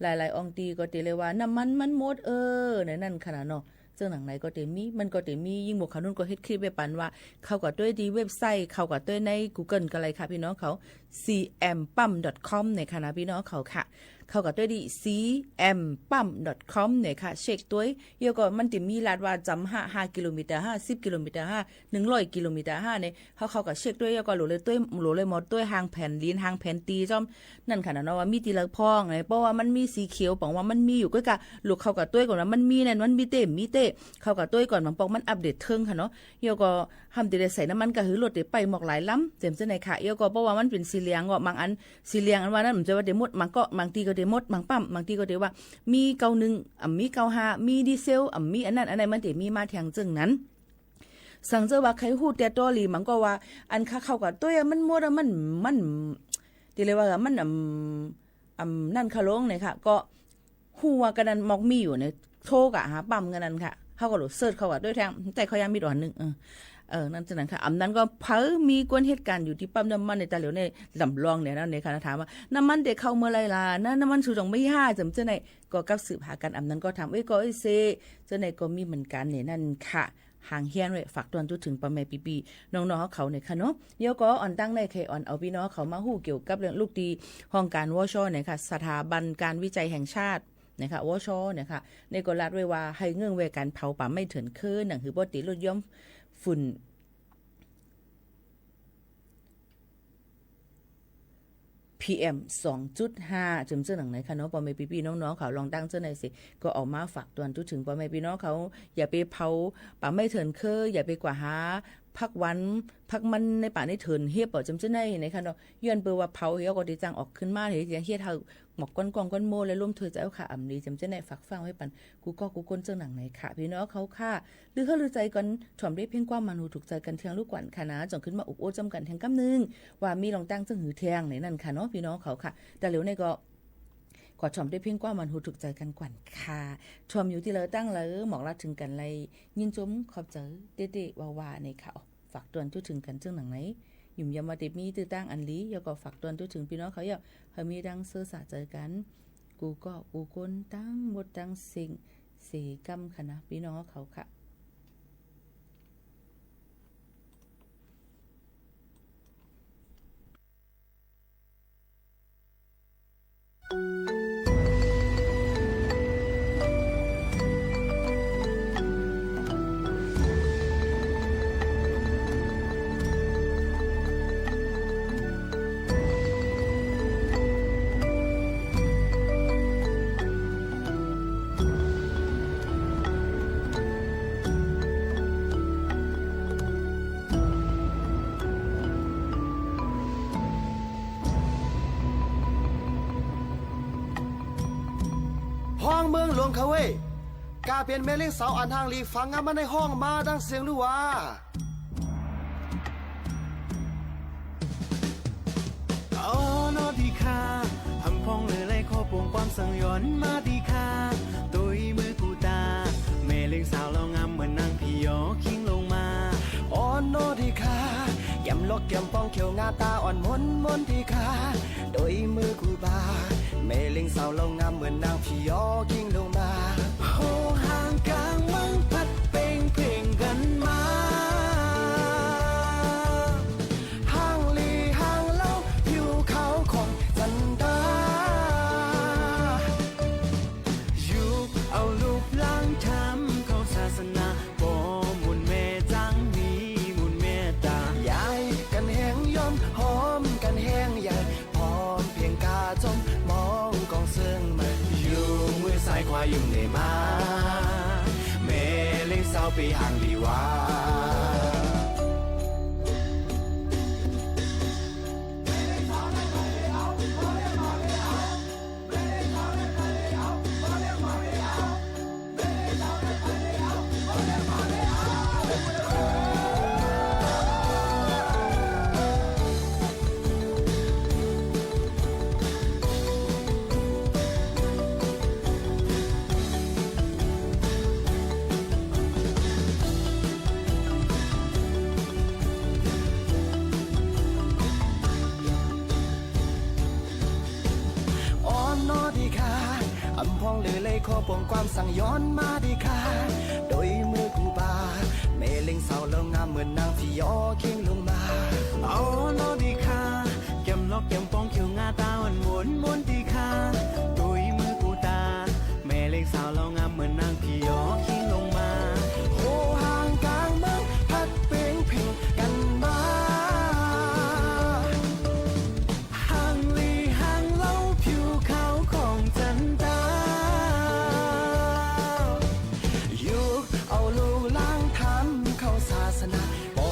หลายๆองตีก็ติเลยว่าน้ำมันหมดในนั่นขนาดเนาะเจ้าหนังไหนก็เต็มมีมันก็เต็มมียิ่งหมวกขาวนุ่นก็เฮ็ดคลิปไปปันว่าเข้ากับด้วยดีเว็บไซต์เข้ากับด้วยใน Google กันเลยค่ะพี่น้องเขา cmpam.com ในคณะพี่น้องเขาค่ะเข้ากับด้วยดี cmpam.com เนี่ยค่ะเช็คตัวเยอะก็มันจะมีลาดว่าจำ5กิโลเมตร50กิโลเมตร100กิโลเมตรเนี่ยเขากับเช็คด้วยเยอะก็โหลเลยหมดด้วยหางแผ่นลิ้นหางแผ่นตีจ้อมนั่นค่ะเนาะว่ามีตีละพ้องไงเพราะว่ามันมีสีเขียวบอกว่ามันมีอยู่ก็กะลูกเข้ากับตัวก่อนว่ามันมีนั่นมันมีเต้เข้ากับตัวก่อนบางปองมันอัปเดตเทิงค่ะเนาะเยอะก็ทำตีได้ใส่น้ำมันก็หือรถได้ไปหมอกหลายล้ำเต็มเส้นในค่ะเยอะก็เพราะว่ามันเป็นสีเหลืองก็บางอันสีเหลืองอันว่านั้นมันจะว่าเดมดบางทีก็เดมดบางปั๊มบางทีก็เดว่ามี91มี95มีดีเซลมีอันนั้นอันไหนมันเดมีมาแทงจึงนั้นสั่งเจอว่าใครฮู้แต่ตัวหลีมันก็ว่าอันเข้ากับตัวมันหมดมันที่เรียกว่ามันนั่นคะลงเนี่ยค่ะก็ฮู้ว่ากันนั้นมอกมีอยู่ในโทรกะหาปั๊มกันนั้นค่ะเฮาก็โหลดเสิร์ชเข้ากับด้วยแทงแต่เขายังมีดอกนึงนั่นฉะนั้นค่ะนั้นก็เพิ่มีกวนเหตุการณ์อยู่ที่ปั๊มน้ำมันในตาเหลียวในลำลองเนี่ยนะในค่ะถามว่าน้ำมันเด็กเข้าเมื่อไรล่ะน้ำมันสูงไม่5จำเจ้าไหนก็กับสืบหากันนั้นก็ถามก็เซเจ้าไหนก็มีเหมือนกันเนี่ยนั่นค่ะห่างเฮียนไว้ฝากตอนจุดถึงปอแม่ปีน้องๆเขาเนี่ยค่ะเนาะเดี๋ยวก็อ่อนตั้งในเคอ่อนเอาพี่น้องเขามาฮู้เกี่ยวกับเรื่องลูกดีห้องการวชเนี่ยค่ะสถาบันการวิจัยแห่งชาตินะคะวชเนี่ยค่ะในก็รัดไว้ว่าให้เงื่อนเวการเผาป่าไม่เถื่อนคืนหนังหือบ่ติลดย่อมฝุ่นPM 2.5 จำเจ้าหนังไหนคะเนาะปอแม่พี่น้องๆเขาลองตั้งเจ้าไหนสิก็ออกมาฝากตอนทุกถึงปอแม่พี่น้องเขาอย่าไปเผาป่าไม่เถินเคยอย่าไปกว่าหาพักวันพักมันในป่าในเถินเฮียบจำเจ้าไหนนะคะเนาะย้อนเปว่าเผาเฮียก็ดีจังออกขึ้นมาเฮียเฮียเฮาหมอกก้อนโมและร่วมเธอจะเอาค่ะอ่ำนี้จำเจ้าไหนฝากฟังไว้ปันกูก้นเจ้าหนังไหนค่ะพี่น้องเขาค่ะหรือเขาลือใจกันถ่อมได้เพียงความมันหูถูกใจกันเทียงลูกกวนค่ะนะจงขึ้นมาอุบโอจำกันแทงกำนึงว่ามีลองตั้งเจ้าหือแทงในนั่นค่ะเนาะพี่น้องเขาค่ะแต่เหลียวในก็ขอชมได้เพียงกว่ามันหูถูกใจกันกว่าค่ะชมอยู่ที่เราตั้งเลยหมอกรัดถึงกันเลยยินจมขอบเจอเด็ดๆว่าในเขาฝากตวนจุดถึงกันเจ้าหนังไหนยุ่มยามาติมีตื้อตั้งอันลีแล้วก็ฝากตวนจุดถึงพี่น้องเขาอย่าเขามีดังเสื้อสาเจอกันกูคนตั้งหมดตั้งสิ่งสีกำค่ะนะพี่น้องเขาค่ะห้องเมืองหลวงเขาเว้ย กาเป็นแม่เลี้ยงสาวอันทางลีฟังงานมาในห้องมาดังเสียงด้วยว่าอ๋อนอดีค่ะหำพองเลยไล่ข้อปวงความสังย้อนมาดีค่ะตุยมือกูตาแม่เลี้ยงสาวเรางามเหมือนนางพี่ยอคิงลงมาอ่อนโนดีค่ะแก้มลอกแก้มปองเขียวงาตาอ่อนมนมนดีค่ะโดยมือกูบาแม่เลี้ยงสาวเรางามเหมือนนางพี่ยอคิงลงมาโหห่างกลางมังพัดเป่งเพ่งกันมาห่างลีห่างเล่าผิวขาวของจันดาอยู่เอาลูกล้างทำเข้าศาสนาบ่มุนแม่จังมีมุนแม่ตายายกันแห้งยอมหอมกันแห้งใหญ่พร้อมเพียงกาจมมองกองเสื่องมาอยู่มือซ้ายขวาอยู่ในมาแม่เลี้ยงสาวไปห่างดีว่าอำพองเลยเลยขอปวงความสั่งย้อนมาดีค่ะโดยมือกูบาแม่เล็งสาวแล้วงามเหมือนนางที่ยอเคียงลงมาเอาโนดีค่ะแก้มลอกแก้มปองเขียวงาตาหวานหมุนมนดีค่ะโดยมือกูตาแม่เล็งสาวเรางามเหมือนนางพี่ยอคิงลงมาโหห่างกลางเมืองพัดเป่งเพ่งกันมาห่างลีห่างเล่าผิวขาวของจันดาอยู่เอาลูกล้างทำเข้าศาสนาบ่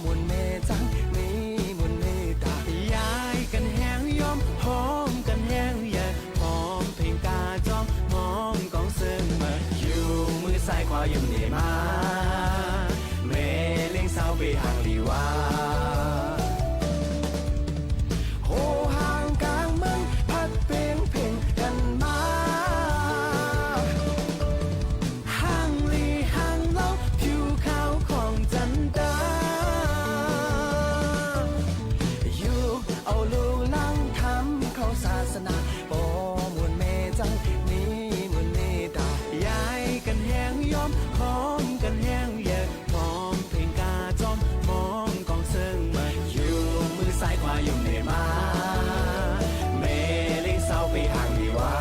มุนเมจังนี่มุนเมตายายกันแห้งยอมหอมกันแห้งใหญ่หอมเพลงกาจอมมองกองเสื่องมาอยู่มือซ้ายขวาอยู่ในมาแม่เลี้ยงสาวไปห่างลีว่าโหห่างกลางเมืองพัดเป่งเพ่งกันมาห่างลีห่างเล่าผิวขาวของจันดาอยู่เอาลูกล้างทำเข้าศาสนาบ่มุนเมจังนี่มุนเมตายายกันแห้งยอมหอมกันแห้งแยกหอมเพลงกาจอมมองกองเสื่องมาอยู่มือซ้ายขวาอยู่ในมาแม่เลี้ยงสาวไปห่างดีว่า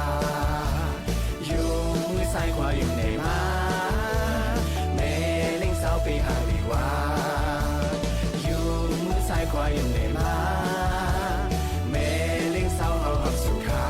อยู่มือซ้ายขวาอยู่ในมาแม่เลี้ยงสาวไปห่างดีว่าอยู่มือซ้ายขวาอยู่ในมาแม่เลี้ยงสาวเอาหักสุขา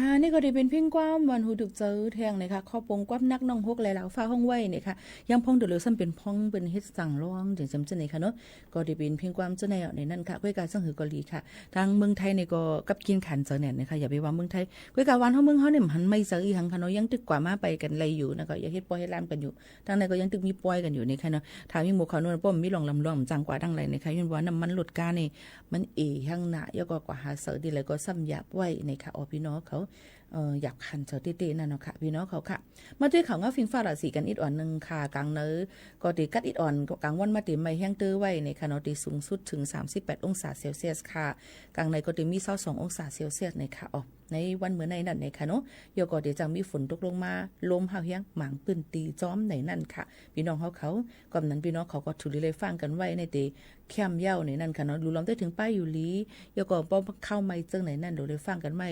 ค่ะนี่ก็ได้เป็นเพียงความวันหูดึกเจอแทงนะคะข้อปงความนักน้องฮกหลายๆฟ้าห้องไว้เนี่ยค่ะยังพองเดือดซ้ำเป็นพองเป็นเฮ็ดสั่งร้องจังจำจังไหนค่ะเนาะก็ได้เป็นเพียงความเจ้าแนวในนั้นค่ะก้อยการสังหือกอลีค่ะทางเมืองไทยเนี่ยก็กับกินขันเจอเนี่ยนะคะอย่าไปว่าเมืองไทยก้อยการวันเฮาเมืองเฮาเนี่ยมันไม่เจออีหังค่ะเนาะยังตึกกว่ามาไปกันไรอยู่นะก็อย่าเฮ็ดปล่อยให้ลามกันอยู่ทางในก็ยังตึกมีปล่อยกันอยู่นี่ค่ะเนาะถ้ามีหมู่เขาโน่นป้อมมีหลงลำรวมจังกว่าดังไรนะคะย้อนว่าน้ำมันลดกานี่มันหังหน้ายก็กว่าหาเสอดีเลยก็ซ้ำหยาบไว้ในค่ะพี่น้องเขาอยากขันเจอเต้ๆนั่นเนาะค่ะพี่น้องเขาค่ะมาด้วยข่าวว่าฟิงฟ้าราศีกันอีกอ่อนนึงค่ะกลางเนื้อก็ติกัดอีกอ่อนกลางวันมาติไม่แห้งเตื้อไว้ในค่ะเนาะติสูงสุดถึง38 องศาเซลเซียสค่ะกลางในก็ติมี22 องศาเซลเซียสในค่ะ ในวันเหมือนในนั่นในค่ะเนาะเดี๋ยวก็เดี๋ยวจะมีฝนตกลงมาลมหาวเฮียงหมางปืนตีจ้อมในนั่นค่ะพี่น้องเขาก่อนนั้นพี่น้องเขาก็ถูกเลยฟังกันไว้ในเตแคมเย้าในนั่นค่ะเนาะรู้ล้อมได้ถึงป้ายอยู่ลีเดี๋ยวก็ป้อเข้าไม่เจิงในนั่นเดี๋ยวเลยฟังกันไว้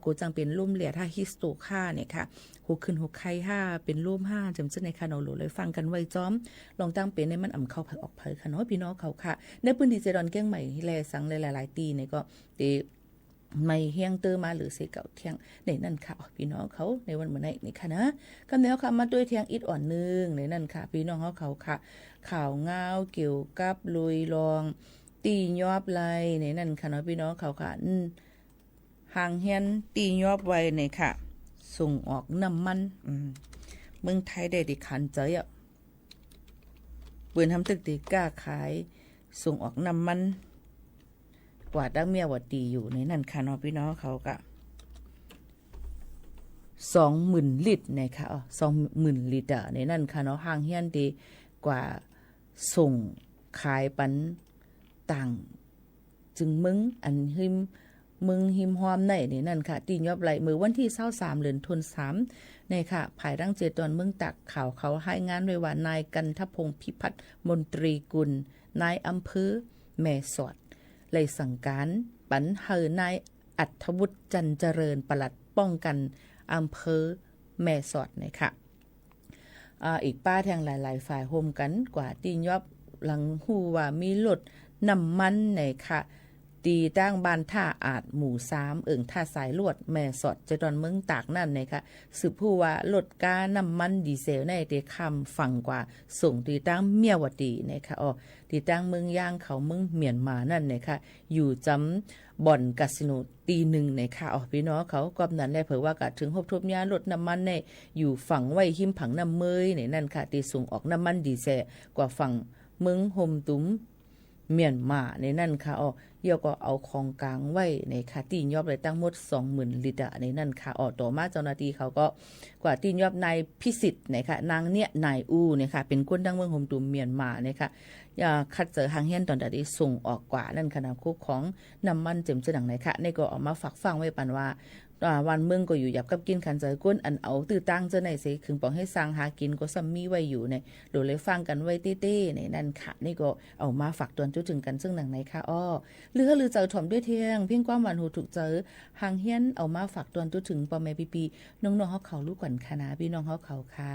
กูจังเป็นลมเหลี่ยถ้าฮิสโตค่าเนี่ยค่ะ6ขึ้น6ไข่5เป็นลม5จำซึ่งในค่ะเนาะเลยฟังกันไว้จ้อมลองตั้งเป็นในมันอ่ำเข้าเผยออกเผยค่ะเนาะพี่น้องเขาค่ะในพื้นที่เจดอนเก้งใหม่แลสังหลายๆตีเนี่ยก็เตไม่เฮียงเตอมาหรือเสเก่าเที่ยงในนั่นค่ะพี่น้องเขาในวันเหมือนในนี่ค่ะนะกำเนิดค่ะมาด้วยเที่ยงอิดอ่อนนึงในนั่นค่ะพี่น้องเขาค่ะข่าวเงาเกี่ยวกับลุยลองตียอบไลในนั่นค่ะเนาะพี่น้องเขาค่ะห่างเฮียนตียอบไว้ในค่ะส่งออกน้ำมันเมืองไทยได้ดิขันใจอ่ะเปิดทำตึกตีกล้าขายส่งออกน้ำมันกว่าดังเมียวัดดีอยู่ในนั่นค่ะเนาะพี่น้องเขาก็20,000 ลิตรนะคะ20,000 ลิตรในนั่นค่ะเนาะห่างเฮียนดีกว่าส่งขายปันต่างจึงมึงอันหิมมึงหิมหอมในนั่นค่ะตียอบไหลมือวันที่23เดือนธันวาคมในค่ะภายรังเจตอนเมืองตักข่าวเขาให้งานไว้ว่านายกันทพงศ์พิพัฒน์มนตรีกุลนายอำเภอแม่สอดเลยสั่งการปันเฮอนายอัธวุฒิจันเจริญปลัดป้องกันอำเภอแม่สอดนะคะอีกป้าแทงหลายๆฝ่ายโฮมกันกว่าตียอบหลังหูว่ามีรถน้ำมันในค่ะตีตั้งบ้านท่าอาจหมู่3ท่าสายลวดแม่สอดจะดอนเมืองตากนั่นนะคะสืบผู้ว่ารถกาน้ำมันดีเซลในเตคำฝั่งกว่าส่งตีตั้งเมียวดีนะคะตีตั้งเมืองย่างเขาเมืองเมียนมานั่นนะคะอยู่จำบ่อนคาสิโนตีหนึ่งนะคะพี่น้องเขากำนั้นได้เผยว่ากะถึงทบยารถน้ำมันในอยู่ฝั่งไว้หิมผังน้ำเมยในนั่นค่ะตีส่งออกน้ำมันดีเซลกว่าฝั่งเมืองโฮมตุ้มเมียนมาในนั่นค่ะเดี๋ยวก็เอาของกลางไว้ในค่ะตีนยอบเลยตั้งหมด 20,000 ลิตรในนั่นค่ะต่อมาเจ้าหน้าที่เขาก็กว่าตีนยอบนายพิสิทธิ์นะคะนางเนี่ยนายอูนะคะเป็นคนดังเมืองโฮมตุมเมียนมานะคะคัดเจอหางเฮียนตอนใดส่งออกกว่านั่นขนาดคุกของน้ำมันเจ็มเจดังไหนค่ะในก็ออกมาฝากฟังไว้ปันว่าวันเมืองก็อยู่หยับกับกินขันใจก้นอันเอาตื้อตั้งเจ้าในเสคึงปองให้สร้างหากินก็ซัมมี่ไว้อยู่ในโดยเลยฟังกันไว้เต้ๆในนั่นค่ะนี่ก็เอามาฝากตวนจุดถึงกันซึ่งหนังไหนค่ะหรือเจอถ่อมด้วยเที่ยงเพียงความหวานหูถูกเจอหางเฮียนเอามาฝากตวนจุดถึงปอแม่ปีน้องๆเขาลูกขวัญคณะพี่น้องเขาค่ะ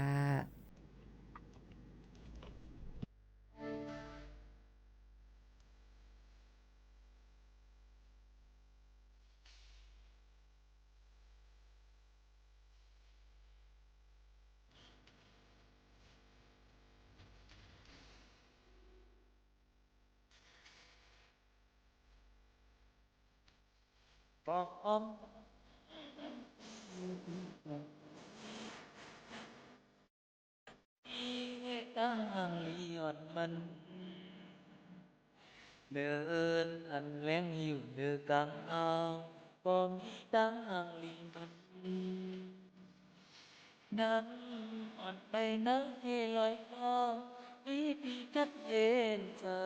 ตั้งลีออนมันเดินอันแรงอยู่เดือกลางอ่าวก็มีตั้งลีมันนั้นอ่อนไปนักให้ลอยคอวิธีกัดเอ็นเธอ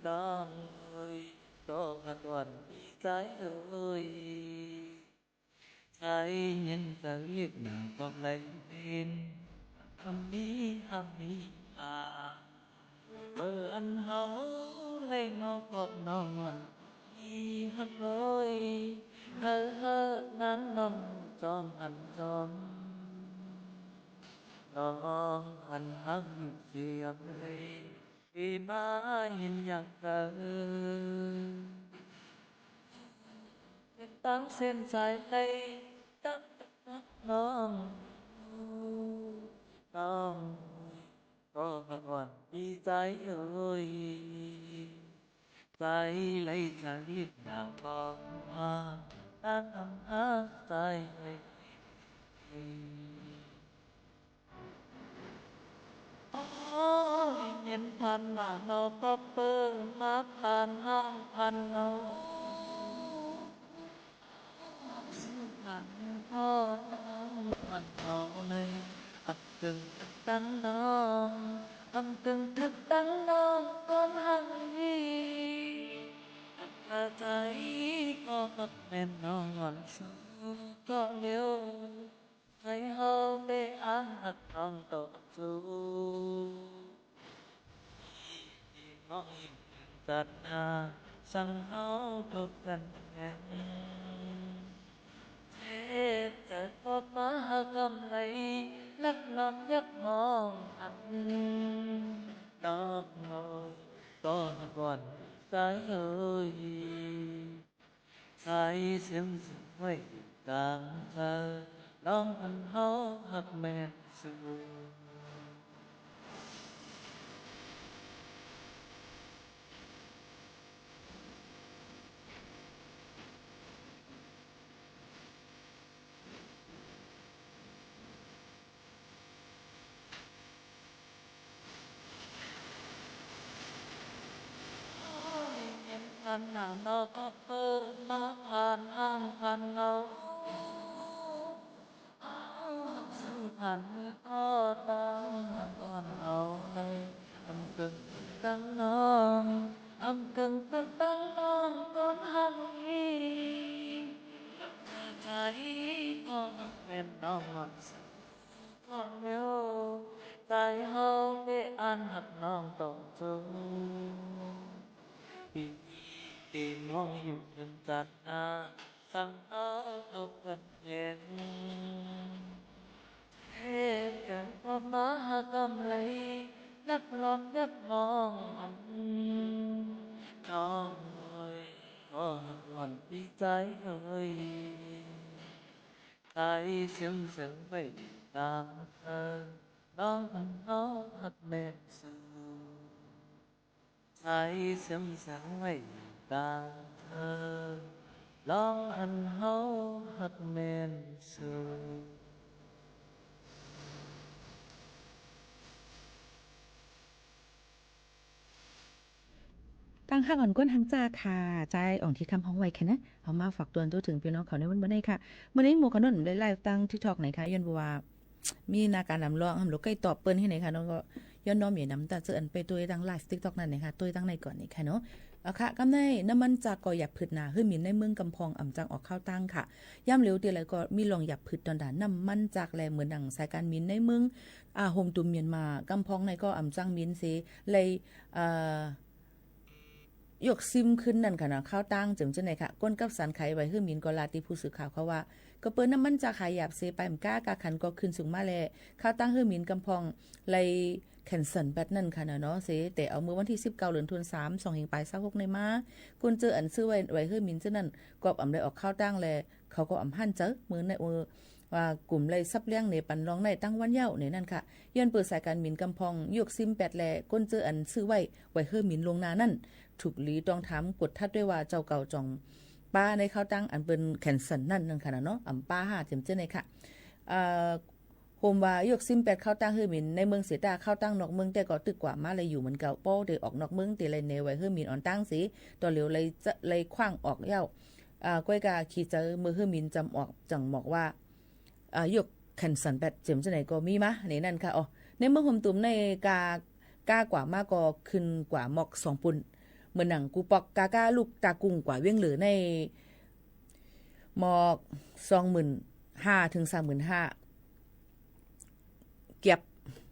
น้องเอ้ยก็ขัดวันมีใจเอ้ยใจเย็นจะเรียกหนังบอกไรเป็นคำนี้เมื่ออันเฮาให้นอกกอดนอนมีฮักเลยนั้นน้องจอมหันจอมน้องหันหักเสียงเลยที่มาเห็นอย่างเธอตั้งเส้นสายใจตั้งน้องก็ก่อนดีใจเอ้ยใจเลยจะรีบดาวบอกมาตั้งหาใจเลยเห็นพันหน้าเราก็เปิ้งมาผ่านห้างพันเราผ่านพ่อมันเอาเลยอัดตึงตั้งน้องอัดตึงทึกตั้งน้องก้อนหังวีใจก็แม่น้อง ตัดหาสั่งเฮาทบกันแข่งเทพจะพบมากำไรนักนำยักมองอันนอกงอยต้อนก่อนสายเอ่ยสายเสียงสุดไม่กลางเธอน้องอันเฮาหักแม่สู่อันหนานอกก็เปิดมาผ่านห้างผ่านเงาผ่านมือพ่อตามก่อนเอาในอำกึ่งตั้งน้องอำกึ่งตั้งน้องก่อนหักอีใจพ่อเป็นน้องมันก่อนเดียวใจเฮาได้อันหักน้องต่อจูตีมองอยู่จนตัดหน้าฟังเอาทุกคนเห็นเทพกันพอมากำไรนักลองนักมองน้องเอ้ยก็หวั่นดีใจเอ้ยใจเสียงเสียงไม่ตามเธอน้องน้องหักแม่สื่อใจเสียงเสียงไม่ตามเธอลองอันเฮาหักแม่นสู่ ตั้งห้าก่อนก้นทั้งจ้าค่ะใจอ่องที่คำห้องไว้แค่นะเอามาฝากตัวถึงพี่น้องเขาในวันนี้ค่ะวันนี้หมู่ขนนไลฟ์ตั้งที่ทอกไหนคะย้อนบัวมีนาการนำร้องลูกใกล้ตอบเปิ้นที่ไหนคะน้องก็ย้อนน้อมอย่านำแต่เจออันไปตัวตั้งไลฟ์ TikTok นั่นนะคะตัวตั้งในก่อนนี่ค่ะเนาะเอาค่ะกำในน้ำมันจากก่อหยับผืดหนาขึ้นมีในเมืองกำพองอ่ำจังออกข้าวตั้งค่ะย่ำเหลวเดียวอะไรก็มีลองหยับผืดตอนด่านน้ำมันจากแลเหมือนดังสายการมินในเมืองโฮมตุมเมียนมากำพองในก็อ่ำจังมินเสเลยยกซิมขึ้นนั่นค่ะนะข้าวตั้งจึงจังไหนค่ะก้นกับสารไขไว้คือมินกอลาติผู้สื่อข่าวเขาว่าก็เปิ้นน้ำมันจากขายหยาบเซไปมก้ากาขันก็ขึ้นสูงมาแลข้าวตั้งคือมินกำพองเลยแคนเซิลแบตนั่นค่ะนะเนาะเสแต่เอามือวันที่19เดือนธันวาคม2 ปลาย26ในมาคุณเจออันซื้อไว้คือมินจังนั้นก็อำได้ออกข้าวตั้งแลเขาก็อำหั่นเจอมือในว่ากลุ่มเลยซับเลี้ยงในปันรองในตั้งวันเย้าในนั่นค่ะย้อนเปิดสายการมินกำพองยกซิม8แลก้นเจออันซื้อไว้คือมินลงนานั่นถูกหลีต้องถามกดทัดด้วยว่าเจ้าเก่าจองป้าในข้าวตั้งอันเป็นแคนเซิลนั่นนั่นค่ะเนาะอำป้า5เต็มเจ้าในค่ะโฮมว่ายกซิม8ข้าวตั้งเฮอมินในเมืองเสียดาข้าวตั้งนอกเมืองแต่ก็ตึกกว่ามาเลยอยู่เหมือนเก่าป้อเดออกนอกเมืองตีเลยเนไว้เฮอมินออนตั้งสิต่อเหลียวเลยคว้างออกเย้าก้อยกาขี่เจอมือเฮอมินจำออกจังบอกว่ายกแคนเซิล8เต็มเจ้าไหนก็มีมะในนั่นค่ะอ๋อในเมืองโฮมตุ่มในกากว่ามาก็ขึ้นกว่าหมอก2ปุ่นเหมือนหนังกูปอกกาก้าลูกตากุ้งกว่าเวียงเหลือในหมอก25,000 ถึง 35,000เก็บ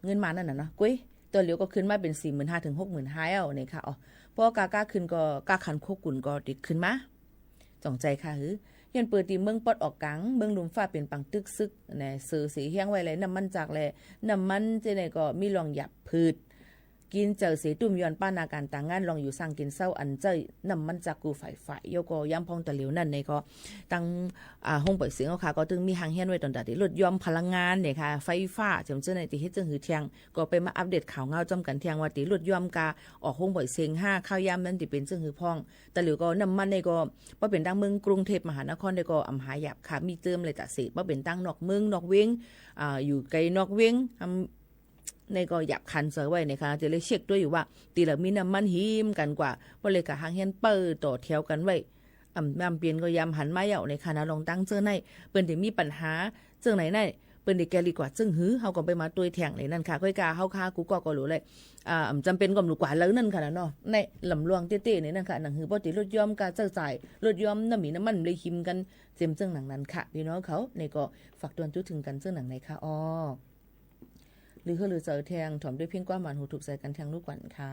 เงินมานั่นน่ะเนาะกุ้ยตัวเหลียวก็ขึ้นมาเป็น 45,000 ถึง 65,000เอานี่ค่ะอ๋อพอกากาขึ้นก็กาขันโคกุนก็ติดขึ้นมาจ่องใจค่ะหือยันเปิดตีเมืองปอดออกกังเมืองลุมฟ้าเป็นปังตึกซึกแหน่ซื้อสีเฮียงไว้เลยน้ำมันจากแลน้ำมันเจไหนก็มีลองหยับพืชกินเจอเสตุ่มย้อนป้านาการต่างงานลองอยู่สร้างกินเศร้าอันเจยน้ำมันจากกูฝ่ายโยก็ย้ำพองตะเหลียวนั่นในก็ตั้งห้องปล่อยเสียงเอาค่ะก็ตึงมีหางเฮียนไว้ตอนแต่ที่ลดยอมพลังงานเนี่ยค่ะไฟฟ้าจำเจอในที่เฮ็ดจังหือเทียงก็ไปมาอัปเดตข่าวเงาจำกันเทียงว่าติลดยอมกาออกห้องปล่อยเสียง5ข้าวยามนั้นที่เป็นจังหือพองตะเหลียวก็น้ำมันในก็บ่เป็นดังเมืองกรุงเทพมหานครได้ก็อำหาหยาบค่ะมีเติมเลยตะเสบ่เป็นตั้งนอกเมืองนอกเวียงอยู่ไกลนอกเวียงในก็หยับคันเสือไว้นะคะจะเลยเช็คด้วยอยู่ว่าตีละมีน้ำมันหิมกันกว่าบ่เลยกะหางเฮียนเปิดต่อแถวกันไว้เปลี่ยนก็ยามหันมาเหย่าในคณะลองตั้งเจอในเปิ้นที่มีปัญหาเจอไหนในเปิ้นได้แกลีกว่าจึงหือเฮาก็ไปมาตัวแทงในนั่นค่ะค่อยกาเฮาคากูก็รู้เลยจำเป็นก็รู้กว่าแล้วนั่นค่ะเนาะในลำลวงเต้ๆในนั่นค่ะหนังหือบ่ติลดยอมกาเจ้าจ่ายลดยอมน้ำมีน้ำมันเลยหิมกันเต็มจึงหนังนั้นค่ะพี่น้องเขาในก็ฝากตัวถึงกันจึงหนังในค่ะอ้อหรือเจอแทงถอมด้วยเพียงกว่ามันหูถูกใส่กันแทงลูกหวันค่ะ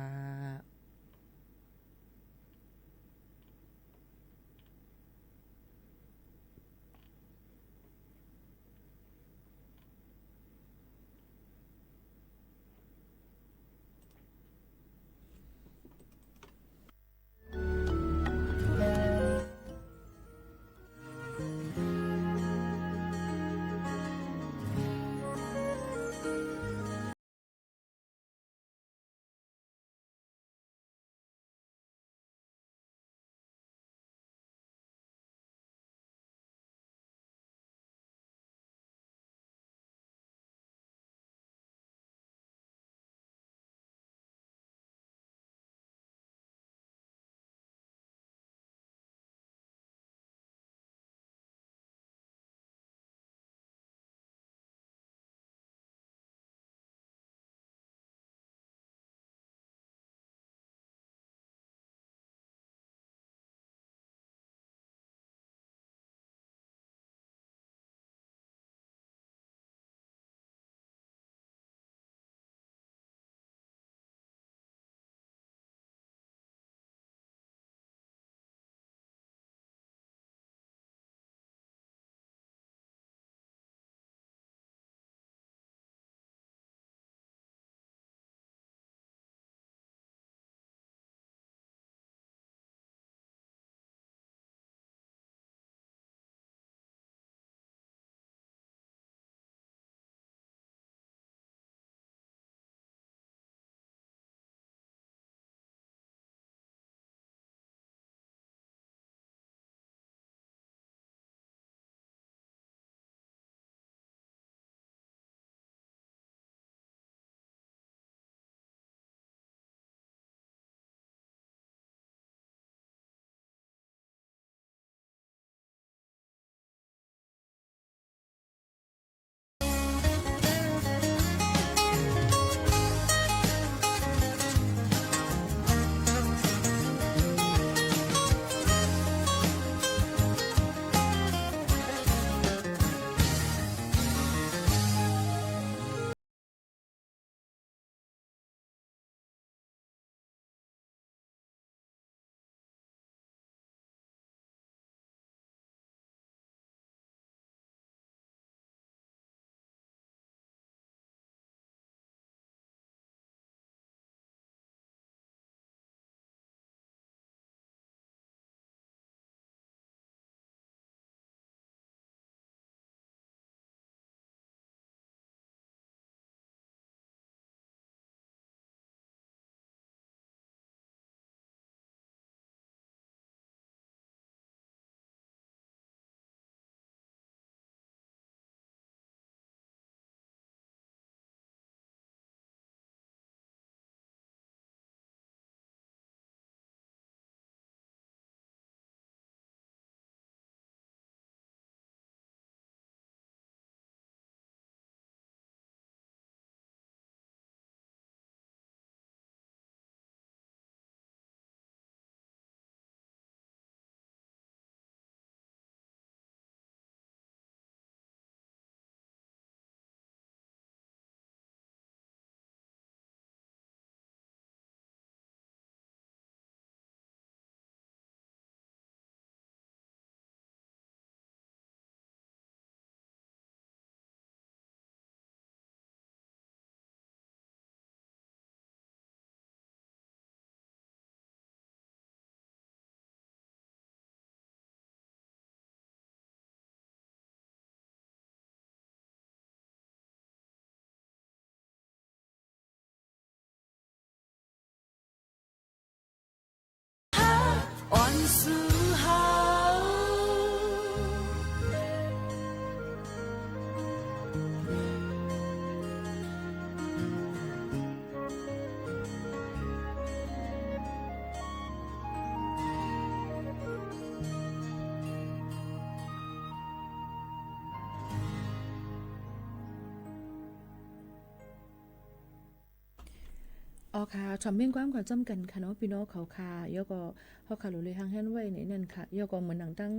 อ๋อค่ะชอมเม่งความกับจำกันค่ะเนาะพี่น้องเขาค่ะยอก็เฮาค่ะรู้เลยทางแฮนไว้ในนั่นค่ะยอก็เหมือนหนังตั้ง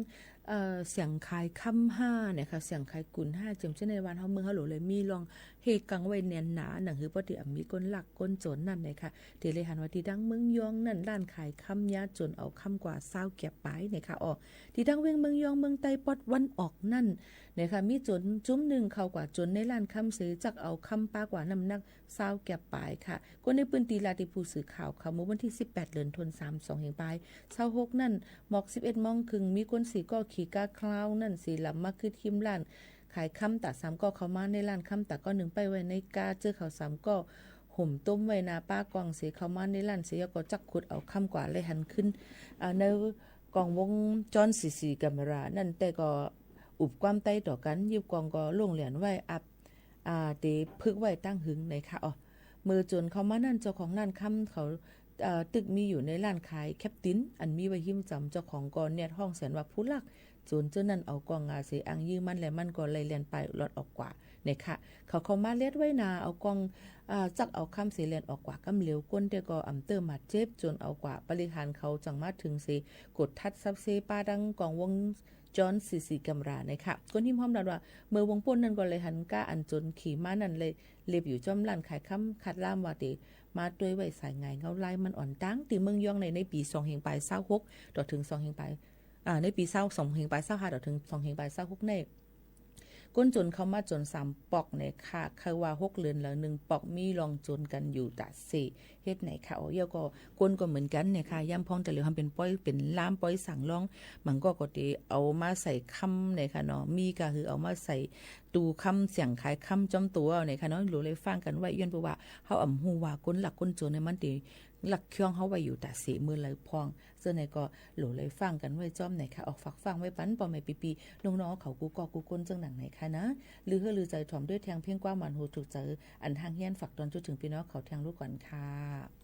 เสียงขายค่ำ5เนี่ยค่ะเสียงขายกุน5จำเช่นในวันเฮาเมืองเฮารู้เลยมีลองเฮกังไว้แน่นหนาหนังคือปกติมีคนหลักคนจนนั่นเลยค่ะที่เลยหันว่าที่ดังเมืองยองนั่นร้านขายค่ำยาจนเอาค่ำกว่า20แก็บปลายเนี่ยค่ะอ๋อที่ดังเวียงเมืองยองเมืองใต้ปอดวันออกนั่นเนี่ยค่ะมีจนจุ้มนึงเข้ากว่าจนในร้านค่ำซื้อจักเอาค่ำปากว่าน้ำหนัก20แก็บปลายค่ะคนในพื้นที่ลาติผู้สื่อข่าวค่ะเมื่อวันที่18เดือนธันวาคม2แห่งปลาย26นั่นหมอก11 โมงครึ่งมีคนสีก็ขี่กาคลาวนั่นสีลำมาคือทีมร้านขายค่ำตา3ก็เข้ามาในร้านค่ำตาก็1ไปไว้ในกาเจอเขา3ก็ห่มต้มไว้นาป้ากองสีเข้ามาในร้านสีก็จักขุดเอาค่ำกว่าเลยหันขึ้นในกองวงจรสีกัมรานั่นแต่ก็อุบความใต้ต่อกันยิบกองก็ลงเหรียญไว้อับเตพึกไว้ตั้งหึงในค่ะอ๋อมือจนเขามานั่นเจ้าของนั่นค่ำเขาตึกมีอยู่ในร้านขายแคปตินอันมีไว้หิ้มจำเจ้าของก่อนเนี่ยห้องแสนว่าผู้ลักจนเจ้านั่นเอากองเสียอังยื้อมันและมันก็เลยเลียนไปลดออกกว่าเนี่ยค่ะเขามาเล็ดไว้นาเอากองจักเอาคำเสียเลียนออกกว่ากำเหลวก้นแต่ก็อำเตอร์มาเจ็บจนเอากว่าบริหารเขาจังมาถึงสิกดทัดซับเซป้าดังกองวงจอนสีกัมรานะคะคนที่พร้อมดันว่าเมื่อวงป่นนั่นก็เลยหันก้าอันจนขี่ม้านั่นเลยเล็บอยู่จอมร้านขายค่ำขัดล่ามว่าติมาด้วยไว้สายไงเงาลายมันอ่อนตั้งตีเมืองยองในปี2แห่งปลาย26ต่อถึง2แห่งปลายในปี22แห่งปลาย25ต่อถึง2แห่งปลาย26ในก้นจนเข้ามาจน3ปอกในค่ะคือว่า6เดือนแล้ว1ปอกมีลองจนกันอยู่ตา4เฮ็ดไหนค่ะอ๋อยก็ก้นก็เหมือนกันเนี่ยค่ะย่ำพองแต่เหลือทำเป็นป้อยเป็นล้ามป้อยสั่งร้องมันก็ติเอามาใส่คำเนี่ยค่ะเนาะมีก็คือเอามาใส่ตูคำเสียงขายคำจอมตัวเนี่ยค่ะเนาะหรือเลยฟังกันไว้ย้อนเพราะว่าเฮาอำฮู้ว่าก้นหลักก้นจนในมันติหลักเครื่องเฮาไว้อยู่ตา4มื้อเลยพองซึ่งในก็หลูเลยฟังกันไว้จ้อมไหนค่ะออกฝากฟังไว้ปันปอแม่ปีๆน้องๆเขากูกอกูก้นจังหนังไหนค่ะนะหรือลือใจถ่อมด้วยแทงเพียงกว่ามันหูถูกเจออันทางเฮียนฝากตอนจุดถึงพี่น้องเขาแทงลูกก่อนค่ะ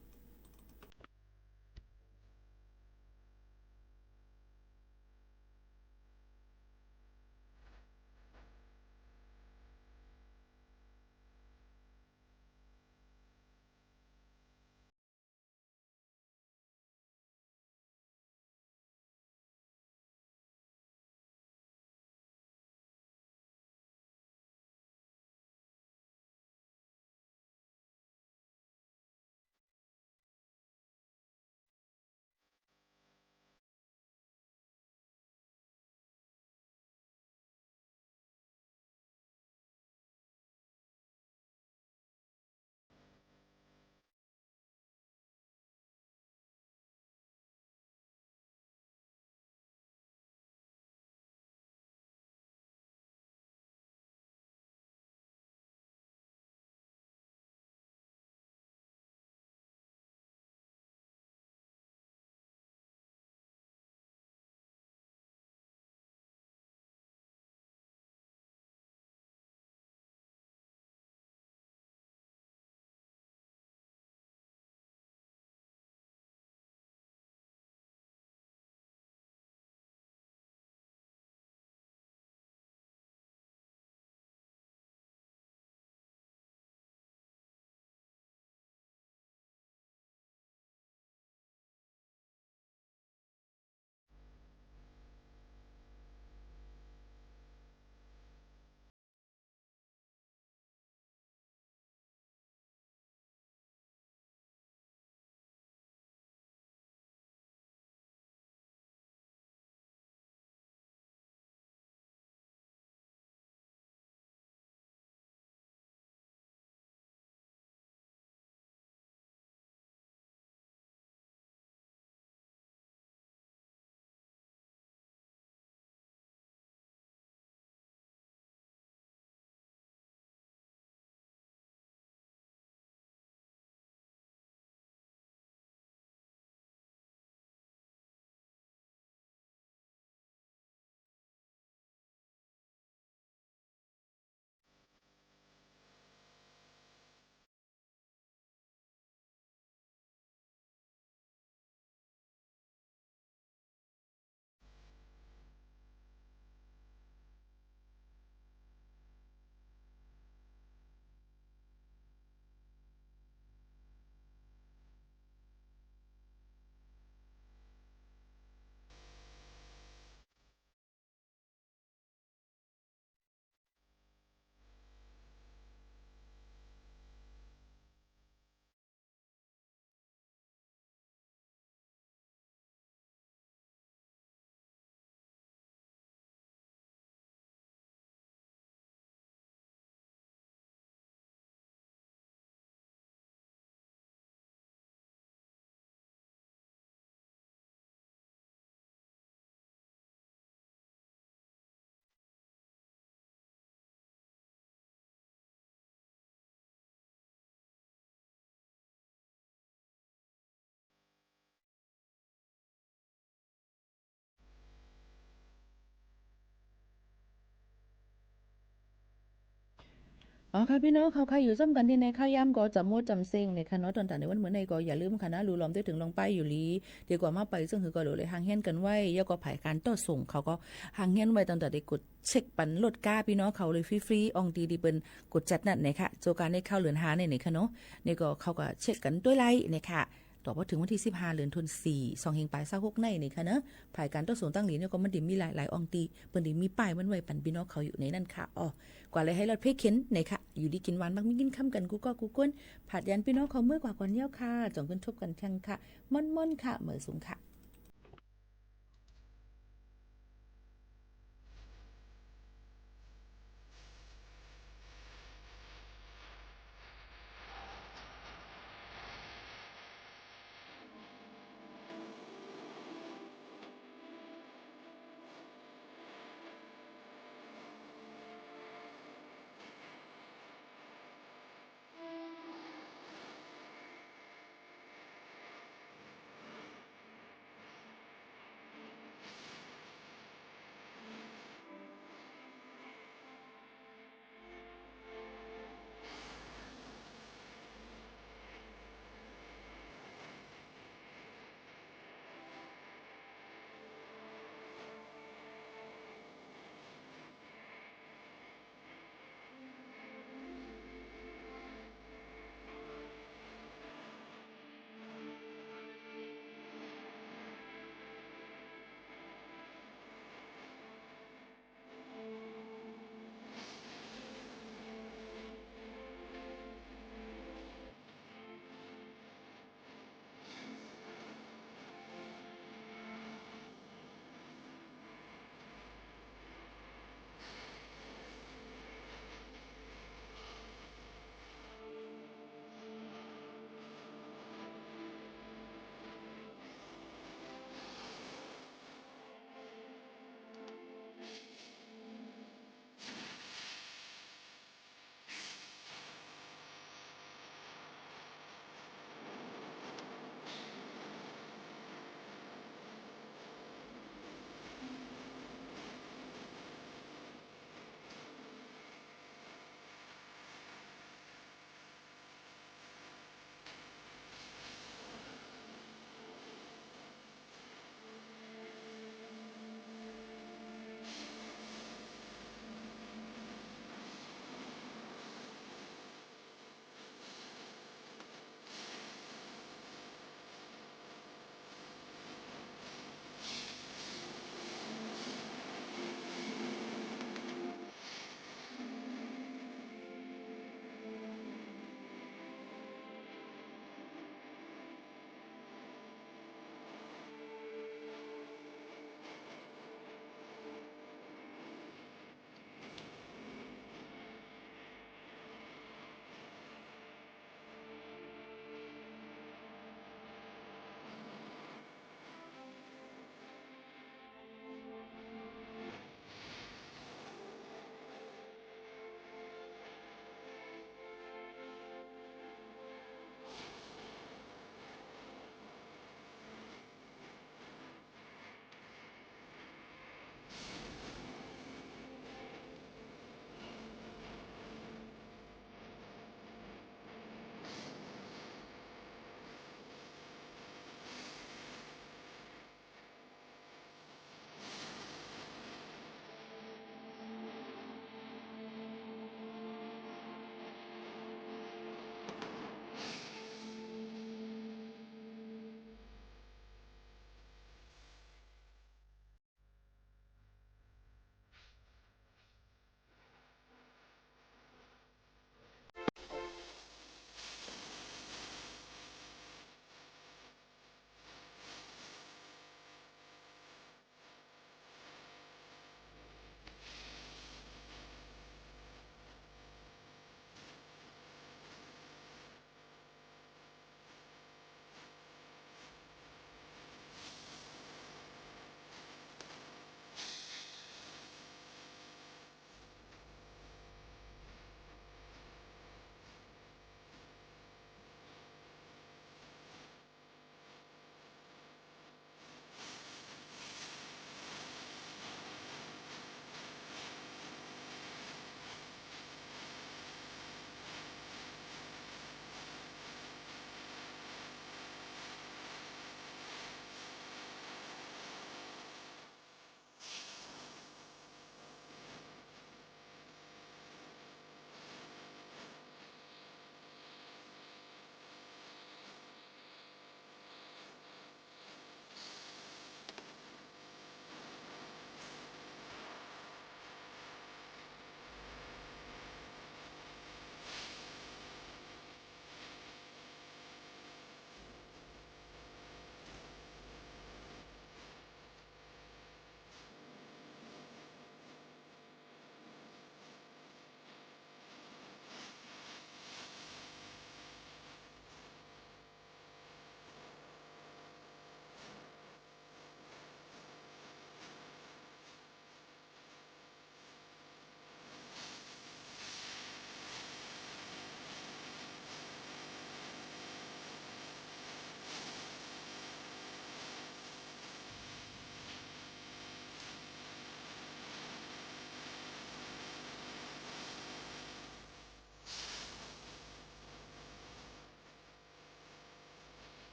อ๋อค่ะพี่น้องเขาใครอยู่ซ้ำกันที่ในข้าวย่ำก็จำมดจำเซ็งในค่ะเนาะตอนแต่ในวันเหมือนในก็อย่าลืมค่ะนะรู้ล้อมด้วยถึงลงไปอยู่ลีดีกว่ามาไปซึ่งคือก็เลยห่างเฮียนกันไว้แล้วก็ผ่ายการต่อส่งเขาก็ห่างเฮียนไว้ตั้งแต่ได้กดเช็คปันลดก้าพี่น้องเขาเลยฟรีๆอองดีเปิ้นกดจัดนั่นเนี่ยค่ะโจการได้เข้าเหลือนหาเนี่ยค่ะเนาะนี่ก็เขาก็เช็คกันด้วยไลน์เนี่ยค่ะต่อพอถึงวันที่15เดือนธันวาคม2เฮงปลาย26ในนี่ค่ะเนาะผ่ายการต่อส่งตั้งหลีเนี่ยก็มันดิมีหลายๆอองตีเปิ้นดิมีป้ายมันไว้ปันพี่น้องเขาอยู่ในนั่นค่ะอ๋อกว่าเลยให้รถเพเข็นในค่ะอยู่ดีกินหวานมักมีกินค่ำกันกูก็กูก้นผัดยันพี่น้องเขาเมื่อกว่าก่อนเนี้ยค่ะจงกันทบกันแทงค่ะม่อนๆค่ะเหมือสูงค่ะ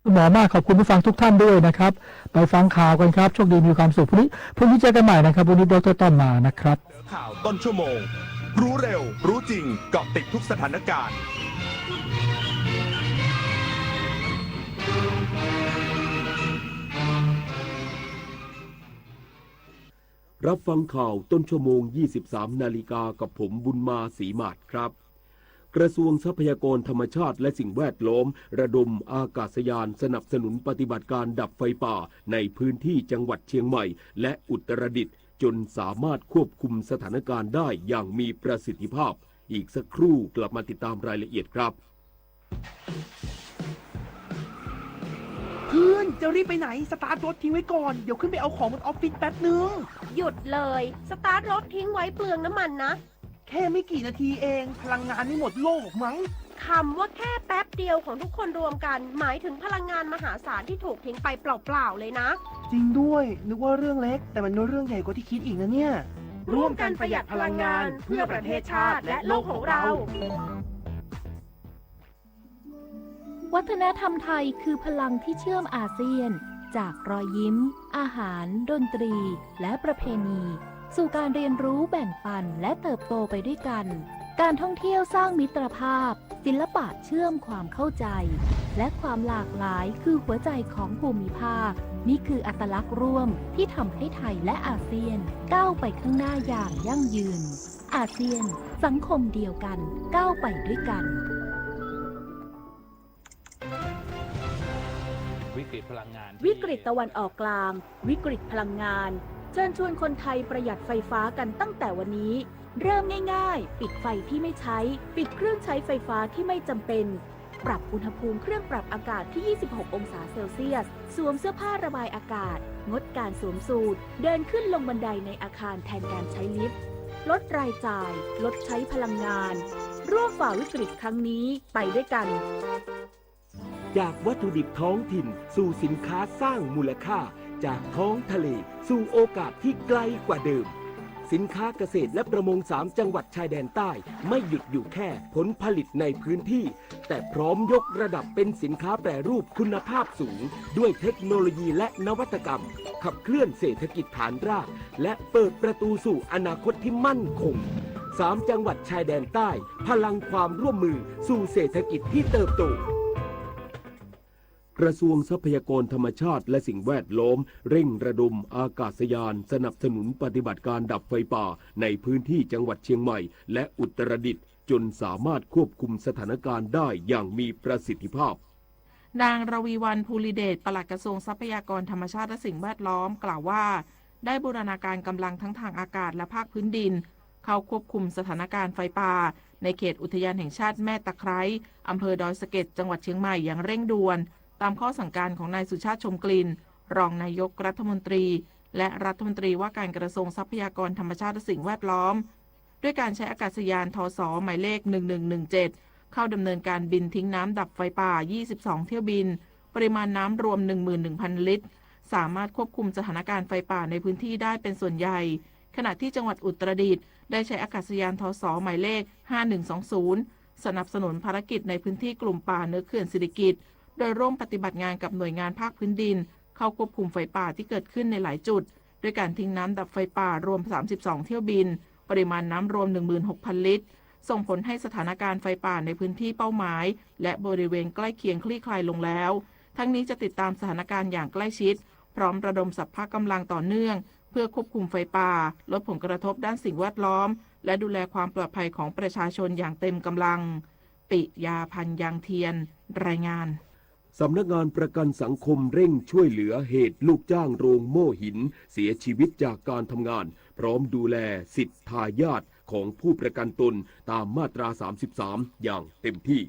คุณหมอมากขอบคุณผู้ฟังทุกท่านด้วยนะครับไปฟังข่าวกันครับโชคดีมีความสุขพรุ่งนี้เจอกันใหม่นะครับวันนี้ดร.ต้อมมานะครับข่าวต้นชั่วโมงรู้เร็วรู้จริงเกาะติดทุกสถานการณ์รับฟังข่าวต้นชั่วโมง 23 นาฬิกากับผมบุญมาศรีมาศครับกระทรวงทรัพยากรธรรมชาติและสิ่งแวดล้อมระดมอากาศยานสนับสนุนปฏิบัติการดับไฟป่าในพื้นที่จังหวัดเชียงใหม่และอุตรดิตถ์จนสามารถควบคุมสถานการณ์ได้อย่างมีประสิทธิภาพอีกสักครู่กลับมาติดตามรายละเอียดครับเพื่อนจะรีบไปไหนสตาร์ทรถทิ้งไว้ก่อนเดี๋ยวขึ้นไปเอาของบนออฟฟิศแป๊บนึงหยุดเลยสตาร์ทรถทิ้งไว้เปลืองน้ำมันนะแค่ไม่กี่นาทีเองพลังงานไม่หมดโลกมั้งคำว่าแค่แป๊บเดียวของทุกคนรวมกันหมายถึงพลังงานมหาศาลที่ถูกทิ้งไปเปล่าๆเลยนะจริงด้วยนึกว่าเรื่องเล็กแต่มันเรื่องใหญ่กว่าที่คิดอีกนะเนี่ยร่วมกันประหยัดพลังงานเพื่อประเทศชาติและโลกของเราวัฒนธรรมไทยคือพลังที่เชื่อมอาเซียนจากรอยยิ้มอาหารดนตรีและประเพณีสู่การเรียนรู้แบ่งปันและเติบโตไปด้วยกันการท่องเที่ยวสร้างมิตรภาพศิลปะเชื่อมความเข้าใจและความหลากหลายคือหัวใจของภูมิภาคนี่คืออัตลักษณ์ร่วมที่ทำให้ไทยและอาเซียนก้าวไปข้างหน้าอย่างยั่งยืนอาเซียนสังคมเดียวกันก้าวไปด้วยกันวิกฤตพลังงานวิกฤตตะวันออกกลางวิกฤตพลังงานเชิญชวนคนไทยประหยัดไฟฟ้ากันตั้งแต่วันนี้เริ่มง่ายๆปิดไฟที่ไม่ใช้ปิดเครื่องใช้ไฟฟ้าที่ไม่จำเป็นปรับอุณหภูมิเครื่องปรับอากาศที่ 26 องศาเซลเซียสสวมเสื้อผ้าระบายอากาศงดการสวมสูทเดินขึ้นลงบันไดในอาคารแทนการใช้ลิฟต์ลดรายจ่ายลดใช้พลังงานร่วมฝ่าวิกฤตครั้งนี้ไปด้วยกันจากวัตถุดิบท้องถิ่นสู่สินค้าสร้างมูลค่าจากท้องทะเลสู่โอกาสที่ไกลกว่าเดิมสินค้าเกษตรและประมง3จังหวัดชายแดนใต้ไม่หยุดอยู่แค่ผลผลิตในพื้นที่แต่พร้อมยกระดับเป็นสินค้าแปรรูปคุณภาพสูงด้วยเทคโนโลยีและนวัตกรรมขับเคลื่อนเศรษฐกิจฐานรากและเปิดประตูสู่อนาคตที่มั่นคง3จังหวัดชายแดนใต้พลังความร่วมมือสู่เศรษฐกิจที่เติบโตกระทรวงทรัพยากรธรรมชาติและสิ่งแวดล้อมเร่งระดมอากาศยานสนับสนุนปฏิบัติการดับไฟป่าในพื้นที่จังหวัดเชียงใหม่และอุตรดิตถ์จนสามารถควบคุมสถานการณ์ได้อย่างมีประสิทธิภาพนางรวีวรรณภูริเดชปลัดกระทรวงทรัพยากรธรรมชาติและสิ่งแวดล้อมกล่าวว่าได้บูรณาการกำลังทั้งทางอากาศและภาคพื้นดินเข้าควบคุมสถานการณ์ไฟป่าในเขตอุทยานแห่งชาติแม่ตะไคร้อำเภอดอยสะเก็ดจังหวัดเชียงใหม่อย่างเร่งด่วนตามข้อสั่งการของนายสุชาติชมกลิ่นรองนายกรัฐมนตรีและรัฐมนตรีว่าการกระทรวงทรัพยากรธรรมชาติและสิ่งแวดล้อมด้วยการใช้อากาศยานทสหมายเลข1117เข้าดำเนินการบินทิ้งน้ำดับไฟป่า22เที่ยวบินปริมาณน้ำรวม 11,000 ลิตรสามารถควบคุมสถานการณ์ไฟป่าในพื้นที่ได้เป็นส่วนใหญ่ขณะที่จังหวัดอุตรดิตถ์ได้ใช้อากาศยานทสหมายเลข5120สนับสนุนภารกิจในพื้นที่กลุ่มป่าเนื้อเขื่อนสิริกิติ์โดยร่วมปฏิบัติงานกับหน่วยงานภาคพื้นดินเข้าควบคุมไฟป่าที่เกิดขึ้นในหลายจุดด้วยการทิ้งน้ำดับไฟป่ารวม32เที่ยวบินปริมาณน้ำรวม 16,000 ลิตรส่งผลให้สถานการณ์ไฟป่าในพื้นที่เป้าหมายและบริเวณใกล้เคียงคลี่คลายลงแล้วทั้งนี้จะติดตามสถานการณ์อย่างใกล้ชิดพร้อมระดมสรรพกำลังต่อเนื่องเพื่อควบคุมไฟป่าลดผลกระทบด้านสิ่งแวดล้อมและดูแลความปลอดภัยของประชาชนอย่างเต็มกำลังปิยาพันธ์ยางเทียนรายงานสำนักงานประกันสังคมเร่งช่วยเหลือเหตุลูกจ้างโรงโม่หินเสียชีวิตจากการทำงานพร้อมดูแลสิทธิทายาทของผู้ประกันตนตามมาตรา 33 อย่างเต็มที่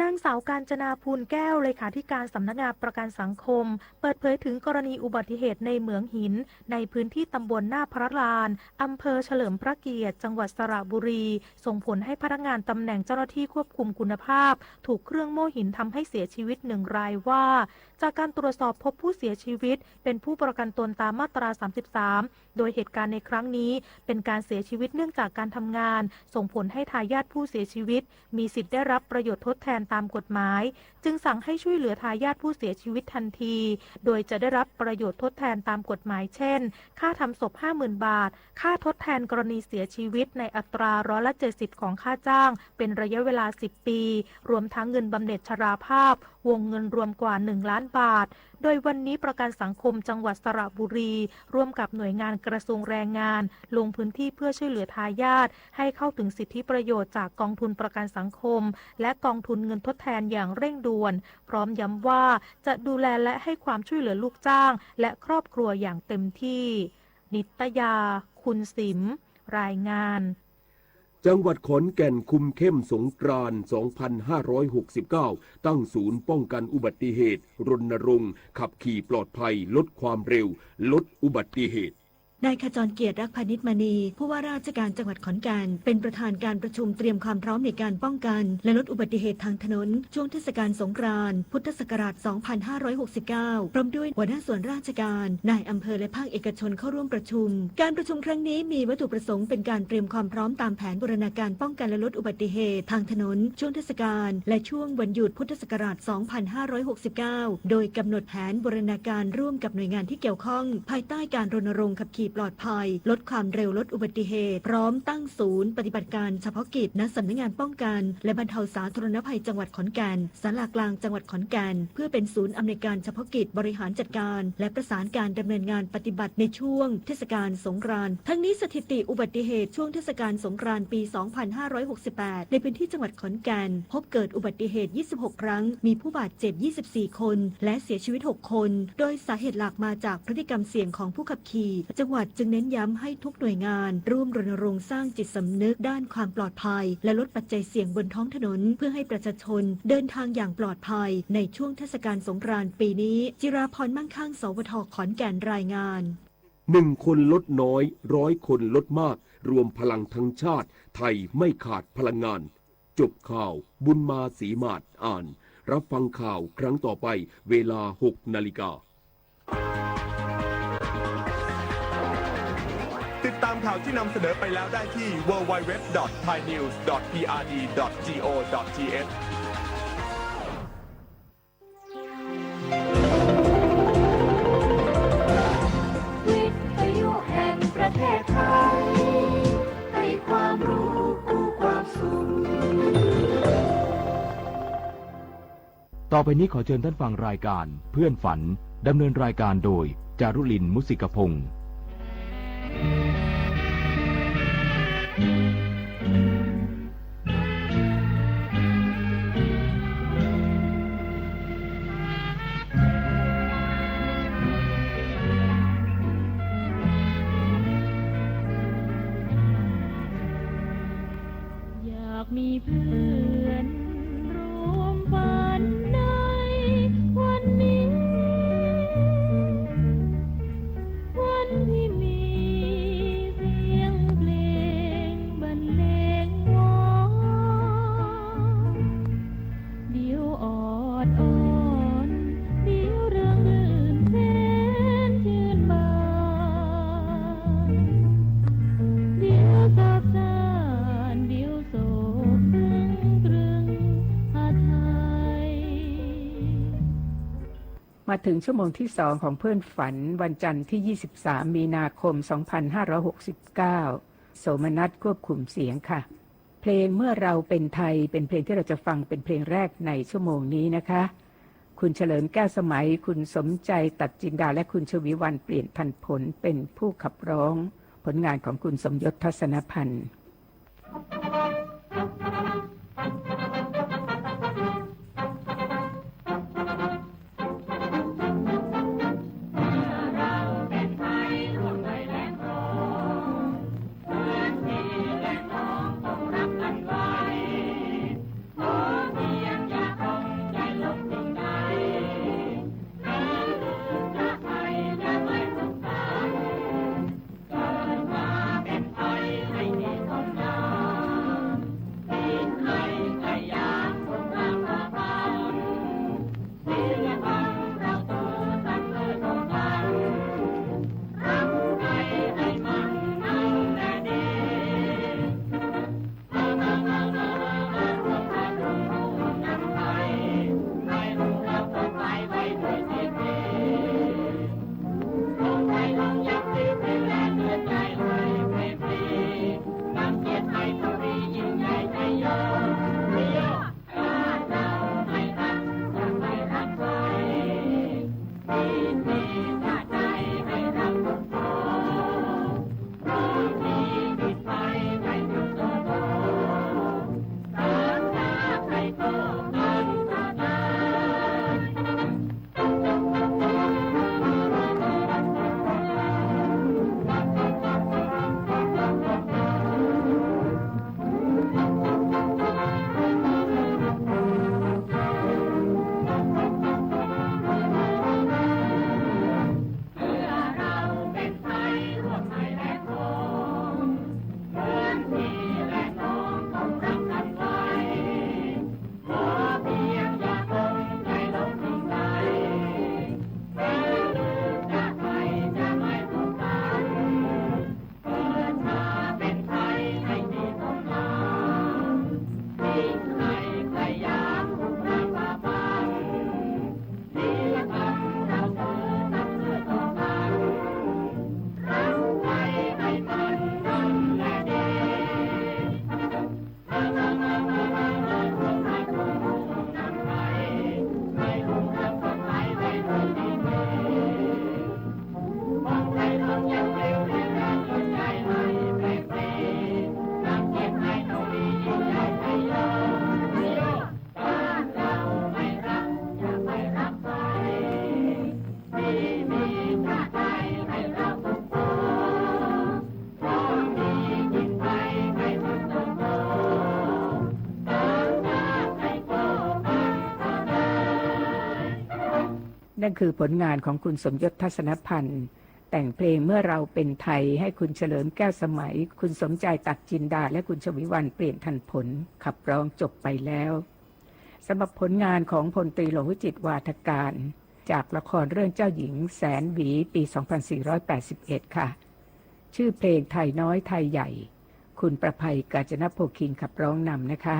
นางสาวกาญจนาภูลแก้วเลขาธิการสำนักงานประกันสังคมเปิดเผยถึงกรณีอุบัติเหตุในเหมืองหินในพื้นที่ตำบลหน้าพระลานอำเภอเฉลิมพระเกียรติจังหวัดสระบุรีส่งผลให้พนักงานตำแหน่งเจ้าหน้าที่ควบคุมคุณภาพถูกเครื่องโม่หินทำให้เสียชีวิต1 รายว่าจากการตรวจสอบพบผู้เสียชีวิตเป็นผู้ประกันตนตามมาตรา 33โดยเหตุการณ์ในครั้งนี้เป็นการเสียชีวิตเนื่องจากการทำงานส่งผลให้ทายาทผู้เสียชีวิตมีสิทธิ์ได้รับประโยชน์ทดแทนตามกฎหมายจึงสั่งให้ช่วยเหลือทายาทผู้เสียชีวิตทันทีโดยจะได้รับประโยชน์ทดแทนตามกฎหมายเช่นค่าทำศพ 50,000 บาทค่าทดแทนกรณีเสียชีวิตในอัตรา70%ของค่าจ้างเป็นระยะเวลา10 ปีรวมทั้งเงินบำเหน็จชราภาพวงเงินรวมกว่า1 ล้านบาทโดยวันนี้ประกันสังคมจังหวัดสระบุรีร่วมกับหน่วยงานกระทรวงแรงงานลงพื้นที่เพื่อช่วยเหลือทายาทให้เข้าถึงสิทธิประโยชน์จากกองทุนประกันสังคมและกองทุนเงินทดแทนอย่างเร่งด่วนพร้อมย้ำว่าจะดูแลและให้ความช่วยเหลือลูกจ้างและครอบครัวอย่างเต็มที่นิตยาคุณสิมรายงานจังหวัดขอนแก่นคุมเข้มสงกรานต์ 2569 ตั้งศูนย์ป้องกันอุบัติเหตุรณรงค์ขับขี่ปลอดภัยลดความเร็วลดอุบัติเหตุ นายขจรเกียรติรักพานิชมณีผู้ว่าราชการจังหวัดขอนแก่นเป็นประธานการประชุมเตรียมความพร้อมในการป้องกันและลดอุบัติเหตุทางถนนช่วงเทศกาลสงกรานต์พุทธศักราช 2569 พร้อมด้วยหัวหน้าส่วนราชการนายอำเภอและภาคเอกชนเข้าร่วมประชุมการประชุมครั้งนี้มีวัตถุประสงค์เป็นการเตรียมความพร้อมตามแผนบูรณาการป้องกันและลดอุบัติเหตุทางถนนช่วงเทศกาลและช่วงวันหยุดพุทธศักราช 2569 โดยกำหนดแผนบูรณาการร่วมกับหน่วยงานที่เกี่ยวข้องภายใต้การรณรงค์ขับขี่ปลอดภัยลดความเร็วลดอุบัติเหตุพร้อมตั้งศูนย์ปฏิบัติการเฉพาะกิจณสำนักงานป้องกันและบรรเทาสาธารณภัยจังหวัดขอนแก่นศาลากลางจังหวัดขอนแก่นเพื่อเป็นศูนย์อำนวยการเฉพาะกิจบริหารจัดการและประสานการดำเนินงานปฏิบัติในช่วงเทศกาลสงกรานต์ทั้งนี้สถิติอุบัติเหตุช่วงเทศกาลสงกรานต์ปี 2568 ในพื้นที่จังหวัดขอนแก่นพบเกิดอุบัติเหตุ 26 ครั้งมีผู้บาดเจ็บ 24 คนและเสียชีวิต 6 คนโดยสาเหตุหลักมาจากพฤติกรรมเสี่ยงของผู้ขับขี่จังหวัดจึงเน้นย้ำให้ทุกหน่วยงานร่วมรณรงค์สร้างจิตสำนึกด้านความปลอดภัยและลดปัจจัยเสี่ยงบนท้องถนนเพื่อให้ประชาชนเดินทางอย่างปลอดภัยในช่วงเทศกาลสงกรานต์ปีนี้จิราพรมั่งคั่งสวทขอนแก่นรายงาน1 คนลดน้อย100 คนลดมากรวมพลังทั้งชาติไทยไม่ขาดพลังงานจบข่าวบุญมาศรีมาศอ่านรับฟังข่าวครั้งต่อไปเวลา 6 นาฬิกาติดตามข่าวที่นำเสนอไปแล้วได้ที่ www.thainews.prd.go.th วิทยุแห่งประเทศไทยให้ความรู้คู่ความสุข ต่อไปนี้ขอเชิญท่านฟังรายการเพื่อนฝันดำเนินรายการโดยจารุลิน มุสิกพงศ์อยากมีเพื่อนร่วมฝันในวันนี้ วันที่มีเสียงเพลงบรรเลงวอนเดี๋ยวออดอ่อนเดี๋ยวเรื่องลื่นแสนชื่นบานเดี๋ยวสับสานเดี๋ยวโศกตรึงตรึงอาไทย มาถึงชั่วโมงที่2ของเพื่อนฝันวันจันทร์ที่ 23 มีนาคม 2569 โสมนัสควบคุมเสียงค่ะเพลงเมื่อเราเป็นไทยเป็นเพลงที่เราจะฟังเป็นเพลงแรกในชั่วโมงนี้นะคะคุณเฉลิมแก้วสมัยคุณสมใจตัดจินดาและคุณชวีวรรณเปลี่ยนพันผลเป็นผู้ขับร้องผลงานของคุณสมยศทัศนพันธ์เพียงอย่าง นั่นคือผลงานของคุณสมยศทัศนพันธ์แต่งเพลงเมื่อเราเป็นไทยให้คุณเฉลิมแก้วสมัยคุณสมใจตัดจินดาและคุณชวิวรรณเปลี่ยนทันผลขับร้องจบไปแล้วสำหรับผลงานของพลตรีหลวงวิจิตรวาทการจากละครเรื่องเจ้าหญิงแสนหวีปี 2481 ค่ะชื่อเพลงไทยน้อยไทยใหญ่คุณประภัยกาญจนโภคินขับร้องนำนะคะ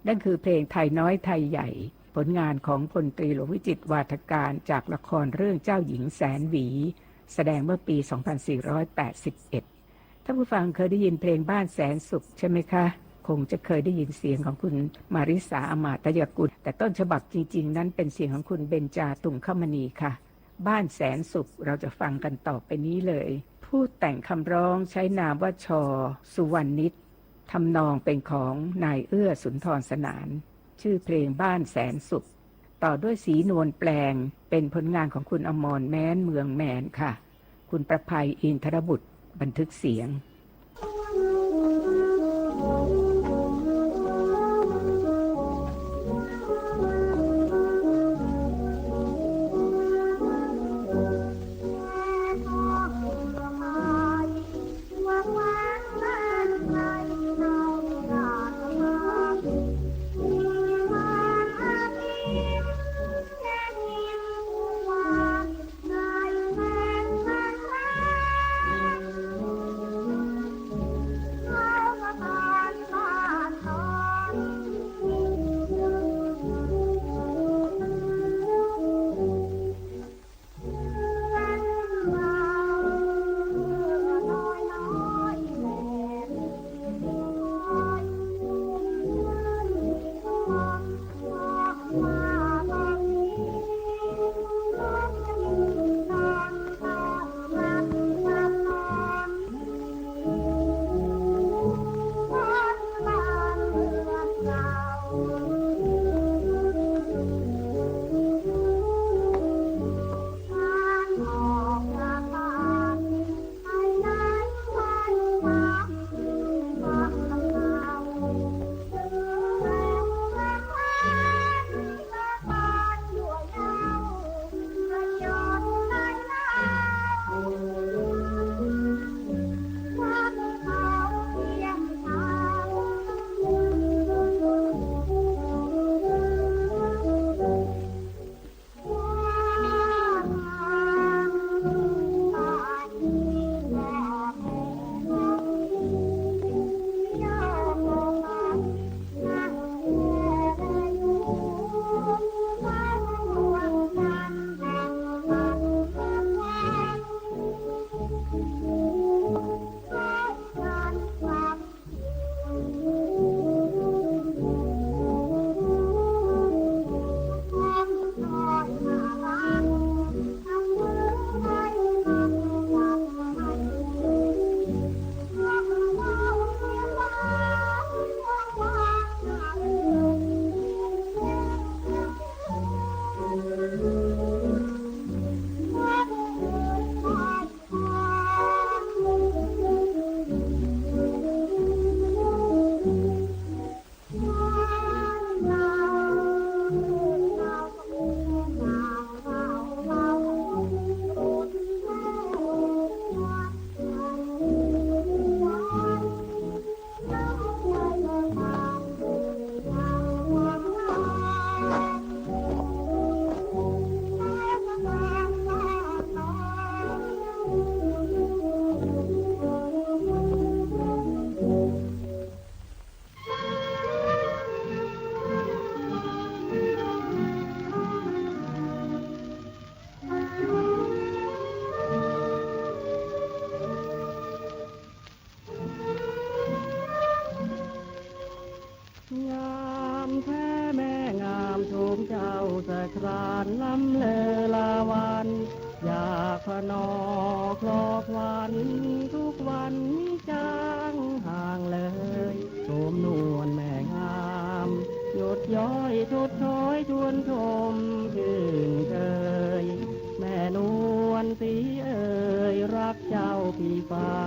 นั่นคือเพลงไทยน้อยไทยใหญ่ผลงานของพลตรีหลวงวิจิตรวาทการจากละครเรื่องเจ้าหญิงแสนหวีแสดงเมื่อปี 2481 ท่านผู้ฟังเคยได้ยินเพลงบ้านแสนสุขใช่ไหมคะคงจะเคยได้ยินเสียงของคุณมาริสาอมาตยกุลแต่ต้นฉบับจริงๆนั้นเป็นเสียงของคุณเบญจาตุงคมณีค่ะบ้านแสนสุขเราจะฟังกันต่อไปนี้เลยผู้แต่งคำร้องใช้นามว่าช.สุวรรณนิตทำนองเป็นของนายเอื้อสุนทรสนานชื่อเพลงบ้านแสนสุขต่อด้วยสีนวลแปลงเป็นผลงานของคุณอมรแม้นเมืองแมนค่ะคุณประภัยอินทรบุตรบันทึกเสียง สะครานล้ำเลอลาวันอยากพนอคลอกวันทุกวันนี้จางห่างเลยโฉมนวลแม่งามหยดย้อยทดช้อยชวนชมชื่นเคยแม่นวลสีเอ่ยรักเจ้าพี่เฝ้า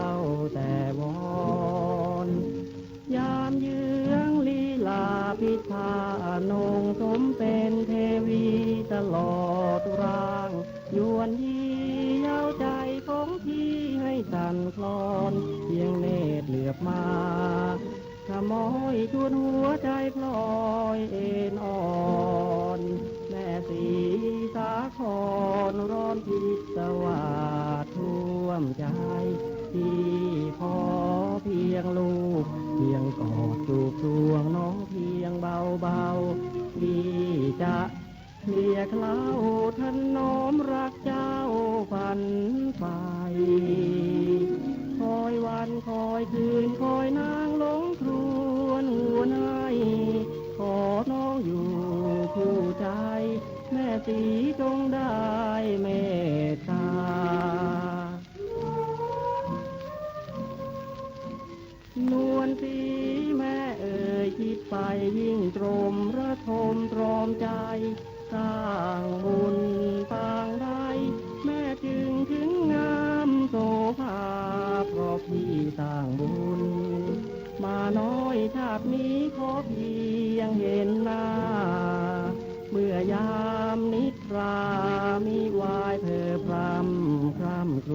แต่วอนยามเยื้องลีลาพิธานงสมเป็นเทวีตลอดร่างยวนยีเย้าใจของพี่ให้สั่นคลอนเพียงเนตรเหลือบมาขโมยชวนหัวใจพลอยเอ็นอ่อนแม่สีสาครร้อนพิศวาสท่วมใจที่พอเพียงลูกเพียงกอดจูบทวงน้องเพียงเบาๆที่จะเคลียเคล้าท่านน้อมรักเจ้าฝันไปคอยวันคอยคืนคอยนางหลงครวนหวนให้ขอน้องอยู่คู่ใจแม่สีจงได้เมตตานวลสีแม่เอ่ยคิดไปยิ่งตรมระทมตรอมใจสร้างบุญปางใดแม่จึงถึงงามโสภาเพราะพี่สร้างบุญมาน้อยชาตินี้ขอเพียงเห็นหน้าเมื่อยามนิทรามีวายเธอพรำคร่ำคร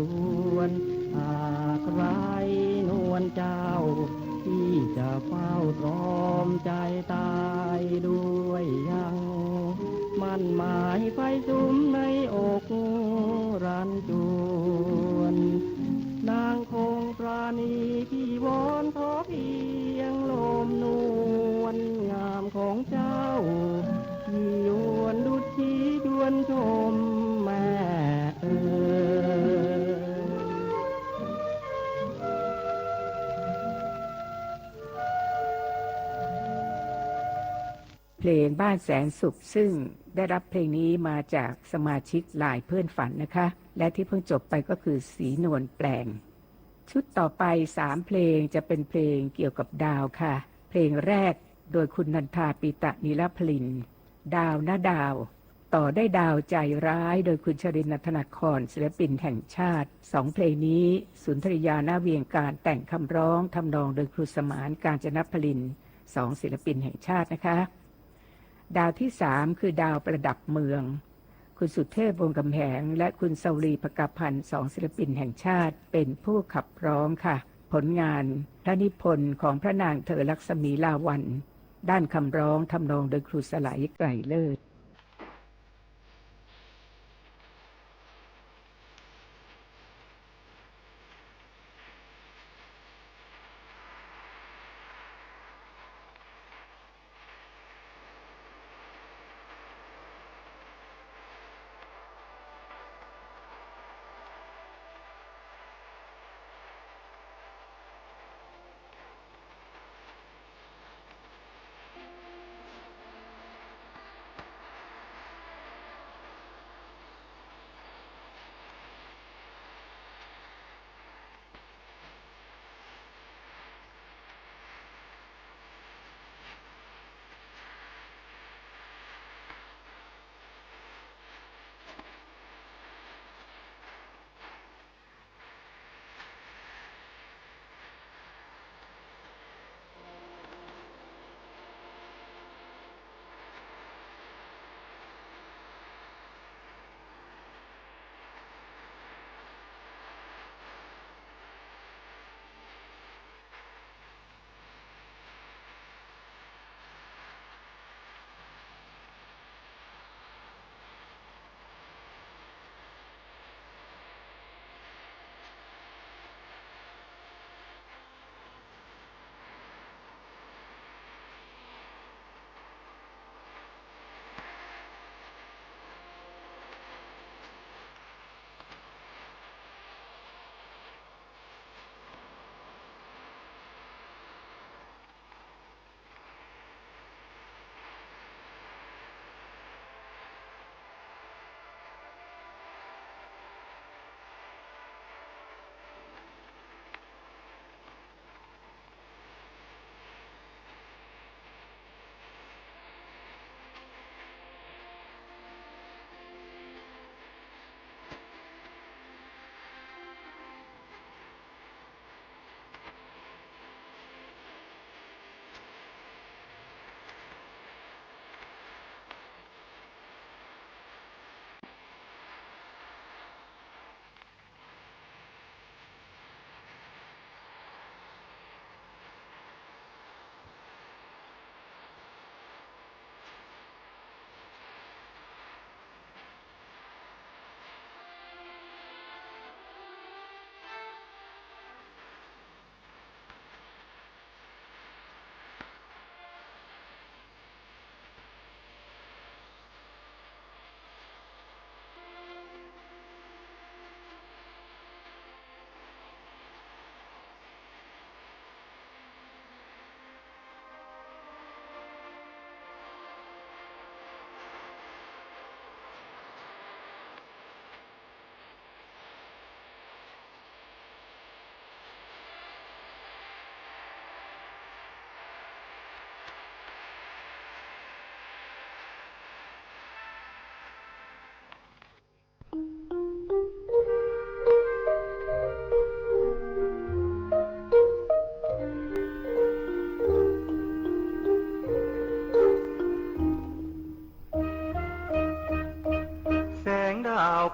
วญหากไรนวลเจ้าที่จะเฝ้าตรอมใจตายด้วยยังมันหมายไฟสุมในอกรันจวนนางคงปราณีพี่วอนขอเพียงลมนวลงามของเจ้าที่ยวนดุจชีดวนชมแม่เอ๋ย เพลงบ้านแสนสุขซึ่งได้รับเพลงนี้มาจากสมาชิกลายเพื่อนฝันนะคะและที่เพิ่งจบไปก็คือสีนวลแปลงชุดต่อไป3เพลงจะเป็นเพลงเกี่ยวกับดาวค่ะเพลงแรกโดยคุณนันทาปิตะนิรพลินดาวนะดาวต่อได้ดาวใจร้ายโดยคุณชรินทร์ ธนครศิลปินแห่งชาติ2เพลงนี้สุนทรียานาเวียงการแต่งคำร้องทำนองโดยครูสมานกาญจนพลิน2ศิลปินแห่งชาตินะคะดาวที่3คือดาวประดับเมืองคุณสุเทพวงศ์กำแหงและคุณเสาลีภกพันธ์2ศิลปินแห่งชาติเป็นผู้ขับร้องค่ะผลงานพระนิพนธ์ของพระนางเธอลักษมีลาวัลย์ด้านคำร้องทำนองโดยครูสลายไกรเลิศ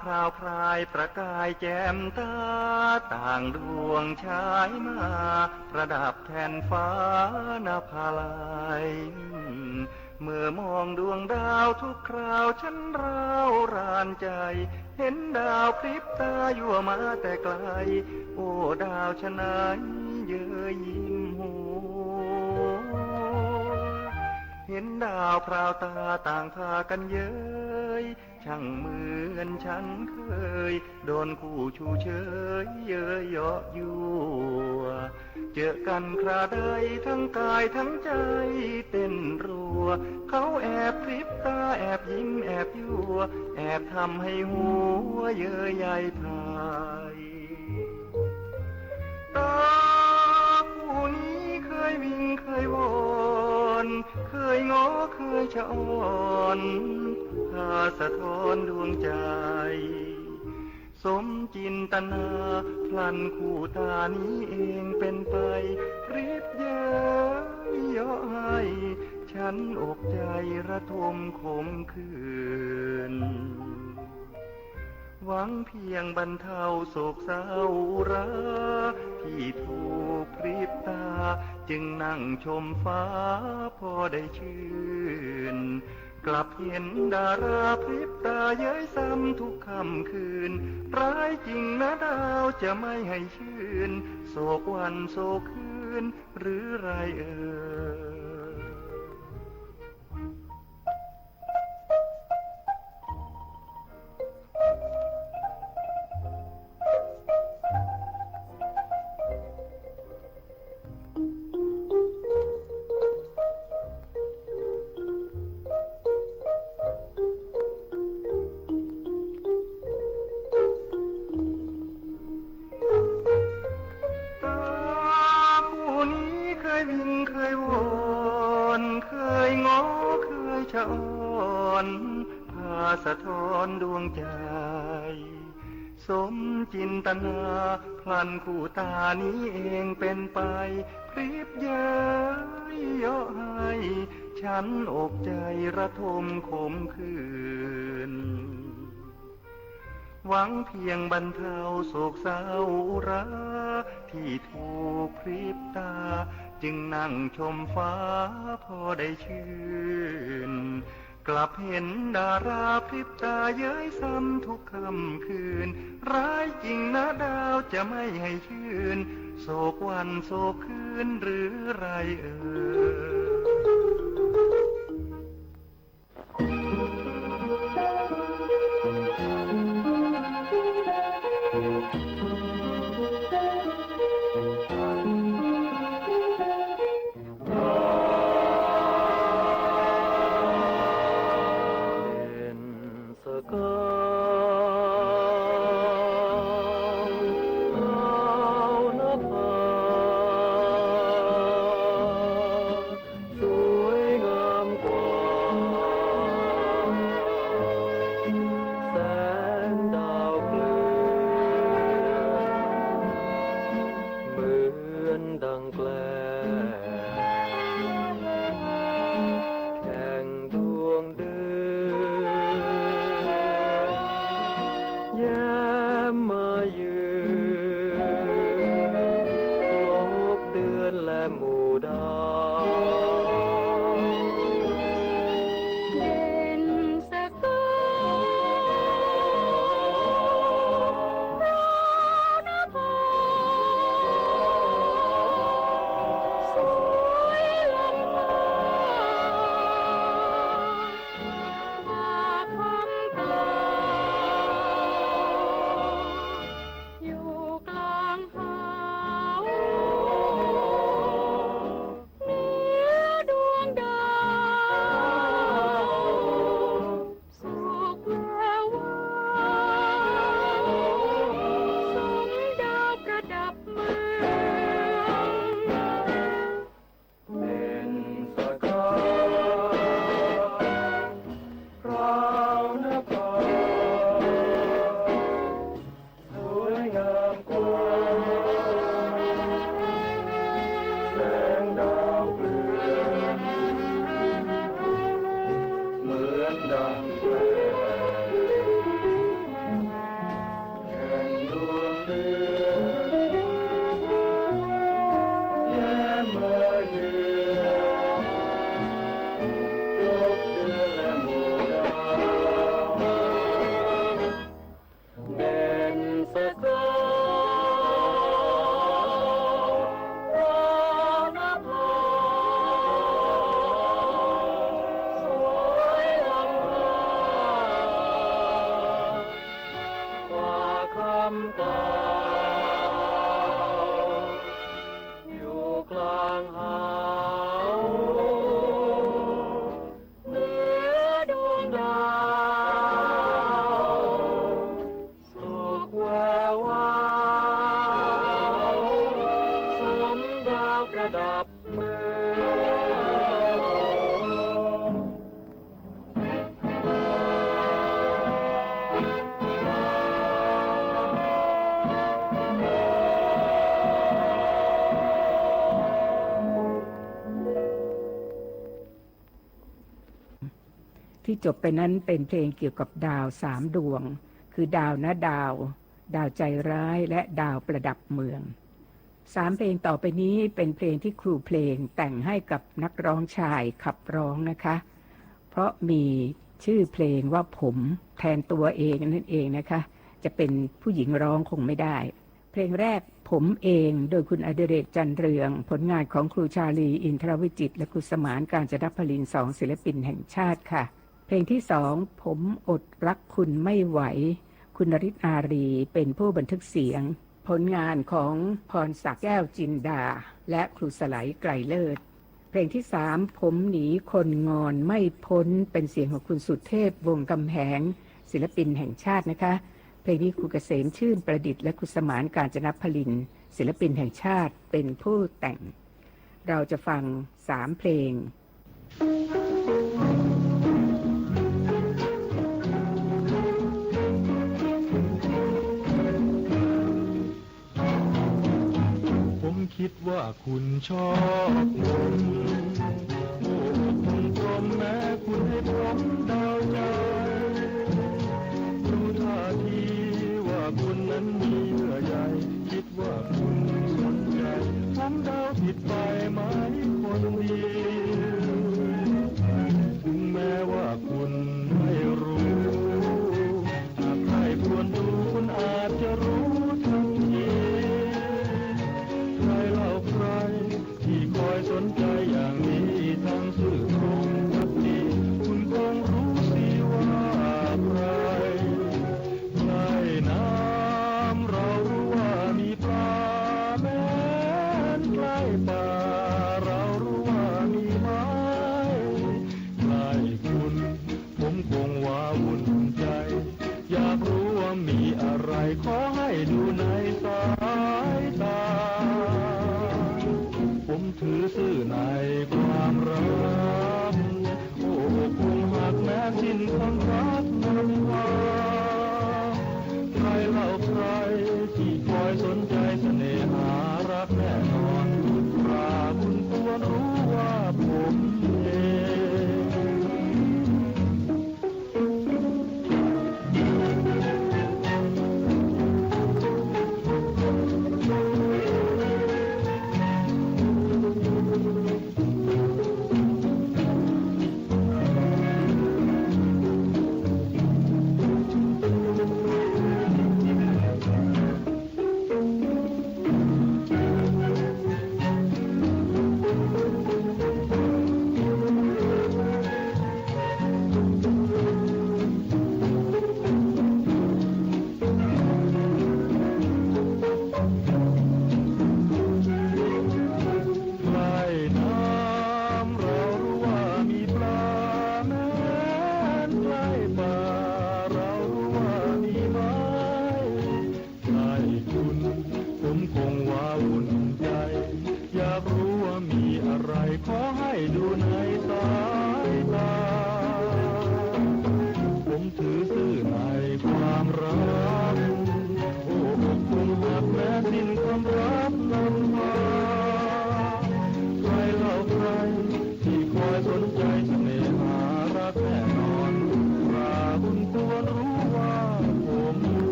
พราวพรายประกายแจ่มตาต่างดวงฉายมาประดับแทนฟ้านภาลัยเมื่อมองดวงดาวทุกคราวฉันร้าวรานใจเห็นดาวพริบตายั่วมาแต่ไกลโอ้ดาวชะไหนเย้ยยิ้มหัวเห็นดาวพราวตาต่างพากันเย้ยช่างเหมือนฉันเคยโดนคู่ชูเชยเย้ยเยาะยั่วเจอกันคราใดทั้งกายทั้งใจเต้นรัวเขาแอบพริบตาแอบยิ้มแอบยั่วแอบทำให้หัวเย้ยใยพายตาผู้นี้เคยวิ่งเคยวอนเคยง้อเคยชะอ่อนพาสะท้อนดวงใจสมจินตนาพลันคู่ตานี้เองเป็นไปรีบเย้ยเยาะให้ฉันอกใจระทมขมขื่นหวังเพียงบรรเทาโศกเศร้าราที่ถูกพริบตาจึงนั่งชมฟ้าพอได้ชื่นกลับเห็นดาราพริบตาเย้ยซ้ำทุกค่ำคืนร้ายจริงนะดาวจะไม่ให้ชื่นโศกวันโศกคืนหรือไรเอ่ยสะท้อนดวงใจสมจินตนาพลันคู่ตานี้เองเป็นไปพริบเย้ยเยาะให้ฉันอกใจระทมขมขื่นหวังเพียงบรรเทาโศกเศร้าราที่ถูกพริบตาจึงนั่งชมฟ้าพอได้ชื่นกลับเห็นดาราพริบตาเย้ยซ้ำทุกค่ำคืนร้ายจริงนะดาวจะไม่ให้ชื่นโศกวันโศกคืนหรือไรเอ่ ที่จบไปนั้นเป็นเพลงเกี่ยวกับดาว3 ดวงคือดาวนะดาว ดาวใจร้ายและดาวประดับเมือง3 เพลงต่อไปนี้เป็นเพลงที่ครูเพลงแต่งให้กับนักร้องชายขับร้องนะคะเพราะมีชื่อเพลงว่าผมแทนตัวเองนั่นเองนะคะจะเป็นผู้หญิงร้องคงไม่ได้เพลงแรกผมเองโดยคุณอดิเรกจันเรืองผลงานของครูชาลีอินทรวิจิตรและครูสมานกาญจนพลิน2 ศิลปินแห่งชาติค่ะเพลงที่2ผมอดรักคุณไม่ไหวคุณนริศอารีเป็นผู้บันทึกเสียงผลงานของพรศักดิ์แก้วจินดาและครูสไลไกรเลิศเพลงที่3ผมหนีคนงอนไม่พ้นเป็นเสียงของคุณสุเทพวงศ์กำแหงศิลปินแห่งชาตินะคะเพลงนี้ครูเกษมชื่นประดิษฐ์และครูสมานกาญจนพลินศิลปินแห่งชาติเป็นผู้แต่งเราจะฟัง3 เพลงผมคิดว่าคุณชอบผมโอ้คุณพรหมแม้คุณให้ผมเดาใจดูท่าทีว่าคุณนั้นมีเยื่อใยคิดว่าคุณสนใจผมเดาผิดไปไหมคนดีถึงแม้ว่าคุณไม่รู้หากใครควรดูคุณอาจจะรู้ทันทีใครเล่าใครที่คอยสนใจอย่างนี้ทั้งซื่อตรงพักดีคุณคงรู้สิว่าใครใกล้น้ำเรารู้ว่ามีปลาแม้นใกล้ป่าเรารู้ว่ามีไม้ใกล้คุณผมคงว้าวุ่นใจอยากรู้ว่ามีอะไรขอให้ดูในสายตาผมถือซื่อในความรักโอ้คงหากแม้สิ้นความรักนำพาใครเล่าใครที่คอยสนใจเสน่หารักแน่นอนปราคุณควรรู้ว่าผมเอง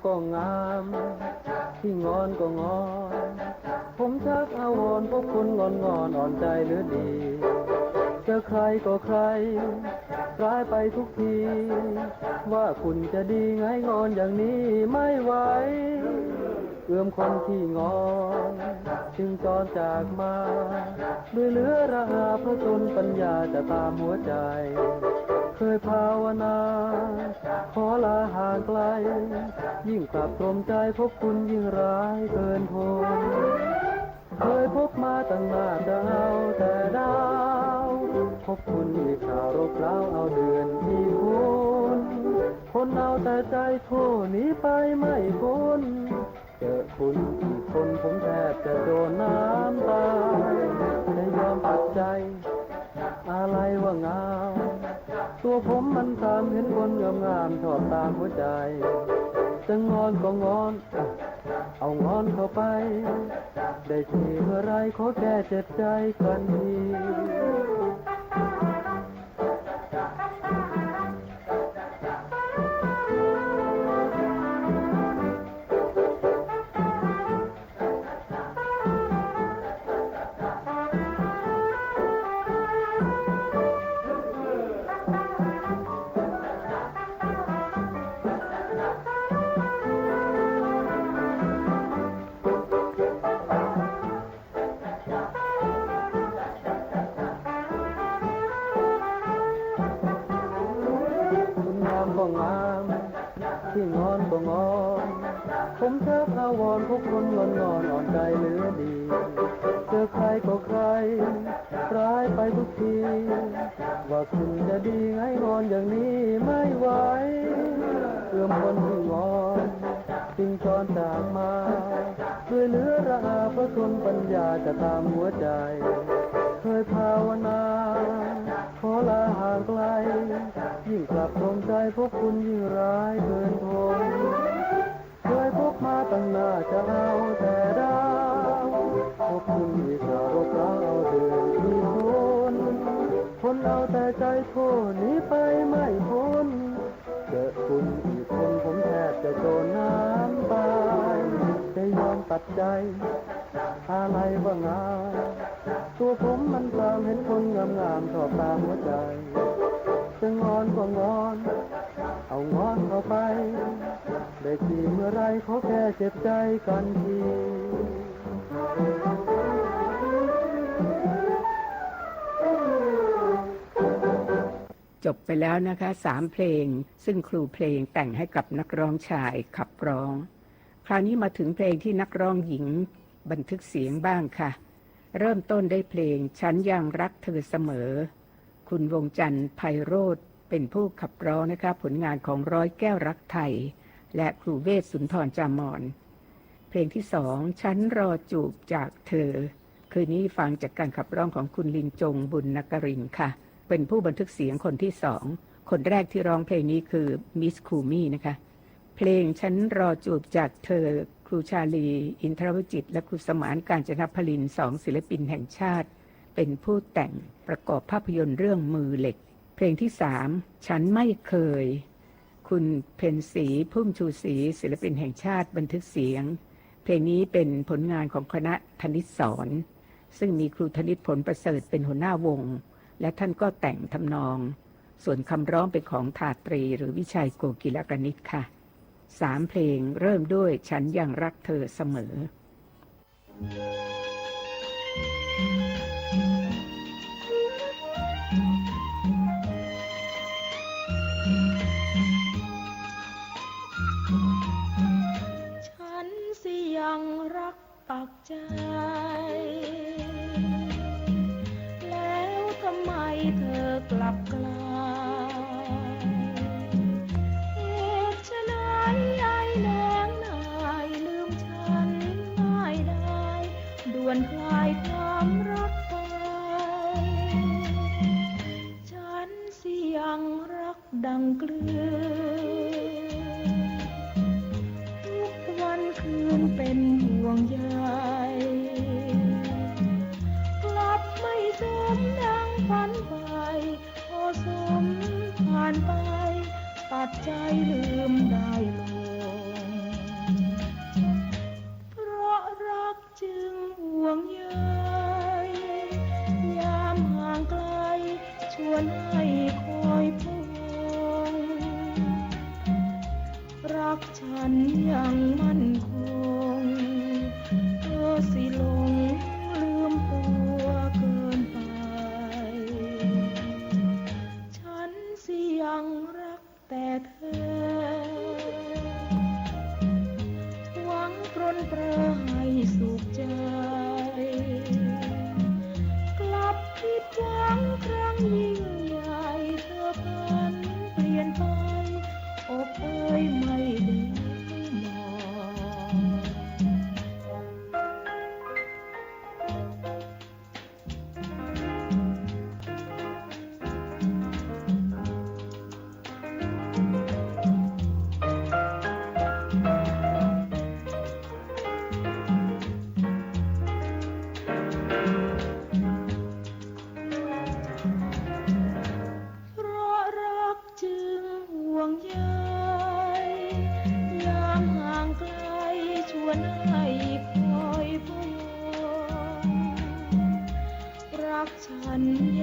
ก็งามที่งอนก็งอน ผมชักอาวรณ์พบคุณงอนอ่อนใจหรือดีเจอใครก็ใครร้ายไปทุกทีว่าคุณจะดีไงงอนอย่างนี้ไม่ไหวเอื้อมคนที่งอนจึงจรจากมาด้วยเหลือระอาพระชนปัญญาจะตามหัวใจเคยภาวนาขอลาห่างไกลยิ่งกลับตรมใจพบคุณยิ่งร้ายเกินทนเคยพบมาตั้งนานดาวแต่ดาวพบคุณมีข่าวรบเร้าเอาเดือนที่คนเอาแต่ใจโทษหนีไปไม่พ้นเจอคุณอีกคนผมแทบจะโดนน้ำตายจะยอมตัดใจอะไรว่างามตัวผมมันตามเห็นคนงามชอบตามหัวใจจะงอนก็งอนเอางอนเข้าไปได้ทีเมื่อไรขอแค่เจ็บใจกันทีที่งอนก็งอนผมชักอาวรณ์พบคนงอนอ่อนใจเหลือดีเจอใครก็ใครร้ายไปทุกทีว่าคุณจะดีไงงอนอย่างนี้ไม่ไหวเอื้อมคนที่งอนจึงจรจากมาด้วยเหลือระอาพระชนปัญญาจะตามหัวใจเคยภาวนาขอลาห่างไกลยิ่งกลับตรงใจพบคุณยิ่งร้ายเกินทนเคยพบมาตั้งหน้าจะเอาแต่ดาวพบคุณมีข่าวรบเร้าเอาเดือนที่คนเอาแต่ใจโทษหนีไปไม่พ้นเจอคุณอีกคนผมแทบจะโดนน้ำตายจะยอมตัดใจอะไรว่างามตัวผมมันตามเห็นคนงามชอบตามหัวใจจะงอนก็งอนเอางอนเข้าไปได้ทีเมื่อไรขอแค่เจ็บใจกันทีจบไปแล้วนะคะ3เพลงซึ่งครูเพลงแต่งให้กับนักร้องชายขับร้องคราวนี้มาถึงเพลงที่นักร้องหญิงบันทึกเสียงบ้างค่ะเริ่มต้นได้เพลงฉันยังรักเธอเสมอคุณวงจันทร์ไพโรจน์เป็นผู้ขับร้องนะคะผลงานของร้อยแก้วรักไทยและครูเวชสุนทรจามอนเพลงที่2ฉันรอจูบจากเธอคืนนี้ฟังจากการขับร้องของคุณลินจงบุญนกรินทร์ค่ะเป็นผู้บันทึกเสียงคนที่2คนแรกที่ร้องเพลงนี้คือมิสคูมี่นะคะเพลงฉันรอจูบจากเธอครูชาลีอินทรวิจิตรและครูสมานกาญจนพลิน2ศิลปินแห่งชาติเป็นผู้แต่งประกอบภาพยนตร์เรื่องมือเหล็กเพลงที่3ฉันไม่เคยคุณเพ็ญศรีพุ่มชูศรีศิลปินแห่งชาติบันทึกเสียงเพลงนี้เป็นผลงานของคณะธนิตสอนซึ่งมีครูธนิตผลประเสริฐเป็นหัวหน้าวงและท่านก็แต่งทำนองส่วนคำร้องเป็นของทาตรีหรือวิชัยโกกิลกนิษฐ์ค่ะ3เพลงเริ่มด้วยฉันยังรักเธอเสมอฉันสิยังรักปักใจแล้วทำไมเธอกลับกลายเหตุฉะนั้นไอ้แนงนายลืมฉันง่ายได้ด่วนคลายความรักไปฉันสิยังรักดังเกลือทุกวันคืนเป็นห่วงใยกลับไม่สมดังฝันไปพอสมผ่านไปตัดใจลืมได้ลง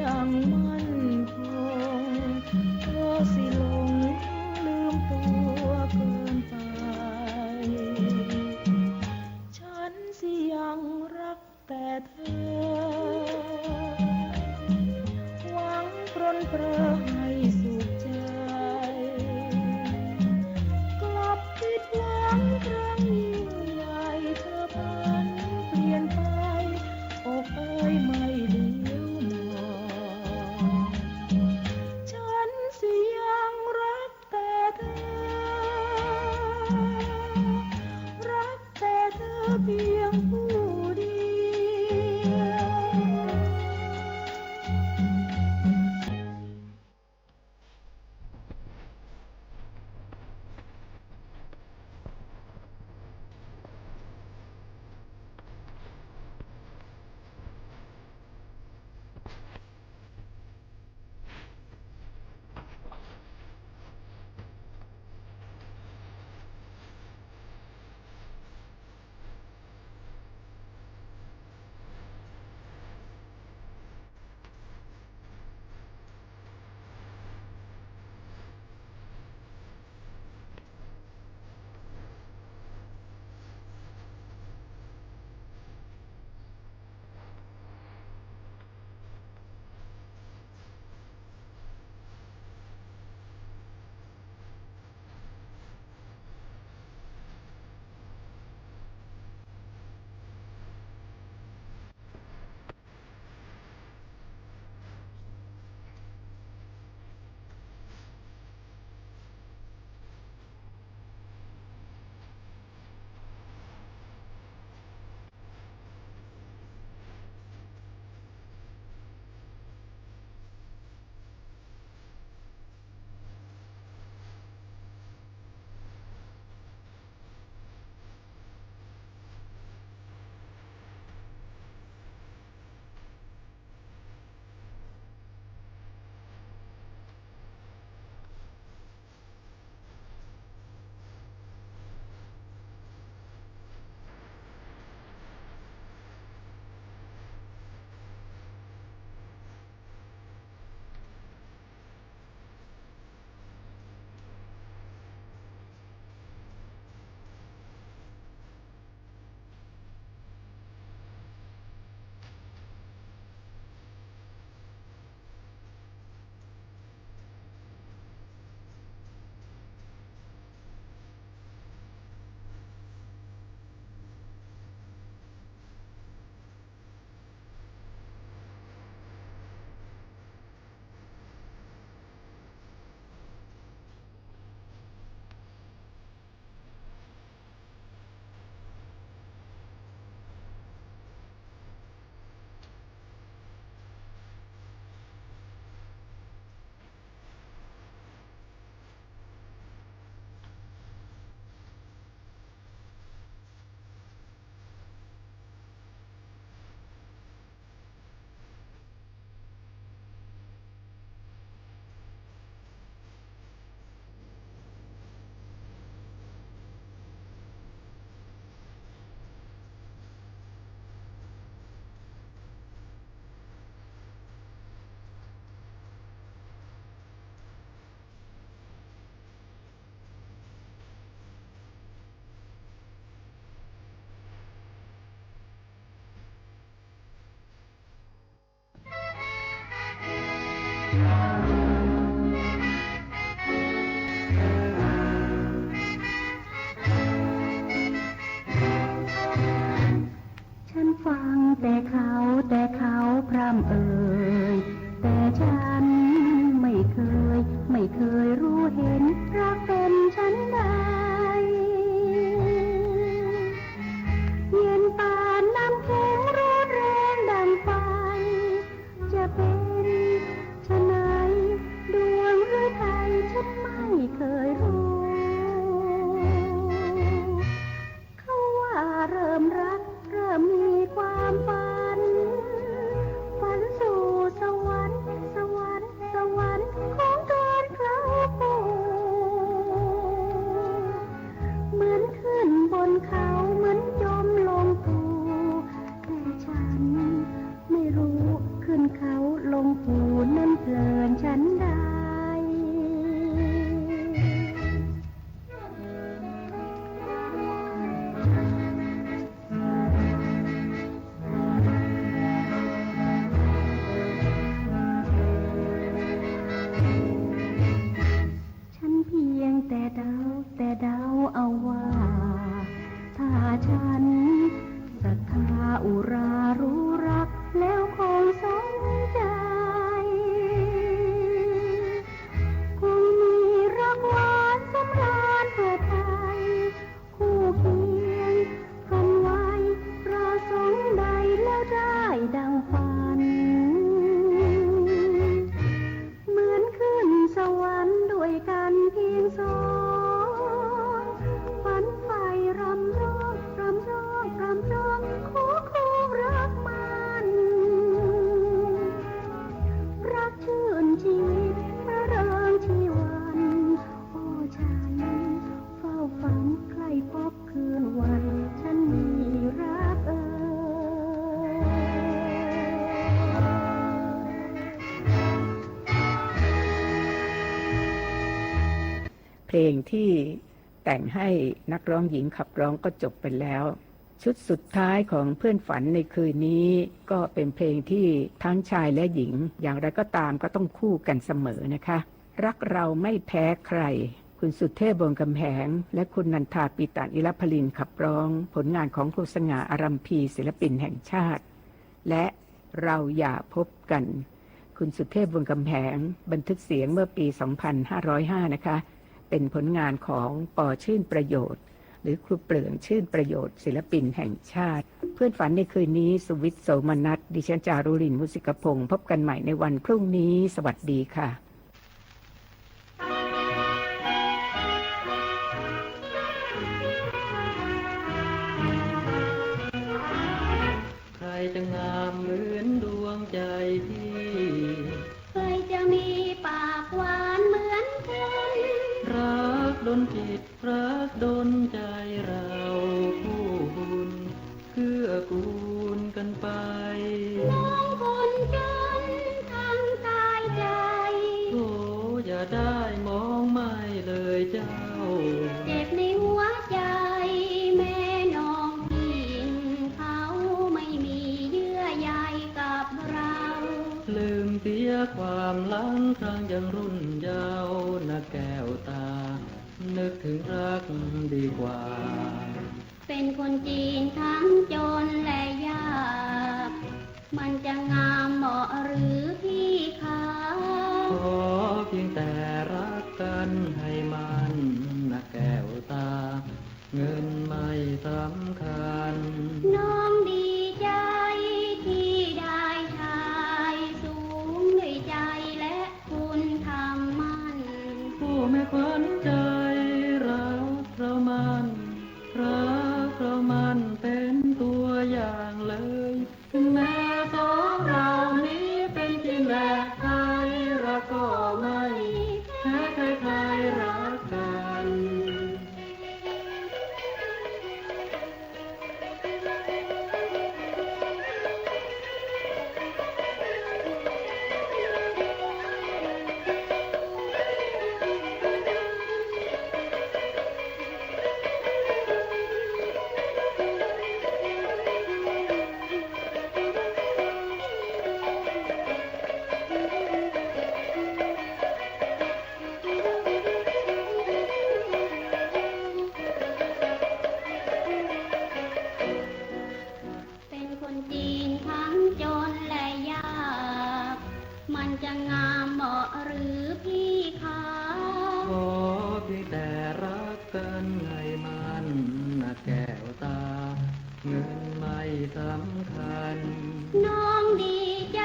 ยังมั่นคงเธอสิหลงลืมตัวเกินไปฉันสิยังรักแต่เธอหวังปรนเปรอให้สุขใจกลับผิดหวังครั้งยิ่งใหญ่เธอพันเปลี่ยนไปอกเอ้ยไม่เลี้ยวมองฉันสิยังรักแต่เธอรักแต่เธอเพียงผู้เดียว ฉ ฉันใดฉันเพียงแต่เดาเอาว่าถ้าฉันศรัทธาอุรารู้รักแล้วคงสมใจคงมีรักหวานสำราญเพื่อไทยคู่เคียงกันไว้ประสงค์ใดแล้วได้ดังฝันเหมือนขึ้นสวรรค์ด้วยกันเพียงสองฝันไฟรำร้องคู่รักมันรักชื่นชีวิตระเริงชีวันโอ้ฉันเฝ้าฝันใครพบคืนวันฉันมีรักเพลงที่แต่งให้นักร้องหญิงขับร้องก็จบไปแล้วชุดสุดท้ายของเพื่อนฝันในคืนนี้ก็เป็นเพลงที่ทั้งชายและหญิงอย่างไรก็ตามก็ต้องคู่กันเสมอนะคะรักเราไม่แพ้ใครคุณสุเทพวงศ์กำแหงและคุณนันทาปีตาอิรพลินขับร้องผลงานของครูสง่าอารัมพีศิลปินแห่งชาติและเราอย่าพบกันคุณสุเทพวงศ์กำแหงบันทึกเสียงเมื่อปี 2505 นะคะเป็นผลงานของป.ชื่นประโยชน์หรือครูเปลืองชื่นประโยชน์ศิลปินแห่งชาติเพื่อนฝันในคืนนี้สุวิทย์โสมนัสดิฉันจารุลินมุสิกพงศ์พบกันใหม่ในวันพรุ่งนี้สวัสดีค่ะใครจะงามเหมือนดวงใจพี่ใครจะมีปากหวานเหมือนคนรักดลจิตรักดลใจเราคู่บุญเกื้อกูลกันไปน้องคนจนทั้งตายใจโธ่อย่าได้มองไม่เลยเจ้าเจ็บในหัวใจแม่น้องพี่เขาไม่มีเยื่อใยกับเราลืมเสียความหลังครั้งยังรุ่นเยาว์นะแก้วตานึกถึงรักดีกว่าเป็นคนจีนทั้งจนและยากมันจะงามเหมาะหรือพี่คะขอเพียงแต่รักกันให้มันนะแก้วตาเงินไม่สำคัญน้องดีใจที่ได้ชายสูงด้วยใจและคุณธรรมมันผู้แม่ขวัญใจรักเรามันเป็นตัวอย่างเลยถึงแม้สองเรานี้เป็นจริงและใครรักก็ไม่แพ้ใครรักกันจะงามเหมาะหรือพี่คะขอเพียงแต่รักกันให้มันนะแก้วตาเงินไม่สำคัญน้องดีใจ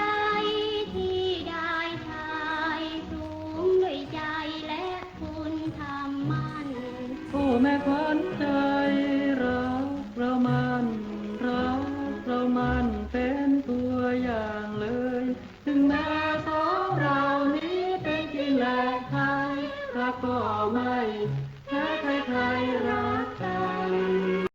ที่ได้ชายสูงด้วยใจและคุณธรรมมันผู้แม่ขวัญใจรักเรามันเป็นตัวอย่างเลยถึงแม้สองเรานี้เป็นจริงและใครรักก็ไม่แพ้ใครรักกัน